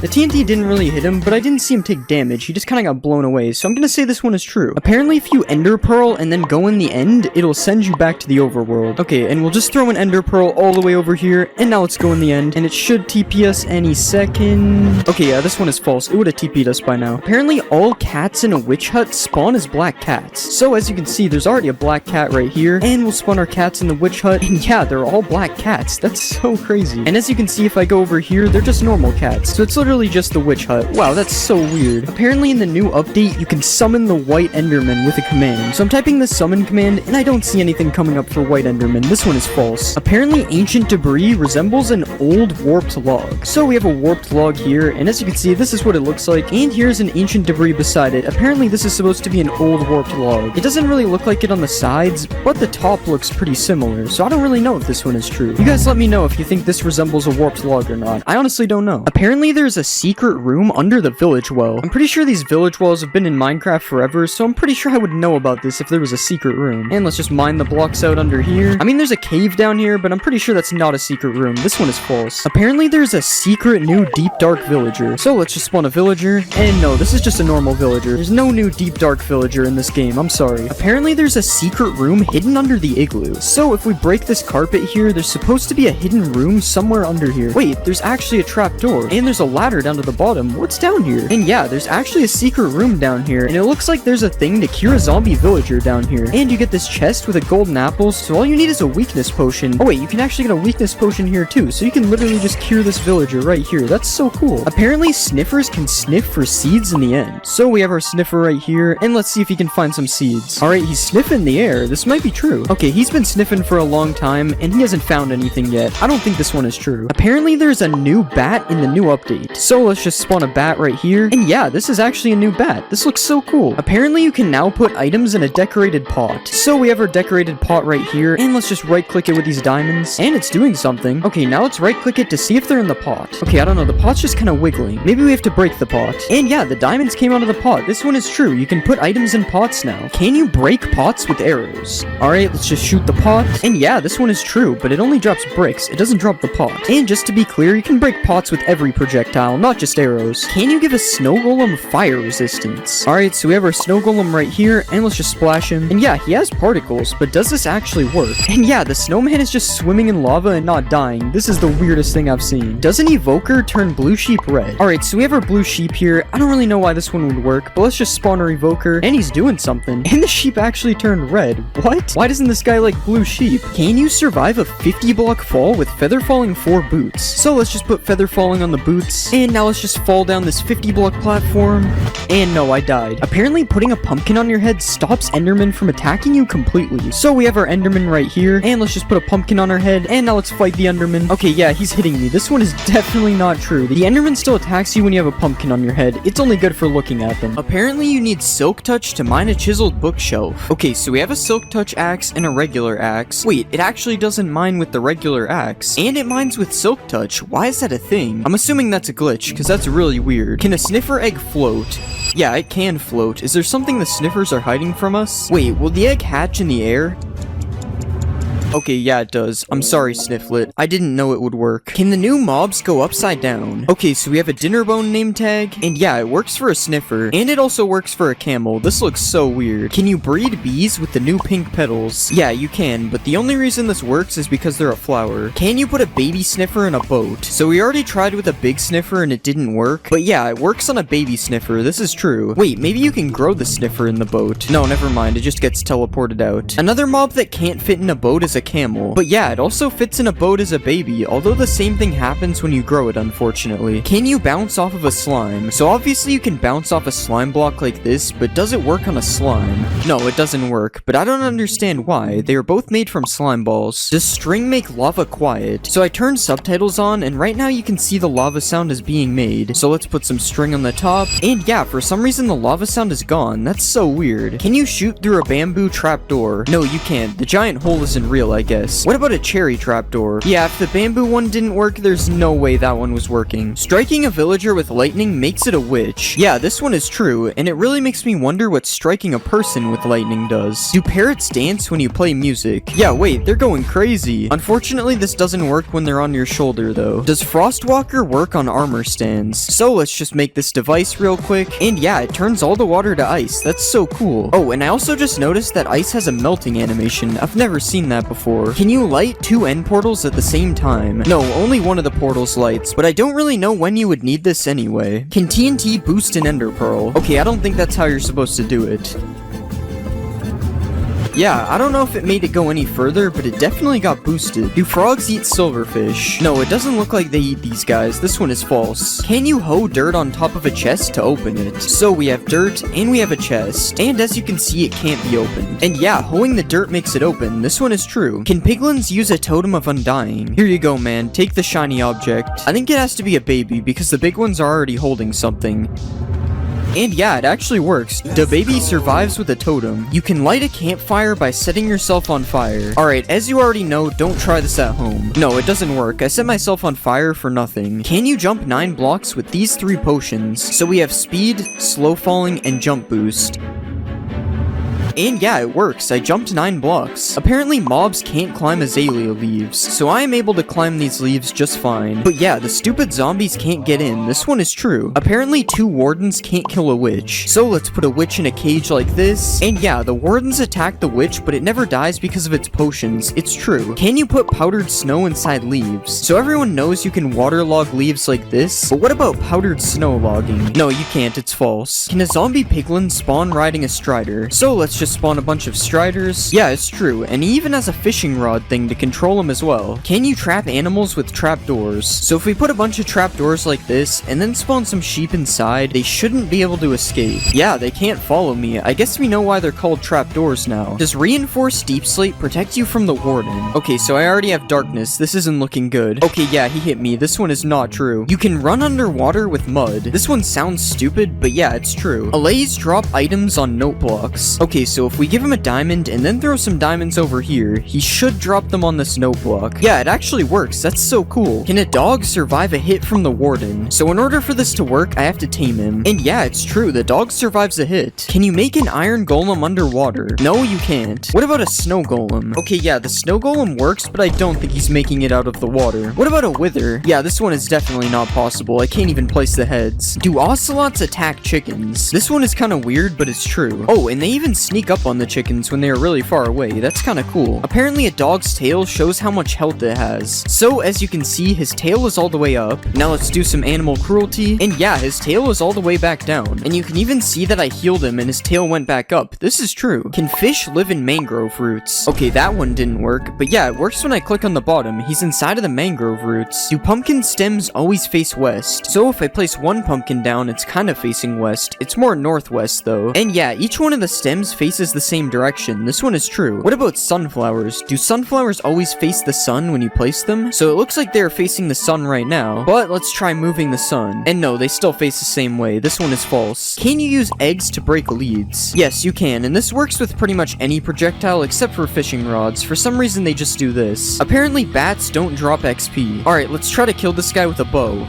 The TNT didn't really hit him, but I didn't see him take damage. He just kind of got blown away, so I'm gonna say this one is true. Apparently, if you ender pearl and then go in the end, it'll send you back to the overworld. Okay, and we'll just throw an ender pearl all the way over here, and now let's go in the end, and it should TP us any second. Okay, yeah, this one is false. It would have TP'd us by now. Apparently, all cats in a witch hut spawn as black cats. So as you can see, there's already a black cat right here, and we'll spawn our cats in the witch hut, and yeah, they're all black cats. That's so crazy. And as you can see, if I go over here, they're just normal cats. So it's literally just the witch hut. Wow, that's so weird. Apparently in the new update, you can summon the white enderman with a command. So I'm typing the summon command, and I don't see anything coming up for white enderman. This one is false. Apparently ancient debris resembles an old warped log. So we have a warped log here, and as you can see, this is what it looks like, and here's an ancient debris beside it. Apparently this is supposed to be an old warped log. It doesn't really look like it on the sides, but the top looks pretty similar, so I don't really know if this one is true. You guys let me know if you think this resembles a warped log or not. I honestly don't know. Apparently there's a secret room under the village well. I'm pretty sure these village wells have been in Minecraft forever, so I'm pretty sure I would know about this if there was a secret room. And let's just mine the blocks out under here. I mean, there's a cave down here, but I'm pretty sure that's not a secret room. This one is false. Apparently there's a secret new deep dark villager. So let's just spawn a villager. And no, this is just a normal villager. There's no new deep dark villager in this game. I'm sorry. Apparently there's a secret room hidden under the igloo. So if we break this carpet here, there's supposed to be a hidden room somewhere under here. Wait, there's actually a trap door. And there's a ladder down to the bottom. What's down here? And yeah, there's actually a secret room down here, and it looks like there's a thing to cure a zombie villager down here. And you get this chest with a golden apple, so all you need is a weakness potion. Oh wait, you can actually get a weakness potion here too, so you can literally just cure this villager right here. That's so cool. Apparently sniffers can sniff for seeds in the end. So we have our sniffer right here, and let's see if he can find some seeds. Alright, he's sniffing the air. This might be true. Okay, he's been sniffing for a long time, and he hasn't found anything yet. I don't think this one is true. Apparently there's a new bat in the new update. So let's just spawn a bat right here. And yeah, this is actually a new bat. This looks so cool. Apparently you can now put items in a decorated pot. So we have our decorated pot right here, and let's just right click it with these diamonds, and it's doing something. Okay, now let's right click it to see if they're in the pot. Okay, I don't know, the pot's just kind of wiggling. Maybe we have to break the pot. And yeah, the diamonds came out of the pot. This one is true. You can put items in pots now. Can you break pots with arrows? Alright, let's just shoot the pot. And yeah, this one is true, but it only drops bricks. It doesn't drop the pot. And just to be clear, you can break pots with every projectile, not just arrows. Can you give a snow golem fire resistance? Alright, so we have our snow golem right here, and let's just splash him. And yeah, he has particles, but does this actually work? And yeah, the snowman is just swimming in lava and not dying. This is the weirdest thing I've seen. Does an evoker turn blue sheep red? Alright, so we have our blue sheep here. I don't really know why this one would work, but let's just spawn our evoker, and he's doing something. And the sheep actually turned red. What? Why doesn't this guy like blue sheep? Can you survive a 50 block fall with feather falling 4 boots? So let's just put feather falling on the boots, and now let's just fall down this 50 block platform. And no, I died. Apparently putting a pumpkin on your head stops endermen from attacking you completely. So we have our enderman right here, and let's just put a pumpkin on our head, and now let's fight the enderman. Okay, yeah, he's hitting me. This one is definitely not true. The enderman still attacks you when you have a pumpkin on your head. It's only good for looking at them. Apparently you need silk touch to mine a chiseled bookshelf. Okay, so we have a silk touch axe and a regular axe. Wait, it actually doesn't mine with the regular axe, and it mines with silk touch. Why is that a thing? I'm assuming that's a glitch, because that's really weird. Can a sniffer egg float? Yeah, it can float. Is there something the sniffers are hiding from us? Wait, will the egg hatch in the air? Okay, yeah, it does. I'm sorry, Snifflet. I didn't know it would work. Can the new mobs go upside down? Okay, so we have a dinner bone name tag, and yeah, it works for a sniffer, and it also works for a camel. This looks so weird. Can you breed bees with the new pink petals? Yeah, you can, but the only reason this works is because they're a flower. Can you put a baby sniffer in a boat? So we already tried with a big sniffer and it didn't work, but yeah, it works on a baby sniffer. This is true. Wait, maybe you can grow the sniffer in the boat. No, never mind. It just gets teleported out. Another mob that can't fit in a boat is a camel. But yeah, it also fits in a boat as a baby, although the same thing happens when you grow it, unfortunately. Can you bounce off of a slime? So obviously you can bounce off a slime block like this, but does it work on a slime? No, it doesn't work, but I don't understand why. They are both made from slime balls. Does string make lava quiet? So I turned subtitles on, and right now you can see the lava sound is being made. So let's put some string on the top, and yeah, for some reason the lava sound is gone. That's so weird. Can you shoot through a bamboo trapdoor? No, you can't. The giant hole isn't real, I guess. What about a cherry trapdoor? Yeah, if the bamboo one didn't work, there's no way that one was working. Striking a villager with lightning makes it a witch. Yeah, this one is true, and it really makes me wonder what striking a person with lightning does. Do parrots dance when you play music? Yeah, wait, they're going crazy. Unfortunately, this doesn't work when they're on your shoulder, though. Does Frostwalker work on armor stands? So let's just make this device real quick, and yeah, it turns all the water to ice. That's so cool. Oh, and I also just noticed that ice has a melting animation. I've never seen that before. Can you light 2 end portals at the same time? No, only one of the portals lights, but I don't really know when you would need this anyway. Can TNT boost an ender pearl? Okay, I don't think that's how you're supposed to do it. Yeah, I don't know if it made it go any further, but it definitely got boosted. Do frogs eat silverfish? No, it doesn't look like they eat these guys. This one is false. Can you hoe dirt on top of a chest to open it? So we have dirt, and we have a chest, and as you can see, it can't be opened. And yeah, hoeing the dirt makes it open. This one is true. Can piglins use a totem of undying? Here you go, man. Take the shiny object. I think it has to be a baby, because the big ones are already holding something. And yeah, it actually works. The baby survives with a totem. You can light a campfire by setting yourself on fire. Alright, as you already know, don't try this at home. No, it doesn't work. I set myself on fire for nothing. Can you jump 9 blocks with these 3 potions? So we have speed, slow falling, and jump boost. And yeah, it works. I jumped 9 blocks. Apparently mobs can't climb azalea leaves, so I am able to climb these leaves just fine. But yeah, the stupid zombies can't get in. This one is true. Apparently 2 wardens can't kill a witch. So let's put a witch in a cage like this. And yeah, the wardens attack the witch, but it never dies because of its potions. It's true. Can you put powdered snow inside leaves? So everyone knows you can waterlog leaves like this, but what about powdered snow logging? No, you can't. It's false. Can a zombie piglin spawn riding a strider? So let's just just spawn a bunch of striders. Yeah, it's true, and he even has a fishing rod thing to control them as well. Can you trap animals with trapdoors? So if we put a bunch of trapdoors like this, and then spawn some sheep inside, they shouldn't be able to escape. Yeah, they can't follow me. I guess we know why they're called trapdoors now. Does reinforced deep slate protect you from the warden? Okay, so I already have darkness. This isn't looking good. Okay, yeah, he hit me. This one is not true. You can run underwater with mud. This one sounds stupid, but yeah, it's true. Allays drop items on note blocks. Okay, so if we give him a diamond and then throw some diamonds over here, he should drop them on this note block. Yeah, it actually works. That's so cool. Can a dog survive a hit from the warden? So in order for this to work, I have to tame him. And yeah, it's true. The dog survives a hit. Can you make an iron golem underwater? No, you can't. What about a snow golem? Okay, yeah, the snow golem works, but I don't think he's making it out of the water. What about a wither? Yeah, this one is definitely not possible. I can't even place the heads. Do ocelots attack chickens? This one is kind of weird, but it's true. Oh, and they even sneak up on the chickens when they are really far away. That's kind of cool. Apparently a dog's tail shows how much health it has. So as you can see, his tail is all the way up. Now let's do some animal cruelty. And yeah, his tail is all the way back down. And you can even see that I healed him and his tail went back up. This is true. Can fish live in mangrove roots? Okay, that one didn't work, but yeah, it works when I click on the bottom. He's inside of the mangrove roots. Do pumpkin stems always face west? So if I place one pumpkin down, it's kind of facing west. It's more northwest though. And yeah, each one of the stems faces the same direction. This one is true. What about sunflowers? Do sunflowers always face the sun when you place them? So it looks like they're facing the sun right now, but let's try moving the sun. And no, they still face the same way. This one is false. Can you use eggs to break leads? Yes, you can, and this works with pretty much any projectile except for fishing rods. For some reason, they just do this. Apparently, bats don't drop XP. Alright, let's try to kill this guy with a bow.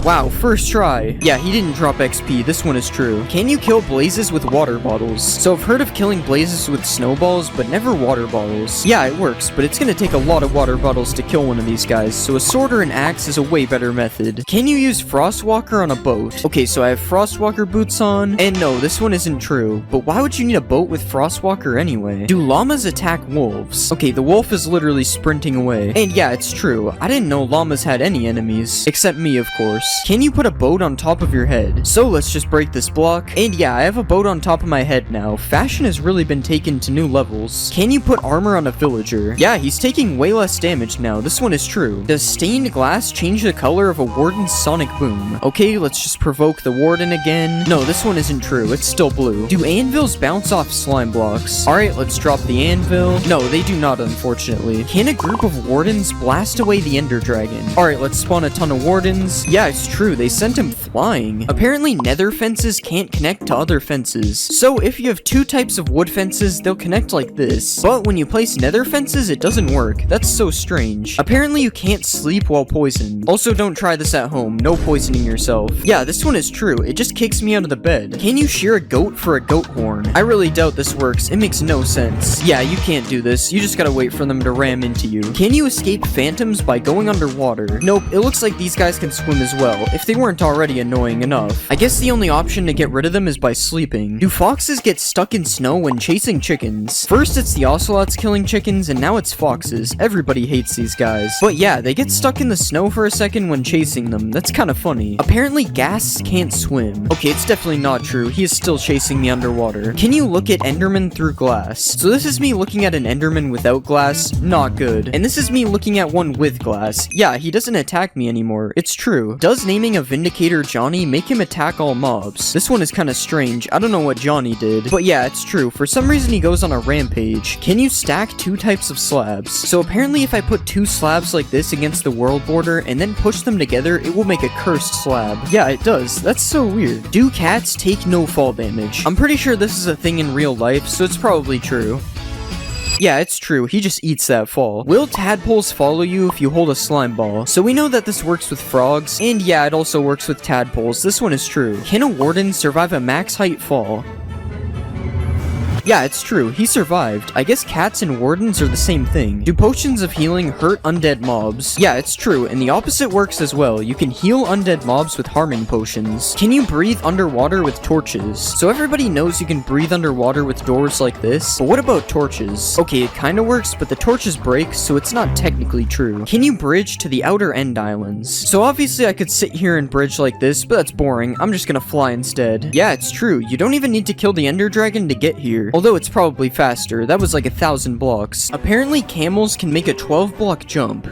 Wow, first try. Yeah, he didn't drop XP. This one is true. Can you kill blazes with water bottles? So I've heard of killing blazes with snowballs, but never water bottles. Yeah, it works, but it's gonna take a lot of water bottles to kill one of these guys, so a sword or an axe is a way better method. Can you use Frostwalker on a boat? Okay, so I have Frostwalker boots on, and no, this one isn't true. But why would you need a boat with Frostwalker anyway? Do llamas attack wolves? Okay, the wolf is literally sprinting away. And yeah, it's true. I didn't know llamas had any enemies. Except me, of course. Can you put a boat on top of your head? So let's just break this block. And yeah, I have a boat on top of my head now. Fashion has really been taken to new levels. Can you put armor on a villager? Yeah, he's taking way less damage now. This one is true. Does stained glass change the color of a warden's sonic boom? Okay, let's just provoke the warden again. No, this one isn't true. It's still blue. Do anvils bounce off slime blocks? Alright, let's drop the anvil. No, they do not, unfortunately. Can a group of wardens blast away the ender dragon? Alright, let's spawn a ton of wardens. Yeah, it's true. They sent him flying. Apparently nether fences can't connect to other fences. So if you have two types of wood fences, they'll connect like this. But when you place nether fences, it doesn't work. That's so strange. Apparently you can't sleep while poisoned. Also, don't try this at home. No poisoning yourself. Yeah, this one is true. It just kicks me out of the bed. Can you shear a goat for a goat horn? I really doubt this works. It makes no sense. Yeah, you can't do this. You just gotta wait for them to ram into you. Can you escape phantoms by going underwater? Nope, it looks like these guys can swim as well. If they weren't already annoying enough. I guess the only option to get rid of them is by sleeping. Do foxes get stuck in snow when chasing chickens? First it's the ocelots killing chickens, and now it's foxes. Everybody hates these guys. But yeah, they get stuck in the snow for a second when chasing them. That's kind of funny. Apparently ghasts can't swim. Okay, it's definitely not true. He is still chasing me underwater. Can you look at enderman through glass? So this is me looking at an enderman without glass. Not good. And this is me looking at one with glass. Yeah, he doesn't attack me anymore. It's true. Does naming a Vindicator Johnny make him attack all mobs? This one is kind of strange. I don't know what Johnny did. But yeah, it's true. For some reason he goes on a rampage. Can you stack two types of slabs? So apparently if I put two slabs like this against the world border and then push them together, it will make a cursed slab. Yeah, it does. That's so weird. Do cats take no fall damage? I'm pretty sure this is a thing in real life, so it's probably true. Yeah, it's true. He just eats that fall. Will tadpoles follow you if you hold a slime ball? So we know that this works with frogs, and yeah, it also works with tadpoles. This one is true. Can a warden survive a max height fall? Yeah, it's true. He survived. I guess cats and wardens are the same thing. Do potions of healing hurt undead mobs? Yeah, it's true, and the opposite works as well. You can heal undead mobs with harming potions. Can you breathe underwater with torches? So everybody knows you can breathe underwater with doors like this, but what about torches? Okay, it kinda works, but the torches break, so it's not technically true. Can you bridge to the outer end islands? So obviously I could sit here and bridge like this, but that's boring. I'm just gonna fly instead. Yeah, it's true. You don't even need to kill the ender dragon to get here. Although it's probably faster. That was like 1,000 blocks. Apparently camels can make a 12-block jump.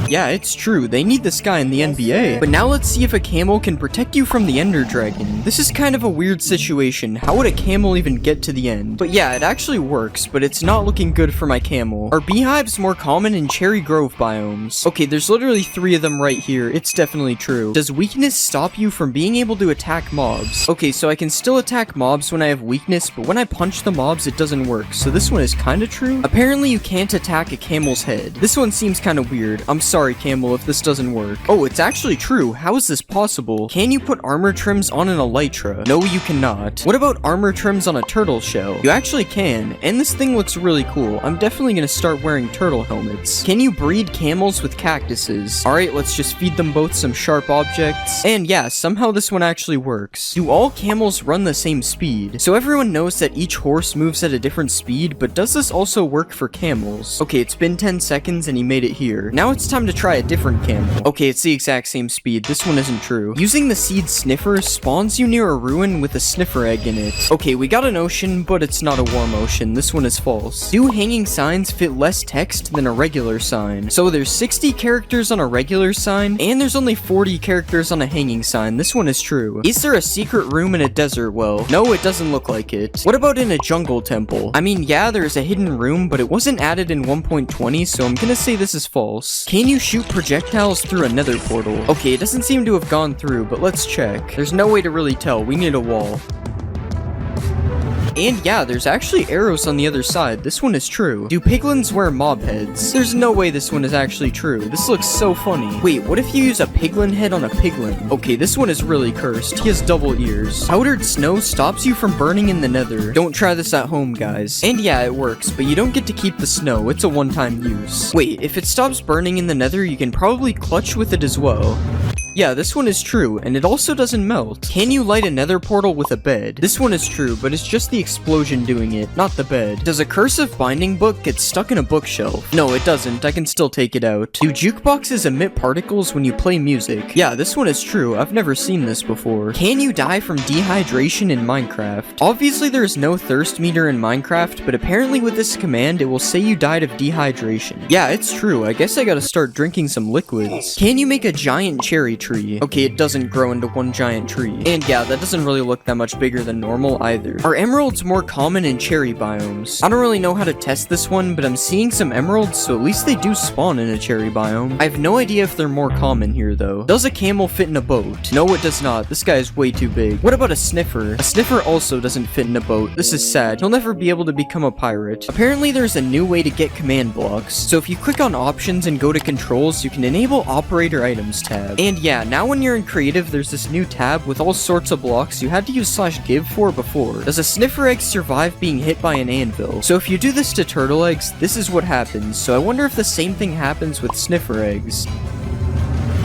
Yeah, it's true, they need this guy in the NBA. But now let's see if a camel can protect you from the ender dragon. This is kind of a weird situation. How would a camel even get to the end? But yeah, it actually works, but it's not looking good for my camel. Are beehives more common in cherry grove biomes? Okay, there's literally 3 of them right here. It's definitely true. Does weakness stop you from being able to attack mobs? Okay, so I can still attack mobs when I have weakness, but when I punch the mobs, it doesn't work. So this one is kind of true. Apparently you can't attack a camel's head. This one seems kind of weird. I'm sorry, camel, if this doesn't work. Oh, it's actually true. How is this possible? Can you put armor trims on an elytra? No, you cannot. What about armor trims on a turtle shell? You actually can, and this thing looks really cool. I'm definitely gonna start wearing turtle helmets. Can you breed camels with cactuses? Alright, let's just feed them both some sharp objects. And yeah, somehow this one actually works. Do all camels run the same speed? So everyone knows that each horse moves at a different speed, but does this also work for camels? Okay, it's been 10 seconds and he made it here. Now it's time to try a different camel. Okay, it's the exact same speed. This one isn't true. Using the seed sniffer spawns you near a ruin with a sniffer egg in it. Okay, we got an ocean, but it's not a warm ocean. This one is false. Do hanging signs fit less text than a regular sign? So there's 60 characters on a regular sign, and there's only 40 characters on a hanging sign. This one is true. Is there a secret room in a desert well? No, it doesn't look like it. What about in a jungle temple? I mean, yeah, there's a hidden room, but it wasn't added in 1.20, so I'm gonna say this is false. Can you shoot projectiles through a nether portal? Okay, it doesn't seem to have gone through, but let's check. There's no way to really tell. We need a wall. And yeah, there's actually arrows on the other side. This one is true. Do piglins wear mob heads? There's no way this one is actually true. This looks so funny. Wait, what if you use a piglin head on a piglin? Okay, this one is really cursed. He has double ears. Powdered snow stops you from burning in the nether. Don't try this at home, guys. And yeah, it works, but you don't get to keep the snow. It's a one-time use. Wait, if it stops burning in the nether, you can probably clutch with it as well. Yeah, this one is true, and it also doesn't melt. Can you light a nether portal with a bed? This one is true, but it's just the explosion doing it, not the bed. Does a cursive binding book get stuck in a bookshelf? No, it doesn't. I can still take it out. Do jukeboxes emit particles when you play music? Yeah, this one is true. I've never seen this before. Can you die from dehydration in Minecraft? Obviously, there's no thirst meter in Minecraft, but apparently with this command, it will say you died of dehydration. Yeah, it's true. I guess I gotta start drinking some liquids. Can you make a giant cherry tree? Okay, it doesn't grow into one giant tree. And yeah, that doesn't really look that much bigger than normal either. Are emeralds more common in cherry biomes? I don't really know how to test this one, but I'm seeing some emeralds, so at least they do spawn in a cherry biome. I have no idea if they're more common here though. Does a camel fit in a boat? No, it does not. This guy is way too big. What about a sniffer? A sniffer also doesn't fit in a boat. This is sad. He'll never be able to become a pirate. Apparently there's a new way to get command blocks. So if you click on options and go to controls, you can enable operator items tab. And yeah, now when you're in creative, there's this new tab with all sorts of blocks you had to use /give for before. Does a sniffer egg survive being hit by an anvil? So if you do this to turtle eggs, this is what happens. So I wonder if the same thing happens with sniffer eggs.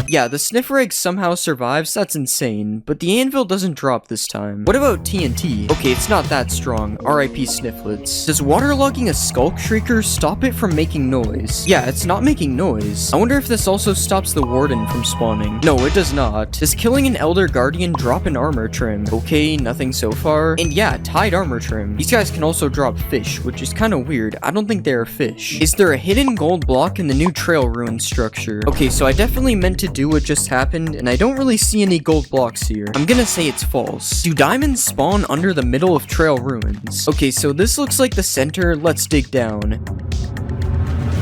Yeah, the sniffer egg somehow survives, that's insane, but the anvil doesn't drop this time. What about TNT? Okay, it's not that strong. RIP Snifflets. Does waterlogging a skulk shrieker stop it from making noise? Yeah, it's not making noise. I wonder if this also stops the warden from spawning. No, it does not. Does killing an elder guardian drop an armor trim? Okay, nothing so far. And yeah, tied armor trim. These guys can also drop fish, which is kind of weird. I don't think they are fish. Is there a hidden gold block in the new trail ruin structure? Okay, so I definitely meant to do what just happened, and I don't really see any gold blocks here. I'm gonna say it's false. Do diamonds spawn under the middle of trail ruins? Okay, so this looks like the center. Let's dig down.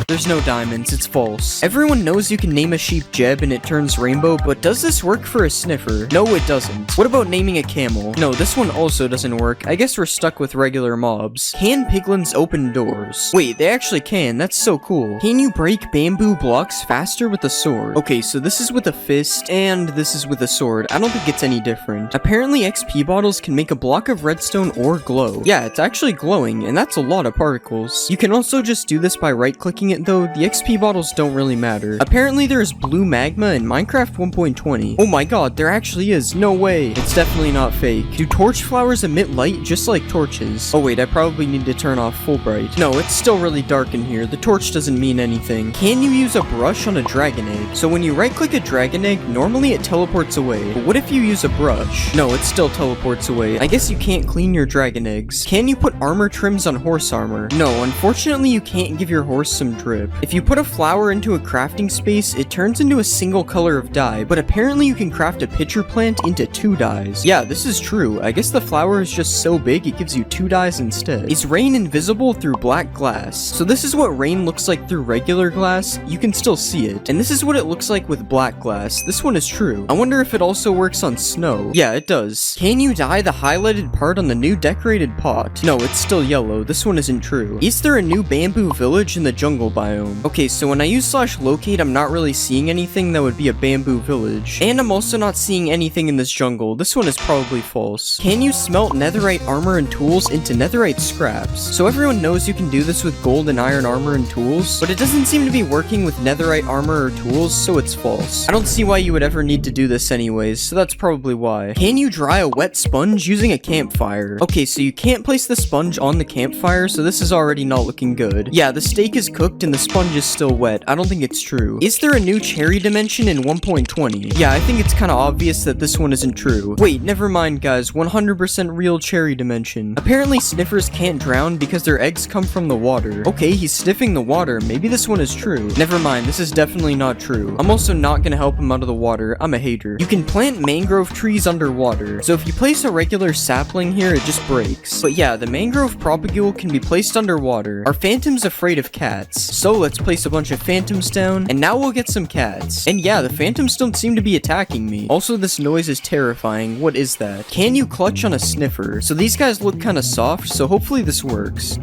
There's no diamonds, it's false. Everyone knows you can name a sheep Jeb and it turns rainbow, but does this work for a sniffer? No, it doesn't. What about naming a camel? No, this one also doesn't work. I guess we're stuck with regular mobs. Can piglins open doors? Wait, they actually can. That's so cool. Can you break bamboo blocks faster with a sword? Okay, so this is with a fist, and this is with a sword. I don't think it's any different. Apparently, XP bottles can make a block of redstone or glow. Yeah, it's actually glowing, and that's a lot of particles. You can also just do this by right-clicking it, though. The XP bottles don't really matter. Apparently, there is blue magma in Minecraft 1.20. Oh my god, there actually is. No way. It's definitely not fake. Do torch flowers emit light just like torches? Oh wait, I probably need to turn off full bright. No, it's still really dark in here. The torch doesn't mean anything. Can you use a brush on a dragon egg? So when you right-click a dragon egg, normally it teleports away. But what if you use a brush? No, it still teleports away. I guess you can't clean your dragon eggs. Can you put armor trims on horse armor? No, unfortunately you can't give your horse some drip. If you put a flower into a crafting space, it turns into a single color of dye, but apparently you can craft a pitcher plant into 2 dyes. Yeah, this is true. I guess the flower is just so big it gives you 2 dyes instead. Is rain invisible through black glass? So this is what rain looks like through regular glass. You can still see it. And this is what it looks like with black glass. This one is true. I wonder if it also works on snow. Yeah, it does. Can you dye the highlighted part on the new decorated pot? No, it's still yellow. This one isn't true. Is there a new bamboo village in the jungle biome? Okay, so when I use /locate, I'm not really seeing anything that would be a bamboo village. And I'm also not seeing anything in this jungle. This one is probably false. Can you smelt netherite armor and tools into netherite scraps? So everyone knows you can do this with gold and iron armor and tools, but it doesn't seem to be working with netherite armor or tools, so it's false. I don't see why you would ever need to do this anyways, so that's probably why. Can you dry a wet sponge using a campfire? Okay, so you can't place the sponge on the campfire, so this is already not looking good. Yeah, the steak is cooked and the sponge is still wet. I don't think it's true. Is there a new cherry dimension in 1.20? Yeah, I think it's kind of obvious that this one isn't true. Wait, never mind guys, 100% real cherry dimension. Apparently sniffers can't drown because their eggs come from the water. Okay, he's sniffing the water. Maybe this one is true. Never mind, this is definitely not true. I'm also not gonna help him out of the water. I'm a hater. You can plant mangrove trees underwater. So if you place a regular sapling here, it just breaks. But yeah, the mangrove propagule can be placed underwater. Are phantoms afraid of cats? So let's place a bunch of phantoms down, and now we'll get some cats. And yeah, the phantoms don't seem to be attacking me. Also, this noise is terrifying. What is that? Can you clutch on a sniffer? So these guys look kind of soft, so hopefully this works.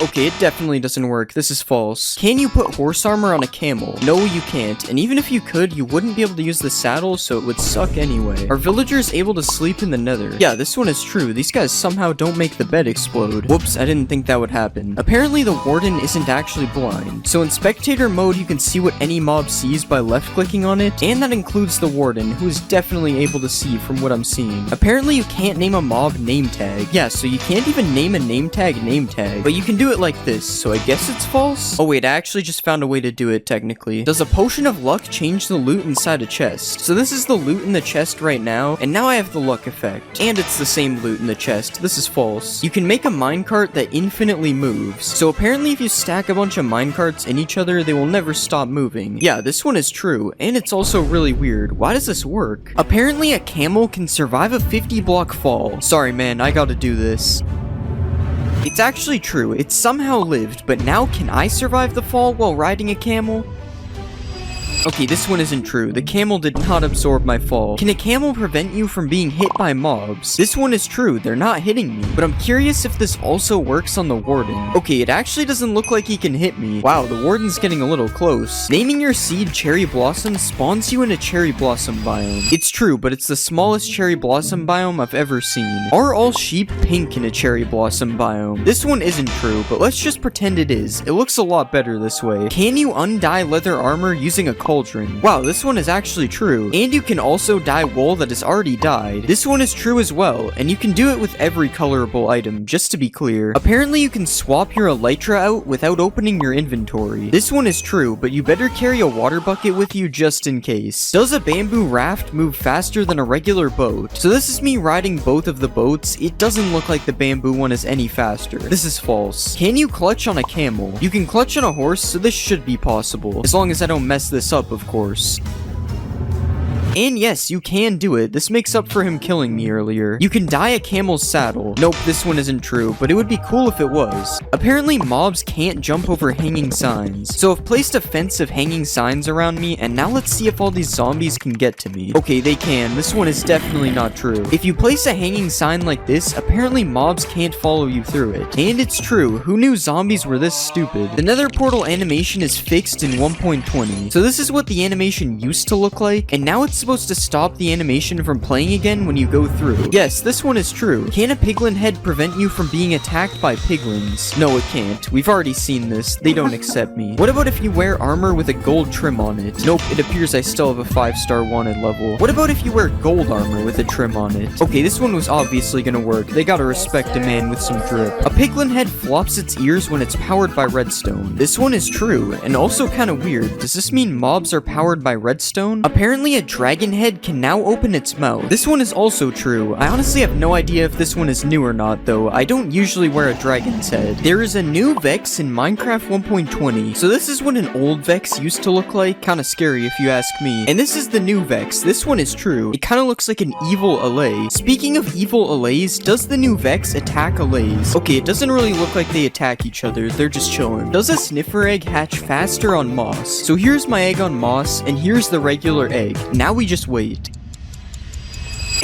Okay, it definitely doesn't work. This is false. Can you put horse armor on a camel? No, you can't. And even if you could, you wouldn't be able to use the saddle, so it would suck anyway. Are villagers able to sleep in the nether? Yeah, this one is true. These guys somehow don't make the bed explode. Whoops, I didn't think that would happen. Apparently, the warden isn't actually blind. So in spectator mode, you can see what any mob sees by left-clicking on it, and that includes the warden, who is definitely able to see from what I'm seeing. Apparently, you can't name a mob name tag. Yeah, so you can't even name a name tag, but you can do it like this, so I guess it's false? Oh wait, I actually just found a way to do it technically. Does a potion of luck change the loot inside a chest? So this is the loot in the chest right now, and now I have the luck effect. And it's the same loot in the chest. This is false. You can make a minecart that infinitely moves. So apparently if you stack a bunch of minecarts in each other, they will never stop moving. Yeah, this one is true, and it's also really weird. Why does this work? Apparently a camel can survive a 50-block fall. Sorry man, I gotta do this. It's actually true, it somehow lived, but now can I survive the fall while riding a camel? Okay, this one isn't true. The camel did not absorb my fall. Can a camel prevent you from being hit by mobs? This one is true. They're not hitting me. But I'm curious if this also works on the warden. Okay, it actually doesn't look like he can hit me. Wow, the warden's getting a little close. Naming your seed Cherry Blossom spawns you in a Cherry Blossom biome. It's true, but it's the smallest Cherry Blossom biome I've ever seen. Are all sheep pink in a Cherry Blossom biome? This one isn't true, but let's just pretend it is. It looks a lot better this way. Can you undye leather armor using a cauldron? Wow, this one is actually true. And you can also dye wool that is already dyed. This one is true as well, and you can do it with every colorable item, just to be clear. Apparently you can swap your elytra out without opening your inventory. This one is true, but you better carry a water bucket with you just in case. Does a bamboo raft move faster than a regular boat? So this is me riding both of the boats. It doesn't look like the bamboo one is any faster. This is false. Can you clutch on a camel? You can clutch on a horse, so this should be possible. As long as I don't mess this up, of course. And yes, you can do it. This makes up for him killing me earlier. You can dye a camel's saddle. Nope, this one isn't true, but it would be cool if it was. Apparently, mobs can't jump over hanging signs. So I've placed a fence of hanging signs around me, and now let's see if all these zombies can get to me. Okay, they can. This one is definitely not true. If you place a hanging sign like this, apparently mobs can't follow you through it. And it's true. Who knew zombies were this stupid? The nether portal animation is fixed in 1.20. So this is what the animation used to look like, and now it's supposed to stop the animation from playing again when you go through. Yes, this one is true. Can a piglin head prevent you from being attacked by piglins? No, it can't. We've already seen this. They don't accept me. What about if you wear armor with a gold trim on it? Nope, it appears I still have a 5-star wanted level. What about if you wear gold armor with a trim on it? Okay, this one was obviously gonna work. They gotta respect a man with some drip. A piglin head flops its ears when it's powered by redstone. This one is true, and also kinda weird. Does this mean mobs are powered by redstone? Apparently a dragon head can now open its mouth. This one is also true. I honestly have no idea if this one is new or not though. I don't usually wear a dragon's head. There is a new Vex in Minecraft 1.20. So this is what an old Vex used to look like. Kinda scary if you ask me. And this is the new Vex. This one is true. It kinda looks like an evil Allay. Speaking of evil Allays, does the new Vex attack Allays? Okay, it doesn't really look like they attack each other. They're just chilling. Does a sniffer egg hatch faster on moss? So here's my egg on moss, and here's the regular egg. Now we just wait.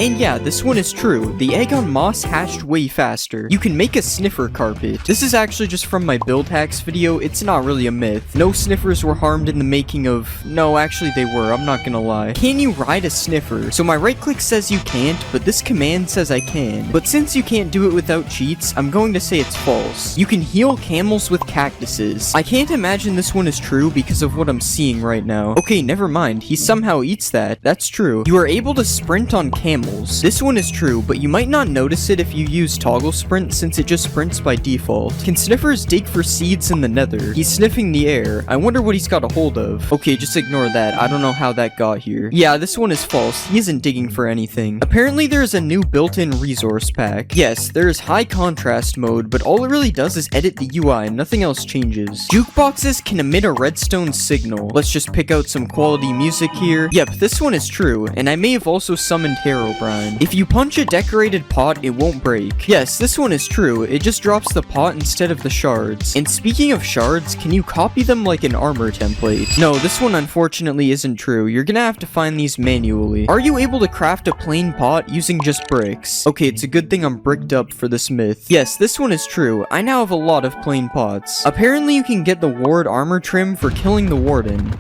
And yeah, this one is true. The egg on moss hatched way faster. You can make a sniffer carpet. This is actually just from my build hacks video. It's not really a myth. No sniffers were harmed in the making of... No, actually they were. I'm not gonna lie. Can you ride a sniffer? So my right click says you can't, but this command says I can. But since you can't do it without cheats, I'm going to say it's false. You can heal camels with cactuses. I can't imagine this one is true because of what I'm seeing right now. Okay, never mind. He somehow eats that. That's true. You are able to sprint on camels. This one is true, but you might not notice it if you use toggle sprint since it just sprints by default. Can sniffers dig for seeds in the nether? He's sniffing the air. I wonder what he's got a hold of. Okay, just ignore that. I don't know how that got here. Yeah, this one is false. He isn't digging for anything. Apparently there's a new built-in resource pack. Yes, there is high contrast mode, but all it really does is edit the UI and nothing else changes. Jukeboxes can emit a redstone signal. Let's just pick out some quality music here. Yep, this one is true, and I may have also summoned Herobrine. If you punch a decorated pot, it won't break. Yes, this one is true. It just drops the pot instead of the shards. And speaking of shards, can you copy them like an armor template? No, this one unfortunately isn't true. You're gonna have to find these manually. Are you able to craft a plain pot using just bricks? Okay, it's a good thing I'm bricked up for this myth. Yes, this one is true. I now have a lot of plain pots. Apparently you can get the ward armor trim for killing the warden.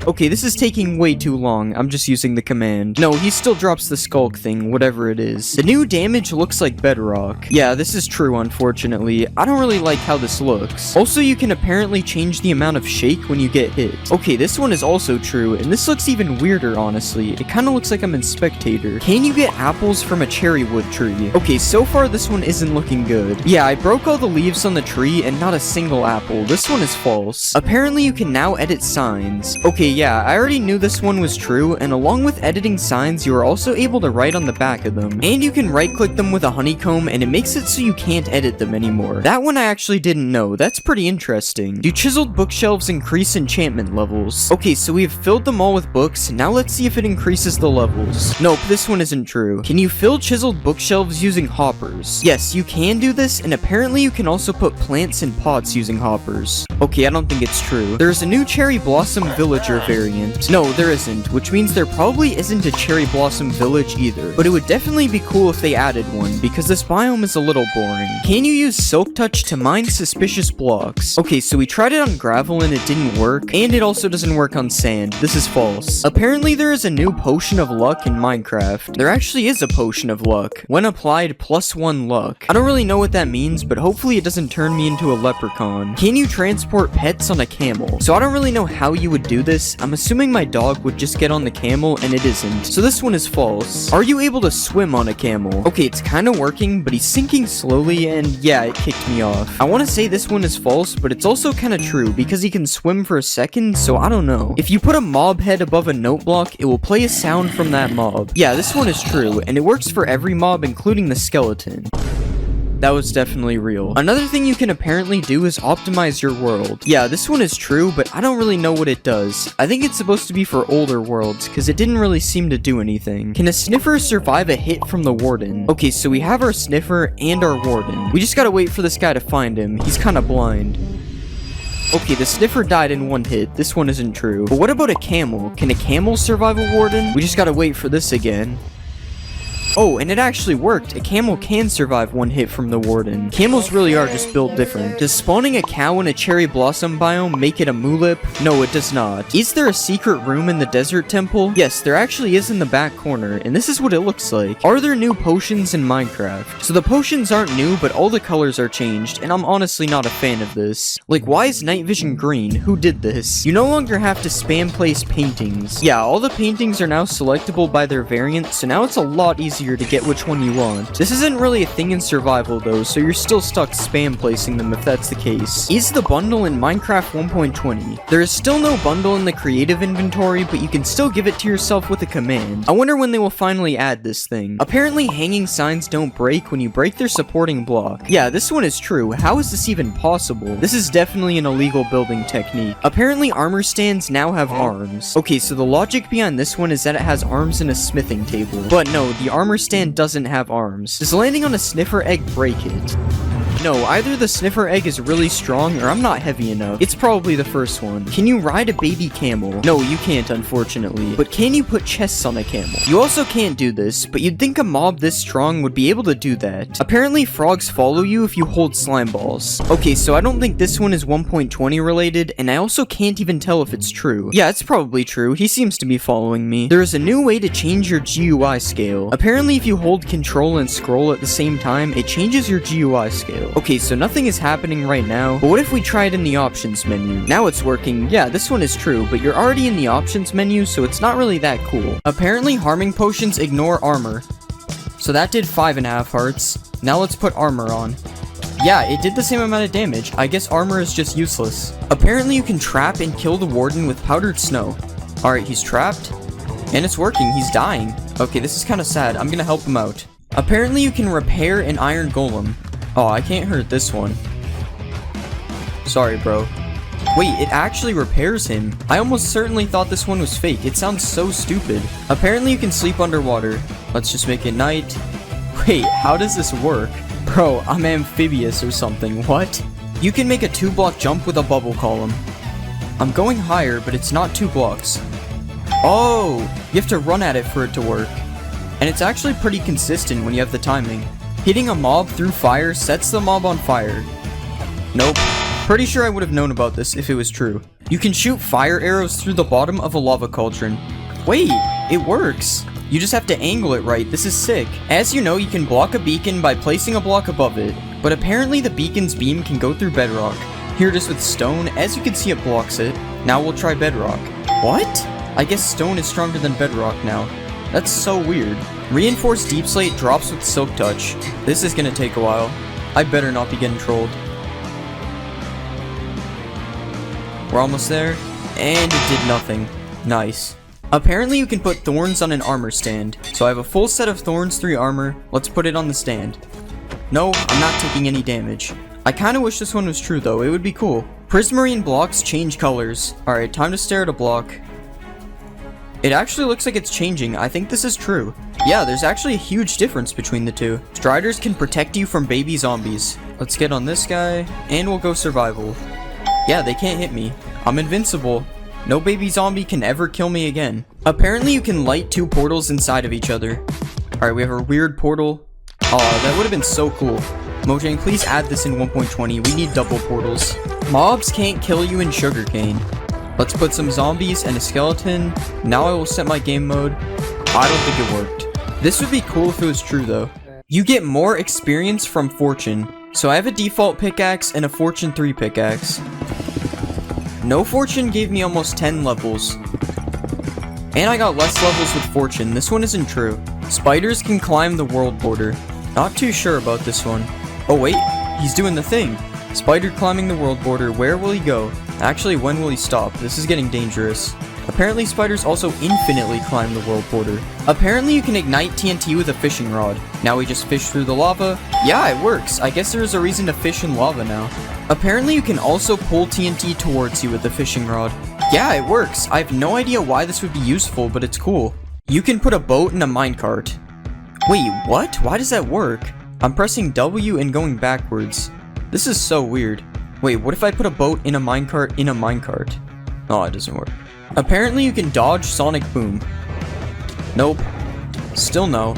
Okay, this is taking way too long. I'm just using the command. No, he still drops the skulk thing, whatever it is. The new damage looks like bedrock. Yeah, this is true, unfortunately. I don't really like how this looks. Also, you can apparently change the amount of shake when you get hit. Okay, this one is also true, and this looks even weirder, honestly. It kind of looks like I'm in Spectator. Can you get apples from a cherry wood tree? Okay, so far this one isn't looking good. Yeah, I broke all the leaves on the tree and not a single apple. This one is false. Apparently, you can now edit signs. Okay, yeah, I already knew this one was true, and along with editing signs, you are also able to write on the back of them. And you can right-click them with a honeycomb, and it makes it so you can't edit them anymore. That one I actually didn't know. That's pretty interesting. Do chiseled bookshelves increase enchantment levels? Okay, so we have filled them all with books. Now let's see if it increases the levels. Nope, this one isn't true. Can you fill chiseled bookshelves using hoppers? Yes, you can do this, and apparently you can also put plants in pots using hoppers. Okay, I don't think it's true. There's a new cherry blossom villager variant. No, there isn't, which means there probably isn't a cherry blossom village either. But it would definitely be cool if they added one, because this biome is a little boring. Can you use silk touch to mine suspicious blocks? Okay, so we tried it on gravel and it didn't work, and it also doesn't work on sand. This is false. Apparently there is a new potion of luck in Minecraft. There actually is a potion of luck. When applied, +1 luck. I don't really know what that means, but hopefully it doesn't turn me into a leprechaun. Can you transport pets on a camel? So I don't really know how you would do this. I'm assuming my dog would just get on the camel, and it isn't. So this one is false. Are you able to swim on a camel? Okay, it's kind of working, but he's sinking slowly, and yeah, it kicked me off. I want to say this one is false, but it's also kind of true, because he can swim for a second, so I don't know. If you put a mob head above a note block, it will play a sound from that mob. Yeah, this one is true, and it works for every mob, including the skeleton. that was definitely real. Another thing you can apparently do is optimize your world. Yeah, this one is true, but I don't really know what it does. I think it's supposed to be for older worlds, because it didn't really seem to do anything. Can a sniffer survive a hit from the warden? Okay, so we have our sniffer and our warden. We just gotta wait for this guy to find him. He's kinda blind. Okay, the sniffer died in one hit. This one isn't true. But what about a camel? Can a camel survive a warden? We just gotta wait for this again. Oh, and it actually worked. A camel can survive one hit from the warden. Camels really are just built different. Does spawning a cow in a cherry blossom biome make it a mulip? No, it does not. Is there a secret room in the desert temple? Yes, there actually is in the back corner, and this is what it looks like. Are there new potions in Minecraft? So the potions aren't new, but all the colors are changed, and I'm honestly not a fan of this. Like, why is night vision green? Who did this? You no longer have to spam place paintings. Yeah, all the paintings are now selectable by their variant, so now it's a lot easier to get which one you want. This isn't really a thing in survival though, so you're still stuck spam placing them if that's the case. Is the bundle in Minecraft 1.20? There is still no bundle in the creative inventory, but you can still give it to yourself with a command. I wonder when they will finally add this thing. Apparently hanging signs don't break when you break their supporting block. Yeah, this one is true. How is this even possible? This is definitely an illegal building technique. Apparently armor stands now have arms. Okay, so the logic behind this one is that it has arms in a smithing table. But no, the armor stand doesn't have arms. Does landing on a sniffer egg break it? No, either the sniffer egg is really strong or I'm not heavy enough. It's probably the first one. Can you ride a baby camel? No, you can't, unfortunately. But can you put chests on a camel? You also can't do this, but you'd think a mob this strong would be able to do that. Apparently frogs follow you if you hold slime balls. Okay, so I don't think this one is 1.20 related, and I also can't even tell if it's true. Yeah, it's probably true. He seems to be following me. There is a new way to change your GUI scale. Apparently if you hold control and scroll at the same time, it changes your GUI scale. Okay, so nothing is happening right now, but what if we try it in the options menu? Now it's working. Yeah, this one is true, but you're already in the options menu, so it's not really that cool. Apparently harming potions ignore armor. So that did 5.5 hearts. Now let's put armor on. Yeah, it did the same amount of damage. I guess armor is just useless. Apparently you can trap and kill the warden with powdered snow. Alright, he's trapped. And it's working, he's dying. Okay, this is kind of sad. I'm gonna help him out. Apparently you can repair an iron golem. Oh, I can't hurt this one. Sorry, bro. Wait, it actually repairs him. I almost certainly thought this one was fake. It sounds so stupid. Apparently you can sleep underwater. Let's just make it night. Wait, how does this work? Bro, I'm amphibious or something. What? You can make a 2-block jump with a bubble column. I'm going higher, but it's not 2 blocks. Oh, you have to run at it for it to work. And it's actually pretty consistent when you have the timing. Hitting a mob through fire sets the mob on fire. Nope. Pretty sure I would have known about this if it was true. You can shoot fire arrows through the bottom of a lava cauldron. Wait, it works. You just have to angle it right. This is sick. As you know, you can block a beacon by placing a block above it, but apparently the beacon's beam can go through bedrock. Here just with stone, as you can see it blocks it. Now we'll try bedrock. What? I guess stone is stronger than bedrock now. That's so weird. Reinforced deep slate drops with silk touch. This is gonna take a while. I better not be getting trolled. We're almost there, and it did nothing. Nice. Apparently you can put thorns on an armor stand. So I have a full set of thorns 3 armor. Let's put it on the stand. No, I'm not taking any damage. I kinda wish this one was true though, it would be cool. Prismarine blocks change colors. Alright, time to stare at a block. It actually looks like it's changing. I think this is true. Yeah, there's actually a huge difference between the two. Striders can protect you from baby zombies. Let's get on this guy, and we'll go survival. Yeah, they can't hit me. I'm invincible. No baby zombie can ever kill me again. Apparently you can light 2 portals inside of each other. Alright, we have a weird portal. Oh, that would have been so cool. Mojang, please add this in 1.20. We need double portals. Mobs can't kill you in sugarcane. Let's put some zombies and a skeleton. Now I will set my game mode. I don't think it worked. This would be cool if it was true though. You get more experience from fortune. So I have a default pickaxe and a fortune 3 pickaxe. No fortune gave me almost 10 levels. And I got less levels with fortune. This one isn't true. Spiders can climb the world border. Not too sure about this one. Oh wait, he's doing the thing. Spider climbing the world border. Where will he go? Actually, when will he stop? This is getting dangerous. Apparently spiders also infinitely climb the world border. Apparently you can ignite TNT with a fishing rod. Now we just fish through the lava. Yeah, it works. I guess there is a reason to fish in lava now. Apparently you can also pull TNT towards you with the fishing rod. Yeah, it works. I have no idea why this would be useful, but it's cool. You can put a boat in a minecart. Wait, what? Why does that work? I'm pressing W and going backwards. This is so weird. Wait, what if I put a boat in a minecart in a minecart? Oh, it doesn't work. Apparently you can dodge Sonic Boom. Nope. Still no.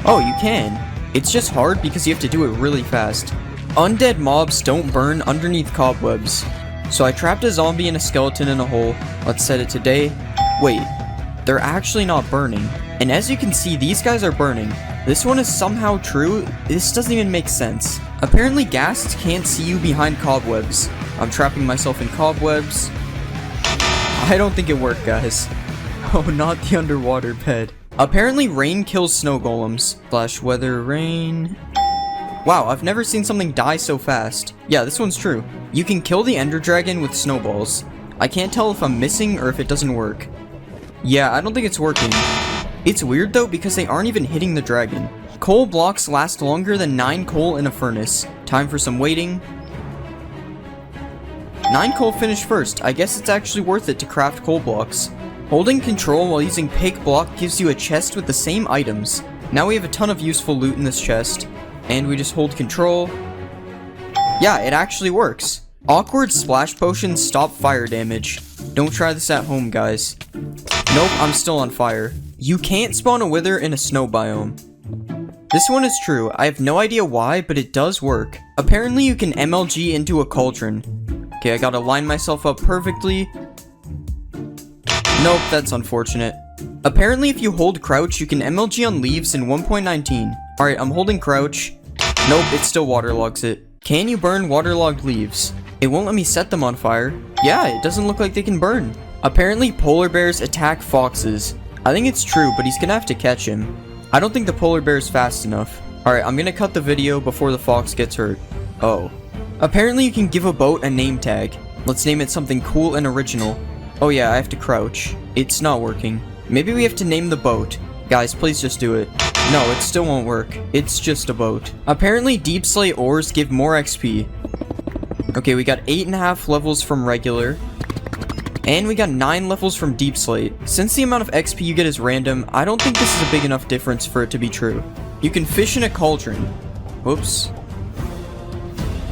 Oh, you can. It's just hard because you have to do it really fast. Undead mobs don't burn underneath cobwebs. So I trapped a zombie and a skeleton in a hole. Let's set it to day. Wait, they're actually not burning. And as you can see, these guys are burning. This one is somehow true. This doesn't even make sense. Apparently ghasts can't see you behind cobwebs. I'm trapping myself in cobwebs. I don't think it worked, guys. Oh, not the underwater bed. Apparently rain kills snow golems. Flash weather rain. Wow, I've never seen something die so fast. Yeah, this one's true. You can kill the ender dragon with snowballs. I can't tell if I'm missing or if it doesn't work. Yeah, I don't think it's working. It's weird though because they aren't even hitting the dragon. Coal blocks last longer than 9 coal in a furnace. Time for some waiting. 9 coal finished first. I guess it's actually worth it to craft coal blocks. Holding control while using pick block gives you a chest with the same items. Now we have a ton of useful loot in this chest. And we just hold control. Yeah, it actually works. Awkward splash potions stop fire damage. Don't try this at home, guys. Nope, I'm still on fire. You can't spawn a wither in a snow biome. This one is true. I have no idea why, but it does work. Apparently you can MLG into a cauldron. Okay, I gotta line myself up perfectly. Nope, that's unfortunate. Apparently if you hold crouch, you can MLG on leaves in 1.19. Alright, I'm holding crouch. Nope, it still waterlogs it. Can you burn waterlogged leaves? It won't let me set them on fire. Yeah, it doesn't look like they can burn. Apparently polar bears attack foxes. I think it's true, but he's gonna have to catch him. I don't think the polar bear is fast enough. Alright, I'm gonna cut the video before the fox gets hurt. Oh. Apparently you can give a boat a name tag. Let's name it something cool and original. Oh yeah, I have to crouch. It's not working. Maybe we have to name the boat. Guys, please just do it. No, it still won't work. It's just a boat. Apparently deep slate ores give more XP. Okay, we got 8.5 levels from regular. And we got 9 levels from deep slate. Since the amount of XP you get is random, I don't think this is a big enough difference for it to be true. You can fish in a cauldron. Whoops.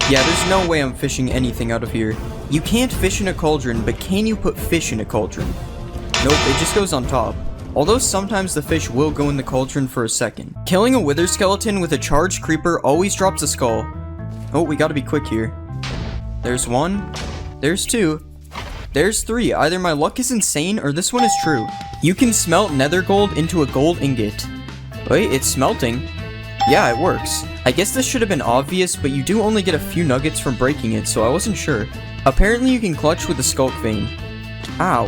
Yeah, there's no way I'm fishing anything out of here. You can't fish in a cauldron, but can you put fish in a cauldron? Nope, it just goes on top. Although sometimes the fish will go in the cauldron for a second. Killing a wither skeleton with a charged creeper always drops a skull. Oh, we gotta be quick here. There's 1. There's 2. There's 3. Either my luck is insane or this one is true. You can smelt nether gold into a gold ingot. Wait, it's smelting. Yeah, it works. I guess this should have been obvious, but you do only get a few nuggets from breaking it, so I wasn't sure. Apparently you can clutch with a skulk vein. Ow.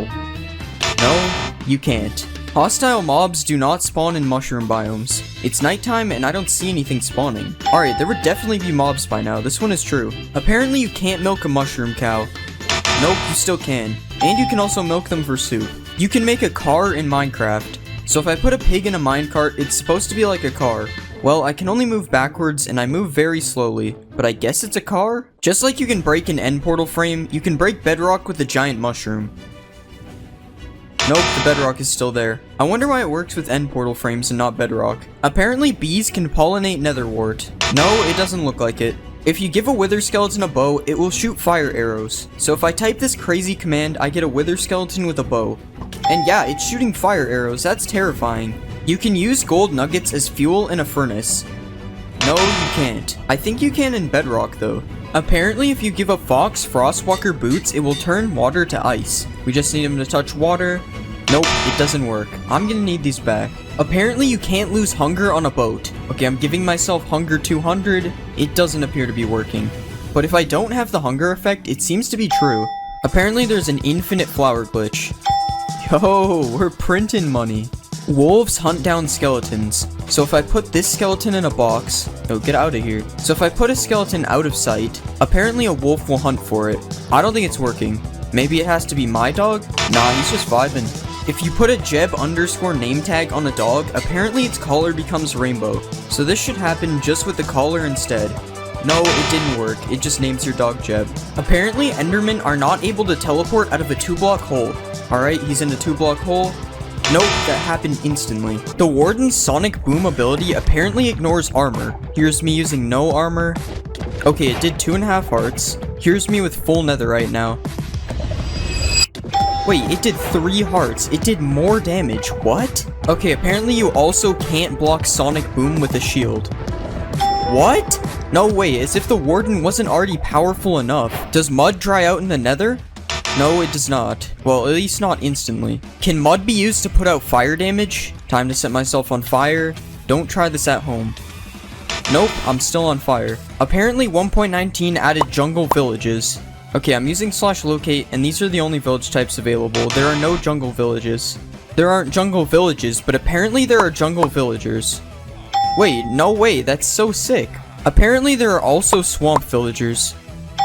No, you can't. Hostile mobs do not spawn in mushroom biomes. It's nighttime and I don't see anything spawning. Alright, there would definitely be mobs by now. This one is true. Apparently you can't milk a mushroom cow. Nope, you still can. And you can also milk them for soup. You can make a car in Minecraft. So if I put a pig in a minecart, it's supposed to be like a car. Well, I can only move backwards and I move very slowly, but I guess it's a car? Just like you can break an end portal frame, you can break bedrock with a giant mushroom. Nope, the bedrock is still there. I wonder why it works with end portal frames and not bedrock. Apparently bees can pollinate netherwort. No, it doesn't look like it. If you give a wither skeleton a bow, it will shoot fire arrows. So if I type this crazy command, I get a wither skeleton with a bow. And yeah, it's shooting fire arrows. That's terrifying. You can use gold nuggets as fuel in a furnace. No, you can't. I think you can in bedrock though. Apparently if you give a fox frostwalker boots, it will turn water to ice. We just need him to touch water. Nope, it doesn't work. I'm gonna need these back. Apparently you can't lose hunger on a boat. Okay, I'm giving myself hunger 200. It doesn't appear to be working. But if I don't have the hunger effect, it seems to be true. Apparently there's an infinite flower glitch. Yo, we're printing money. Wolves hunt down skeletons. So if I put this skeleton in a box... Oh, get out of here. So if I put a skeleton out of sight, apparently a wolf will hunt for it. I don't think it's working. Maybe it has to be my dog? Nah, he's just vibing. If you put a Jeb underscore name tag on a dog, apparently its collar becomes rainbow. So this should happen just with the collar instead. No, it didn't work. It just names your dog Jeb. Apparently, Endermen are not able to teleport out of a 2-block hole. Alright, he's in a 2-block hole. Nope, that happened instantly. The Warden's Sonic Boom ability apparently ignores armor. Here's me using no armor. Okay, it did 2.5 hearts. Here's me with full netherite now. Wait, it did 3 hearts. It did more damage. What? Okay, apparently you also can't block Sonic Boom with a shield. What? No way, as if the Warden wasn't already powerful enough. Does mud dry out in the nether? No, it does not. Well, at least not instantly. Can mud be used to put out fire damage? Time to set myself on fire. Don't try this at home. Nope, I'm still on fire. Apparently 1.19 added jungle villages. Okay, I'm using /locate, and these are the only village types available. There are no jungle villages. There aren't jungle villages, but apparently there are jungle villagers. Wait, no way, that's so sick. Apparently there are also swamp villagers.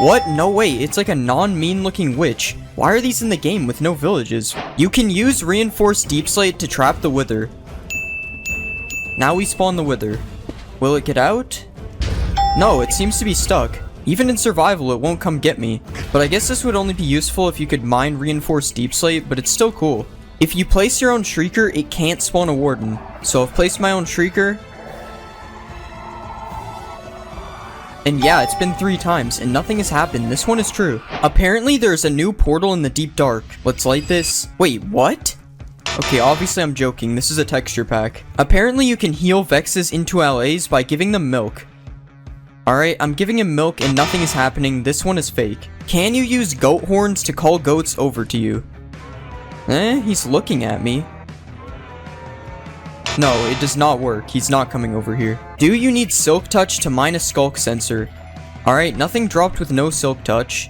What? No way, it's like a non-mean looking witch. Why are these in the game with no villages? You can use reinforced deep slate to trap the wither. Now we spawn the wither. Will it get out? No, it seems to be stuck. Even in survival, it won't come get me. But I guess this would only be useful if you could mine reinforced deep slate, but it's still cool. If you place your own shrieker, it can't spawn a warden. So I've placed my own shrieker. And yeah, it's been 3 times, and nothing has happened. This one is true. Apparently, there's a new portal in the deep dark. Let's light this. Wait, what? Okay, obviously I'm joking. This is a texture pack. Apparently, you can heal Vexes into LAs by giving them milk. Alright, I'm giving him milk and nothing is happening. This one is fake. Can you use goat horns to call goats over to you? He's looking at me. No, it does not work. He's not coming over here. Do you need Silk Touch to mine a Skulk Sensor? Alright, nothing dropped with no Silk Touch.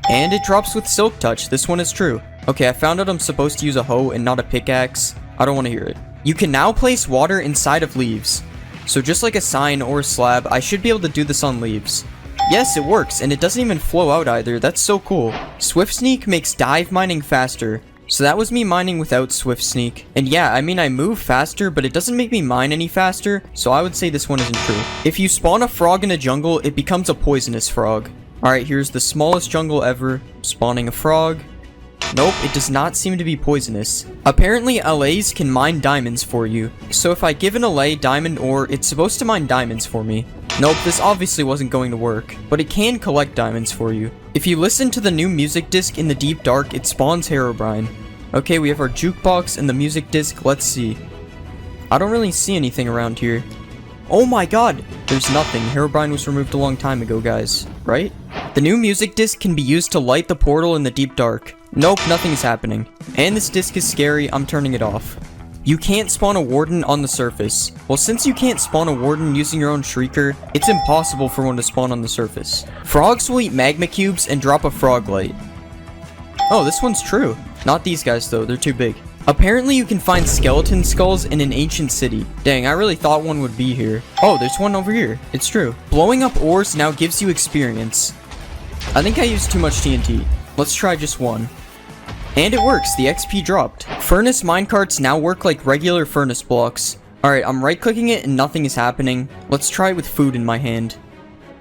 And it drops with Silk Touch. This one is true. Okay, I found out I'm supposed to use a hoe and not a pickaxe. I don't want to hear it. You can now place water inside of leaves. So just like a sign or a slab, I should be able to do this on leaves. Yes, it works, and it doesn't even flow out either. That's so cool. Swift Sneak makes dive mining faster. So that was me mining without Swift Sneak. And yeah, I mean I move faster, but it doesn't make me mine any faster, so I would say this one isn't true. If you spawn a frog in a jungle, it becomes a poisonous frog. Alright, here's the smallest jungle ever. Spawning a frog. Nope, it does not seem to be poisonous. Apparently LAs can mine diamonds for you. So if I give an LA diamond ore, it's supposed to mine diamonds for me. Nope, this obviously wasn't going to work, but it can collect diamonds for you. If you listen to the new music disc in the deep dark, it spawns Herobrine. Okay, we have our jukebox and the music disc. Let's see. I don't really see anything around here. Oh my god! There's nothing. Herobrine was removed a long time ago, guys. Right? The new music disc can be used to light the portal in the deep dark. Nope, nothing's happening. And this disc is scary. I'm turning it off. You can't spawn a warden on the surface. Well, since you can't spawn a warden using your own shrieker, it's impossible for one to spawn on the surface. Frogs will eat magma cubes and drop a frog light. Oh, this one's true. Not these guys though, they're too big. Apparently you can find skeleton skulls in an ancient city. Dang, I really thought one would be here. Oh, there's one over here. It's true. Blowing up ores now gives you experience. I think I used too much TNT. Let's try just one. And it works, the XP dropped. Furnace minecarts now work like regular furnace blocks. Alright, I'm right clicking it and nothing is happening. Let's try it with food in my hand.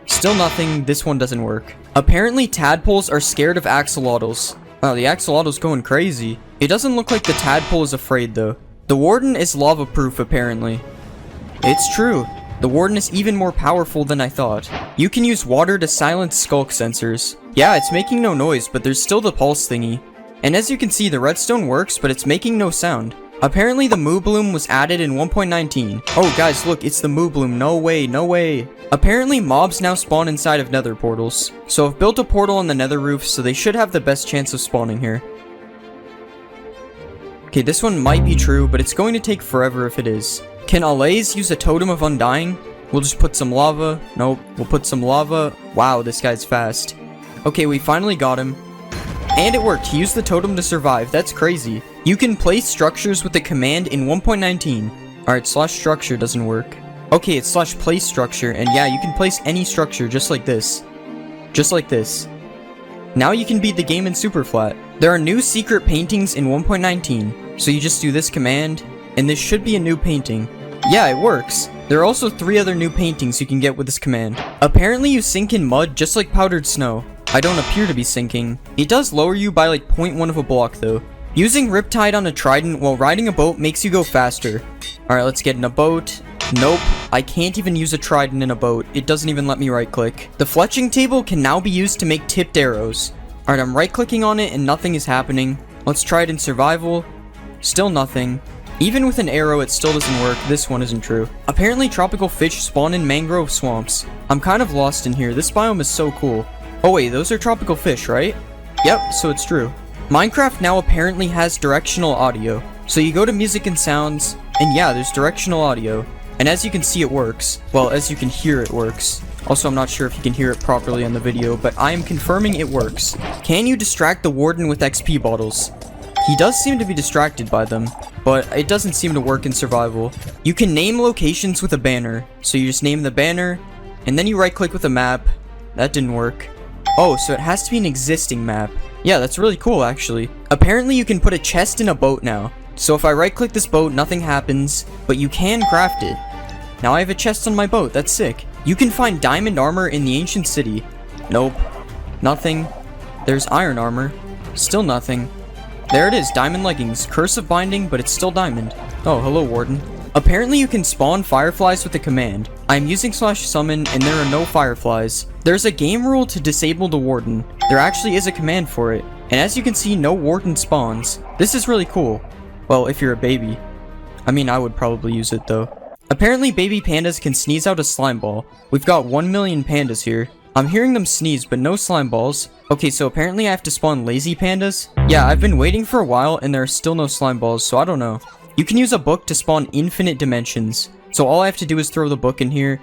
Still nothing, this one doesn't work. Apparently tadpoles are scared of axolotls. Wow, the axolotl's going crazy. It doesn't look like the tadpole is afraid though. The warden is lava proof apparently. It's true. The warden is even more powerful than I thought. You can use water to silence skulk sensors. Yeah, it's making no noise, but there's still the pulse thingy. And as you can see, the redstone works, but it's making no sound. Apparently the moo bloom was added in 1.19. Oh guys, look, it's the moo bloom. No way, no way. Apparently mobs now spawn inside of nether portals. So I've built a portal on the nether roof, so they should have the best chance of spawning here. Okay, this one might be true, but it's going to take forever if it is. Can Alays use a totem of undying? We'll just put some lava. Nope, we'll put some lava. Wow, this guy's fast. Okay, we finally got him. And it worked. He used the totem to survive. That's crazy. You can place structures with the command in 1.19. Alright, /structure doesn't work. Okay, it's /place structure. And yeah, you can place any structure just like this. Just like this. Now you can beat the game in super flat. There are new secret paintings in 1.19, so you just do this command, and this should be a new painting. Yeah, it works. There are also 3 other new paintings you can get with this command. Apparently you sink in mud just like powdered snow. I don't appear to be sinking. It does lower you by like 0.1 of a block though. Using Riptide on a trident while riding a boat makes you go faster. Alright, let's get in a boat. Nope, I can't even use a trident in a boat. It doesn't even let me right click. The fletching table can now be used to make tipped arrows. Alright, I'm right clicking on it and nothing is happening. Let's try it in survival. Still nothing. Even with an arrow, it still doesn't work. This one isn't true. Apparently, tropical fish spawn in mangrove swamps. I'm kind of lost in here. This biome is so cool. Oh wait, those are tropical fish, right? Yep, so it's true. Minecraft now apparently has directional audio. So you go to music and sounds, and yeah, there's directional audio. And as you can see, it works. Well, as you can hear, it works. Also, I'm not sure if you can hear it properly on the video, but I am confirming it works. Can you distract the warden with XP bottles? He does seem to be distracted by them, but it doesn't seem to work in survival. You can name locations with a banner. So you just name the banner, and then you right click with a map. That didn't work. Oh, so it has to be an existing map. Yeah, that's really cool actually. Apparently you can put a chest in a boat now. So if I right click this boat, nothing happens, but you can craft it. Now I have a chest on my boat, that's sick. You can find diamond armor in the ancient city. Nope. Nothing. There's iron armor. Still nothing. There it is, diamond leggings. Curse of binding, but it's still diamond. Oh, hello, warden. Apparently you can spawn fireflies with a command. I'm using /summon and there are no fireflies. There's a game rule to disable the warden. There actually is a command for it. And as you can see, no warden spawns. This is really cool. Well, if you're a baby. I mean, I would probably use it though. Apparently baby pandas can sneeze out a slime ball. We've got 1 million pandas here. I'm hearing them sneeze, but no slime balls. Okay, so apparently I have to spawn lazy pandas? Yeah, I've been waiting for a while and there are still no slime balls, so I don't know. You can use a book to spawn infinite dimensions. So all I have to do is throw the book in here.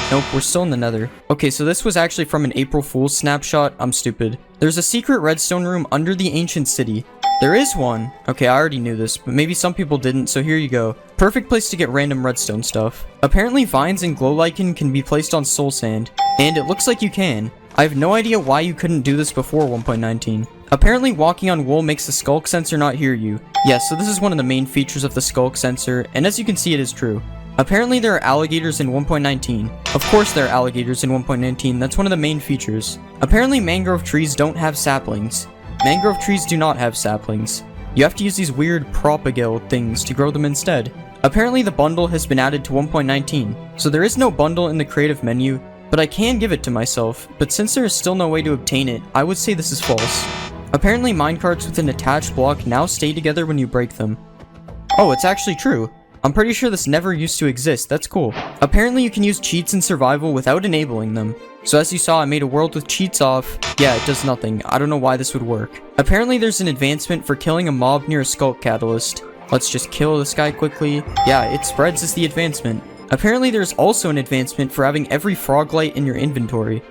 Nope, we're still in the nether. Okay, so this was actually from an April Fool's snapshot. I'm stupid. There's a secret redstone room under the ancient city. There is one. Okay, I already knew this, but maybe some people didn't, so here you go. Perfect place to get random redstone stuff. Apparently vines and glow lichen can be placed on soul sand, and it looks like you can. I have no idea why you couldn't do this before 1.19. Apparently walking on wool makes the skulk sensor not hear you. Yes, so this is one of the main features of the skulk sensor, and as you can see, it is true. Apparently there are alligators in 1.19. Of course there are alligators in 1.19, that's one of the main features. Apparently mangrove trees don't have saplings. Mangrove trees do not have saplings. You have to use these weird propagale things to grow them instead. Apparently the bundle has been added to 1.19, so there is no bundle in the creative menu, but I can give it to myself, but since there is still no way to obtain it, I would say this is false. Apparently minecarts with an attached block now stay together when you break them. Oh, it's actually true. I'm pretty sure this never used to exist, that's cool. Apparently you can use cheats in survival without enabling them. So as you saw, I made a world with cheats off. Yeah, it does nothing. I don't know why this would work. Apparently there's an advancement for killing a mob near a skulk catalyst. Let's just kill this guy quickly. Yeah, it spreads as the advancement. Apparently there's also an advancement for having every frog light in your inventory.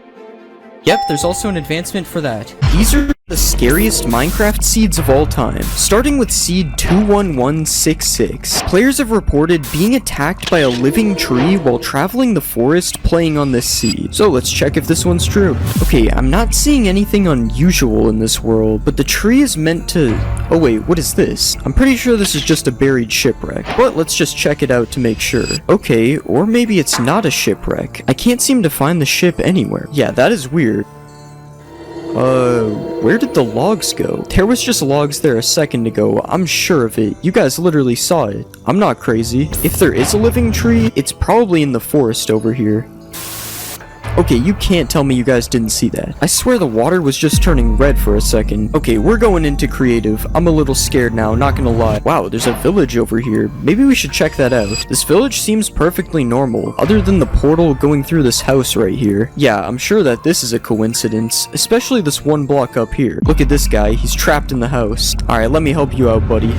Yep, there's also an advancement for that. These are the scariest Minecraft seeds of all time. Starting with seed 21166. Players have reported being attacked by a living tree while traveling the forest playing on this seed. So let's check if this one's true. Okay, I'm not seeing anything unusual in this world, but the tree is meant to... Oh wait, what is this? I'm pretty sure this is just a buried shipwreck, but let's just check it out to make sure. Okay, or maybe it's not a shipwreck. I can't seem to find the ship anywhere. Yeah, that is weird. Where did the logs go? There was just logs there a second ago, I'm sure of it. You guys literally saw it. I'm not crazy. If there is a living tree, it's probably in the forest over here. Okay, you can't tell me you guys didn't see that. I swear the water was just turning red for a second. Okay, we're going into creative. I'm a little scared now, not gonna lie. Wow, there's a village over here. Maybe we should check that out. This village seems perfectly normal, other than the portal going through this house right here. Yeah, I'm sure that this is a coincidence, especially this one block up here. Look at this guy, he's trapped in the house. Alright, let me help you out, buddy.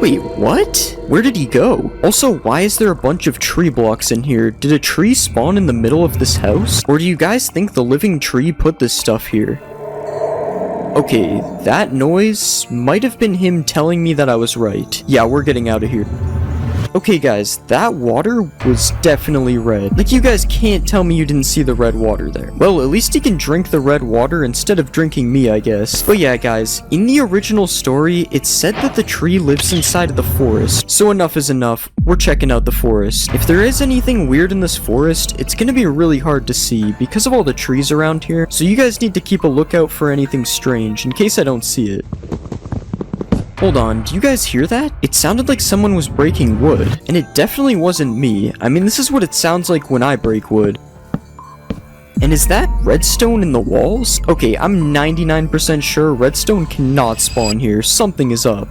Wait, what? Where did he go? Also, why is there a bunch of tree blocks in here? Did a tree spawn in the middle of this house? Or do you guys think the living tree put this stuff here? Okay, that noise might have been him telling me that I was right. Yeah, we're getting out of here. Okay guys, that water was definitely red. Like, you guys can't tell me you didn't see the red water there. Well, at least he can drink the red water instead of drinking me, I guess. But yeah guys, in the original story, it said that the tree lives inside of the forest. So enough is enough, we're checking out the forest. If there is anything weird in this forest, it's gonna be really hard to see because of all the trees around here. So you guys need to keep a lookout for anything strange in case I don't see it. Hold on, do you guys hear that? It sounded like someone was breaking wood, and it definitely wasn't me. I mean, this is what it sounds like when I break wood. And is that redstone in the walls? Okay, I'm 99% sure redstone cannot spawn here. Something is up.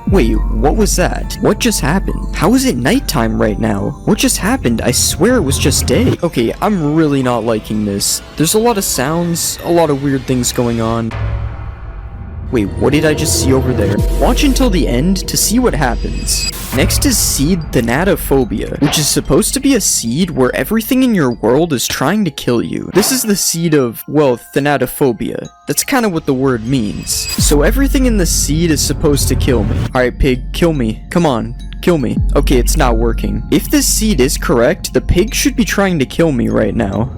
Wait, what was that? What just happened? How is it nighttime right now? What just happened? I swear it was just day. Okay, I'm really not liking this. There's a lot of sounds, a lot of weird things going on. Wait, what did I just see over there? Watch until the end to see what happens. Next is seed thanatophobia, which is supposed to be a seed where everything in your world is trying to kill you. This is the seed of, well, thanatophobia. That's kind of what the word means. So everything in the seed is supposed to kill me. Alright, pig, kill me. Come on. Kill me. Okay, it's not working. If this seed is correct, the pig should be trying to kill me right now.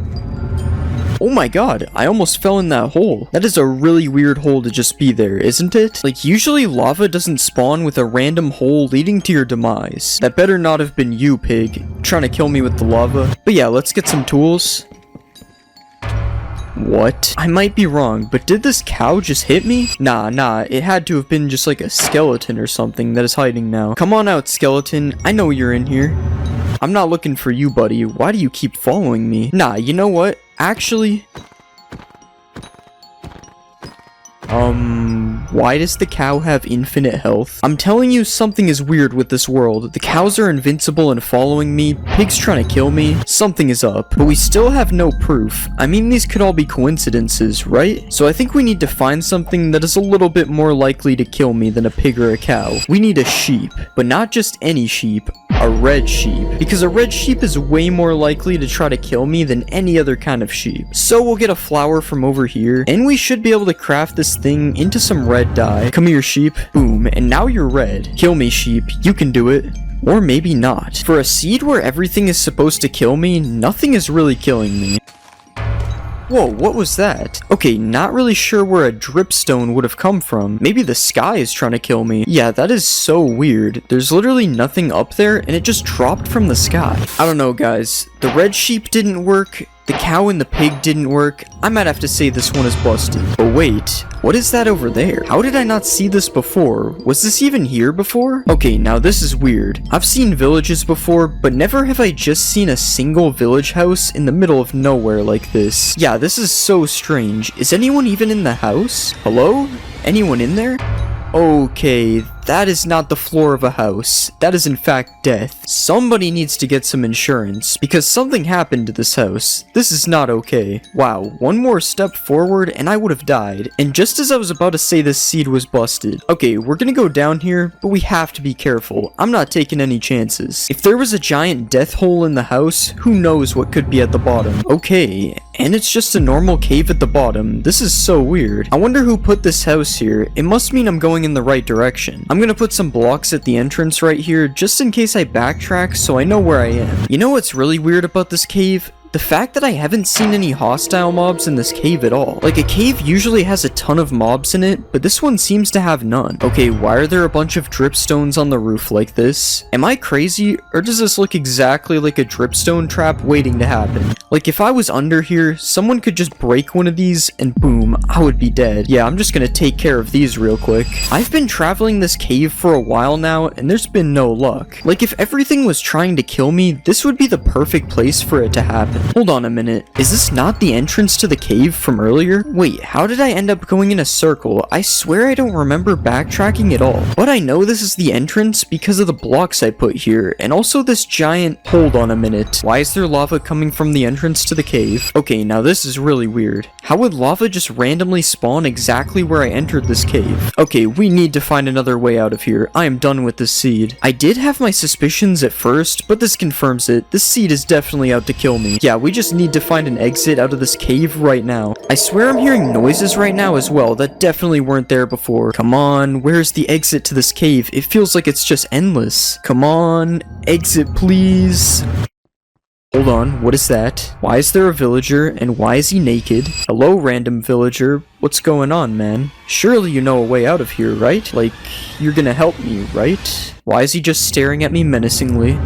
Oh my god, I almost fell in that hole. That is a really weird hole to just be there, isn't it? Like, usually lava doesn't spawn with a random hole leading to your demise. That better not have been you, pig, trying to kill me with the lava. But yeah, let's get some tools. What? I might be wrong, but did this cow just hit me? Nah, it had to have been just like a skeleton or something that is hiding now. Come on out, skeleton. I know you're in here. I'm not looking for you, buddy. Why do you keep following me? Nah, you know what? Actually, why does the cow have infinite health? I'm telling you, something is weird with this world. The cows are invincible and following me, pigs trying to kill me, something is up. But we still have no proof. I mean, these could all be coincidences, right? So I think we need to find something that is a little bit more likely to kill me than a pig or a cow. We need a sheep, but not just any sheep. A red sheep, because a red sheep is way more likely to try to kill me than any other kind of sheep. So we'll get a flower from over here, and we should be able to craft this thing into some red dye. Come here, sheep. Boom, and now you're red. Kill me, sheep. You can do it. Or maybe not. For a seed where everything is supposed to kill me, nothing is really killing me. Whoa, what was that? Okay, not really sure where a dripstone would have come from. Maybe the sky is trying to kill me. Yeah, that is so weird. There's literally nothing up there, and it just dropped from the sky. I don't know, guys. The red sheep didn't work. The cow and the pig didn't work. I might have to say this one is busted. But wait, what is that over there? How did I not see this before? Was this even here before? Okay, now this is weird. I've seen villages before, but never have I just seen a single village house in the middle of nowhere like this. Yeah, this is so strange. Is anyone even in the house? Hello? Anyone in there? Okay, that is not the floor of a house. That is in fact death. Somebody needs to get some insurance, because something happened to this house. This is not okay. Wow, one more step forward and I would have died. And just as I was about to say this seed was busted. Okay, we're gonna go down here, but we have to be careful. I'm not taking any chances. If there was a giant death hole in the house, who knows what could be at the bottom. Okay, and it's just a normal cave at the bottom. This is so weird. I wonder who put this house here. It must mean I'm going in the right direction. I'm gonna put some blocks at the entrance right here, just in case I backtrack so I know where I am. You know what's really weird about this cave? The fact that I haven't seen any hostile mobs in this cave at all. Like, a cave usually has a ton of mobs in it, but this one seems to have none. Okay, why are there a bunch of dripstones on the roof like this? Am I crazy, or does this look exactly like a dripstone trap waiting to happen? Like, if I was under here, someone could just break one of these, and boom, I would be dead. Yeah, I'm just gonna take care of these real quick. I've been traveling this cave for a while now, and there's been no luck. Like, if everything was trying to kill me, this would be the perfect place for it to happen. Hold on a minute. Is this not the entrance to the cave from earlier? Wait, how did I end up going in a circle? I swear I don't remember backtracking at all. But I know this is the entrance because of the blocks I put here, and also this giant... Hold on a minute. Why is there lava coming from the entrance to the cave? Okay, now this is really weird. How would lava just randomly spawn exactly where I entered this cave? Okay, we need to find another way out of here. I am done with this seed. I did have my suspicions at first, but this confirms it. This seed is definitely out to kill me. Yeah, yeah, we just need to find an exit out of this cave right now. I swear I'm hearing noises right now as well that definitely weren't there before. Come on, where's the exit to this cave? It feels like it's just endless. Come on, exit please. Hold on, what is that? Why is there a villager, and why is he naked? Hello, random villager. What's going on, man? Surely you know a way out of here, right? Like, you're gonna help me, right? Why is he just staring at me menacingly?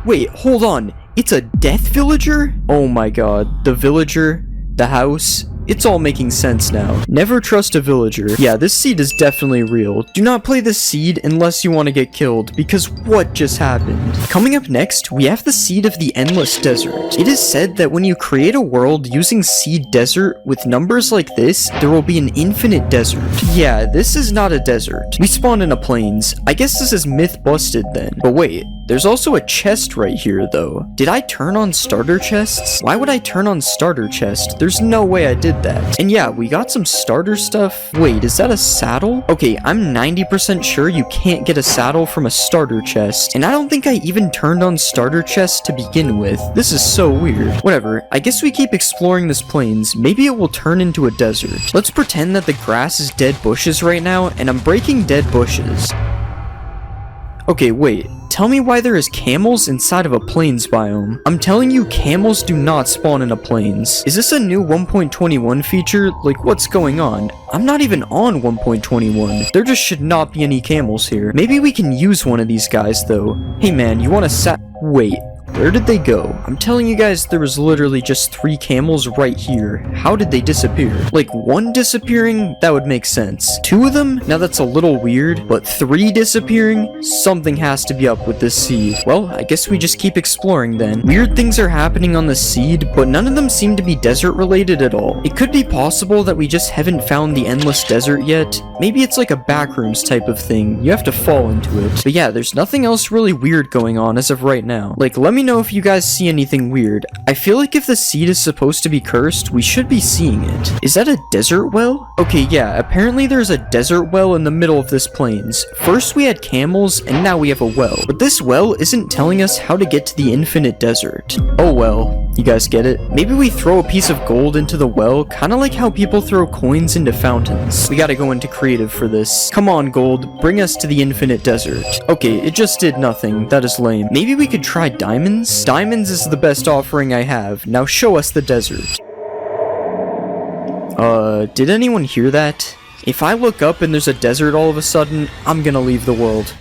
Wait, hold on. It's a death villager? Oh my god. The villager, the house, it's all making sense now. Never trust a villager. Yeah, this seed is definitely real. Do not play this seed unless you want to get killed, because what just happened? Coming up next, we have the seed of the endless desert. It is said that when you create a world using seed desert with numbers like this, there will be an infinite desert. Yeah, this is not a desert. We spawn in a plains. I guess this is myth busted then. But wait, there's also a chest right here though. Did I turn on starter chests? Why would I turn on starter chest? There's no way I did that. And yeah, we got some starter stuff. Wait, is that a saddle? Okay, I'm 90% sure you can't get a saddle from a starter chest. And I don't think I even turned on starter chests to begin with. This is so weird. Whatever, I guess we keep exploring this plains. Maybe it will turn into a desert. Let's pretend that the grass is dead bushes right now, and I'm breaking dead bushes. Okay, wait. Tell me why there is camels inside of a plains biome. I'm telling you, camels do not spawn in a plains. Is this a new 1.21 feature? Like, what's going on? I'm not even on 1.21. There just should not be any camels here. Maybe we can use one of these guys, though. Hey man, you want to wait. Where did they go? I'm telling you guys, there was literally just 3 camels right here. How did they disappear? Like, 1 disappearing? That would make sense. 2 of them? Now that's a little weird, but 3 disappearing? Something has to be up with this seed. Well, I guess we just keep exploring then. Weird things are happening on the seed, but none of them seem to be desert related at all. It could be possible that we just haven't found the endless desert yet. Maybe it's like a backrooms type of thing. You have to fall into it. But yeah, there's nothing else really weird going on as of right now. Like, let me know if you guys see anything weird. I feel like if the seed is supposed to be cursed, we should be seeing it. Is that a desert well? Okay, yeah, apparently there's a desert well in the middle of this plains. First we had camels, and now we have a well. But this well isn't telling us how to get to the infinite desert. Oh well, you guys get it? Maybe we throw a piece of gold into the well, kinda like how people throw coins into fountains. We gotta go into creative for this. Come on, gold, bring us to the infinite desert. Okay, it just did nothing. That is lame. Maybe we could try diamonds? Diamonds is the best offering I have. Now show us the desert. Did anyone hear that? If I look up and there's a desert all of a sudden, I'm gonna leave the world.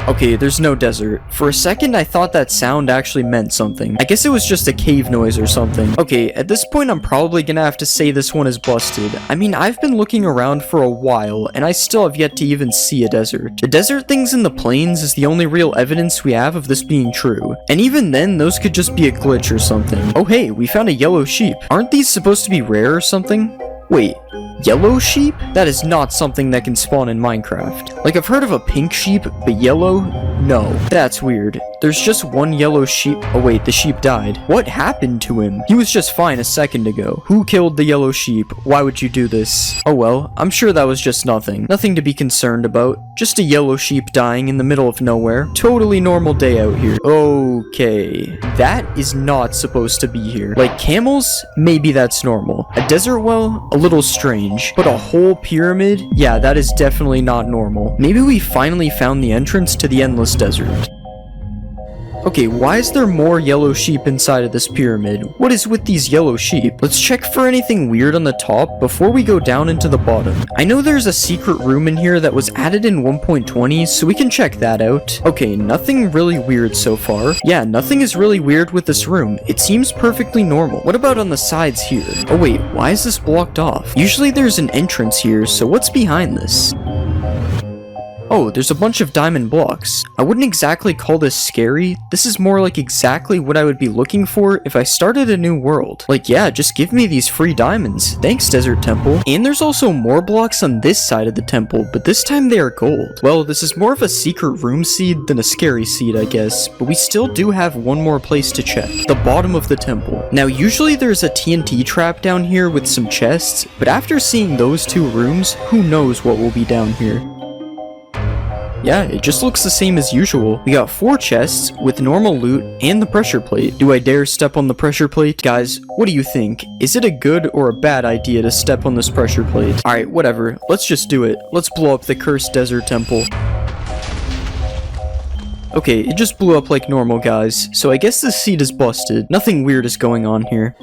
Okay, there's no desert. For a second, I thought that sound actually meant something. I guess it was just a cave noise or something. Okay, at this point, I'm probably gonna have to say this one is busted. I mean, I've been looking around for a while, and I still have yet to even see a desert. The desert things in the plains is the only real evidence we have of this being true. And even then, those could just be a glitch or something. Oh hey, we found a yellow sheep. Aren't these supposed to be rare or something? Wait, yellow sheep? That is not something that can spawn in Minecraft. Like, I've heard of a pink sheep, but yellow? No. That's weird. There's just one yellow sheep. Oh wait, the sheep died. What happened to him? He was just fine a second ago. Who killed the yellow sheep? Why would you do this? Oh well, I'm sure that was just nothing. Nothing to be concerned about. Just a yellow sheep dying in the middle of nowhere. Totally normal day out here. Okay. That is not supposed to be here. Like, camels? Maybe that's normal. A desert well? A little strange. But a whole pyramid? Yeah, that is definitely not normal. Maybe we finally found the entrance to the endless desert. Okay, why is there more yellow sheep inside of this pyramid? What is with these yellow sheep? Let's check for anything weird on the top before we go down into the bottom. I know there's a secret room in here that was added in 1.20, so we can check that out. Okay, nothing really weird so far. Yeah, nothing is really weird with this room. It seems perfectly normal. What about on the sides here? Oh wait, why is this blocked off? Usually there's an entrance here, so what's behind this? Oh, there's a bunch of diamond blocks. I wouldn't exactly call this scary. This is more like exactly what I would be looking for if I started a new world. Like, yeah, just give me these free diamonds. Thanks, Desert Temple. And there's also more blocks on this side of the temple, but this time they are gold. Well, this is more of a secret room seed than a scary seed, I guess, but we still do have one more place to check. The bottom of the temple. Now, usually there's a TNT trap down here with some chests, but after seeing those 2 rooms, who knows what will be down here. Yeah, it just looks the same as usual. We got 4 chests with normal loot and the pressure plate. Do I dare step on the pressure plate? Guys, what do you think? Is it a good or a bad idea to step on this pressure plate? Alright, whatever. Let's just do it. Let's blow up the cursed desert temple. Okay, it just blew up like normal, guys. So I guess this seed is busted. Nothing weird is going on here.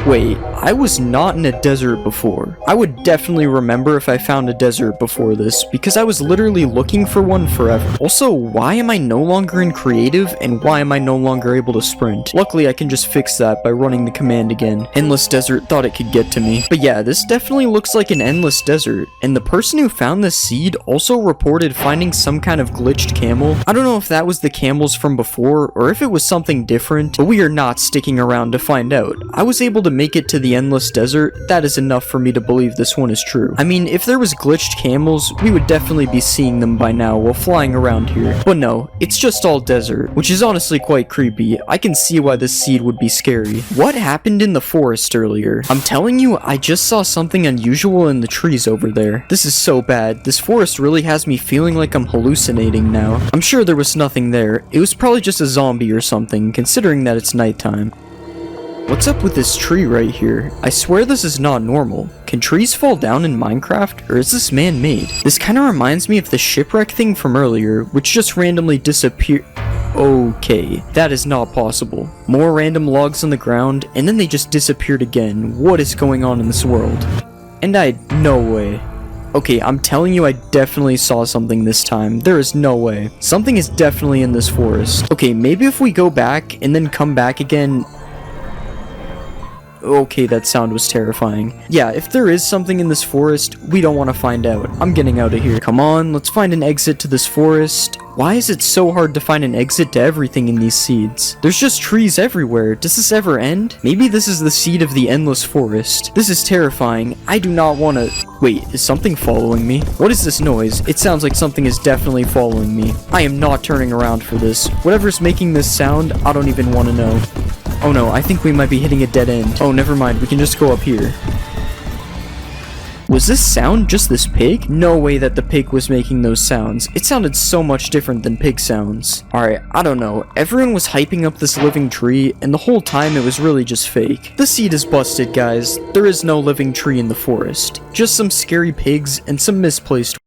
Wait, I was not in a desert before. I would definitely remember if I found a desert before this, because I was literally looking for one forever. Also, why am I no longer in creative, and why am I no longer able to sprint? Luckily, I can just fix that by running the command again. Endless desert thought it could get to me. But yeah, this definitely looks like an endless desert, and the person who found this seed also reported finding some kind of glitched camel. I don't know if that was the camels from before, or if it was something different, but we are not sticking around to find out. I was able to make it to the endless desert. That is enough for me to believe this one is true. I mean, if there was glitched camels, we would definitely be seeing them by now while flying around here. But no, it's just all desert, which is honestly quite creepy. I can see why this seed would be scary. What happened in the forest earlier? I'm telling you, I just saw something unusual in the trees over there. This is so bad. This forest really has me feeling like I'm hallucinating now. I'm sure there was nothing there. It was probably just a zombie or something, considering that it's nighttime. What's up with this tree right here? I swear this is not normal. Can trees fall down in Minecraft, or is this man-made? This kind of reminds me of the shipwreck thing from earlier, which just randomly disappeared. Okay, that is not possible. More random logs on the ground, and then they just disappeared again. What is going on in this world? And no way. Okay, I'm telling you, I definitely saw something this time. There is no way. Something is definitely in this forest. Okay, maybe if we go back and then come back again. Okay, that sound was terrifying. Yeah, if there is something in this forest, we don't want to find out. I'm getting out of here. Come on, let's find an exit to this forest. Why is it so hard to find an exit to everything in these seeds? There's just trees everywhere. Does this ever end? Maybe this is the seed of the endless forest. This is terrifying. I do not want to... Wait, is something following me? What is this noise? It sounds like something is definitely following me. I am not turning around for this. Whatever's making this sound, I don't even want to know. Oh no, I think we might be hitting a dead end. Oh, never mind, we can just go up here. Was this sound just this pig? No way that the pig was making those sounds. It sounded so much different than pig sounds. Alright, I don't know. Everyone was hyping up this living tree, and the whole time it was really just fake. The seed is busted, guys. There is no living tree in the forest. Just some scary pigs and some misplaced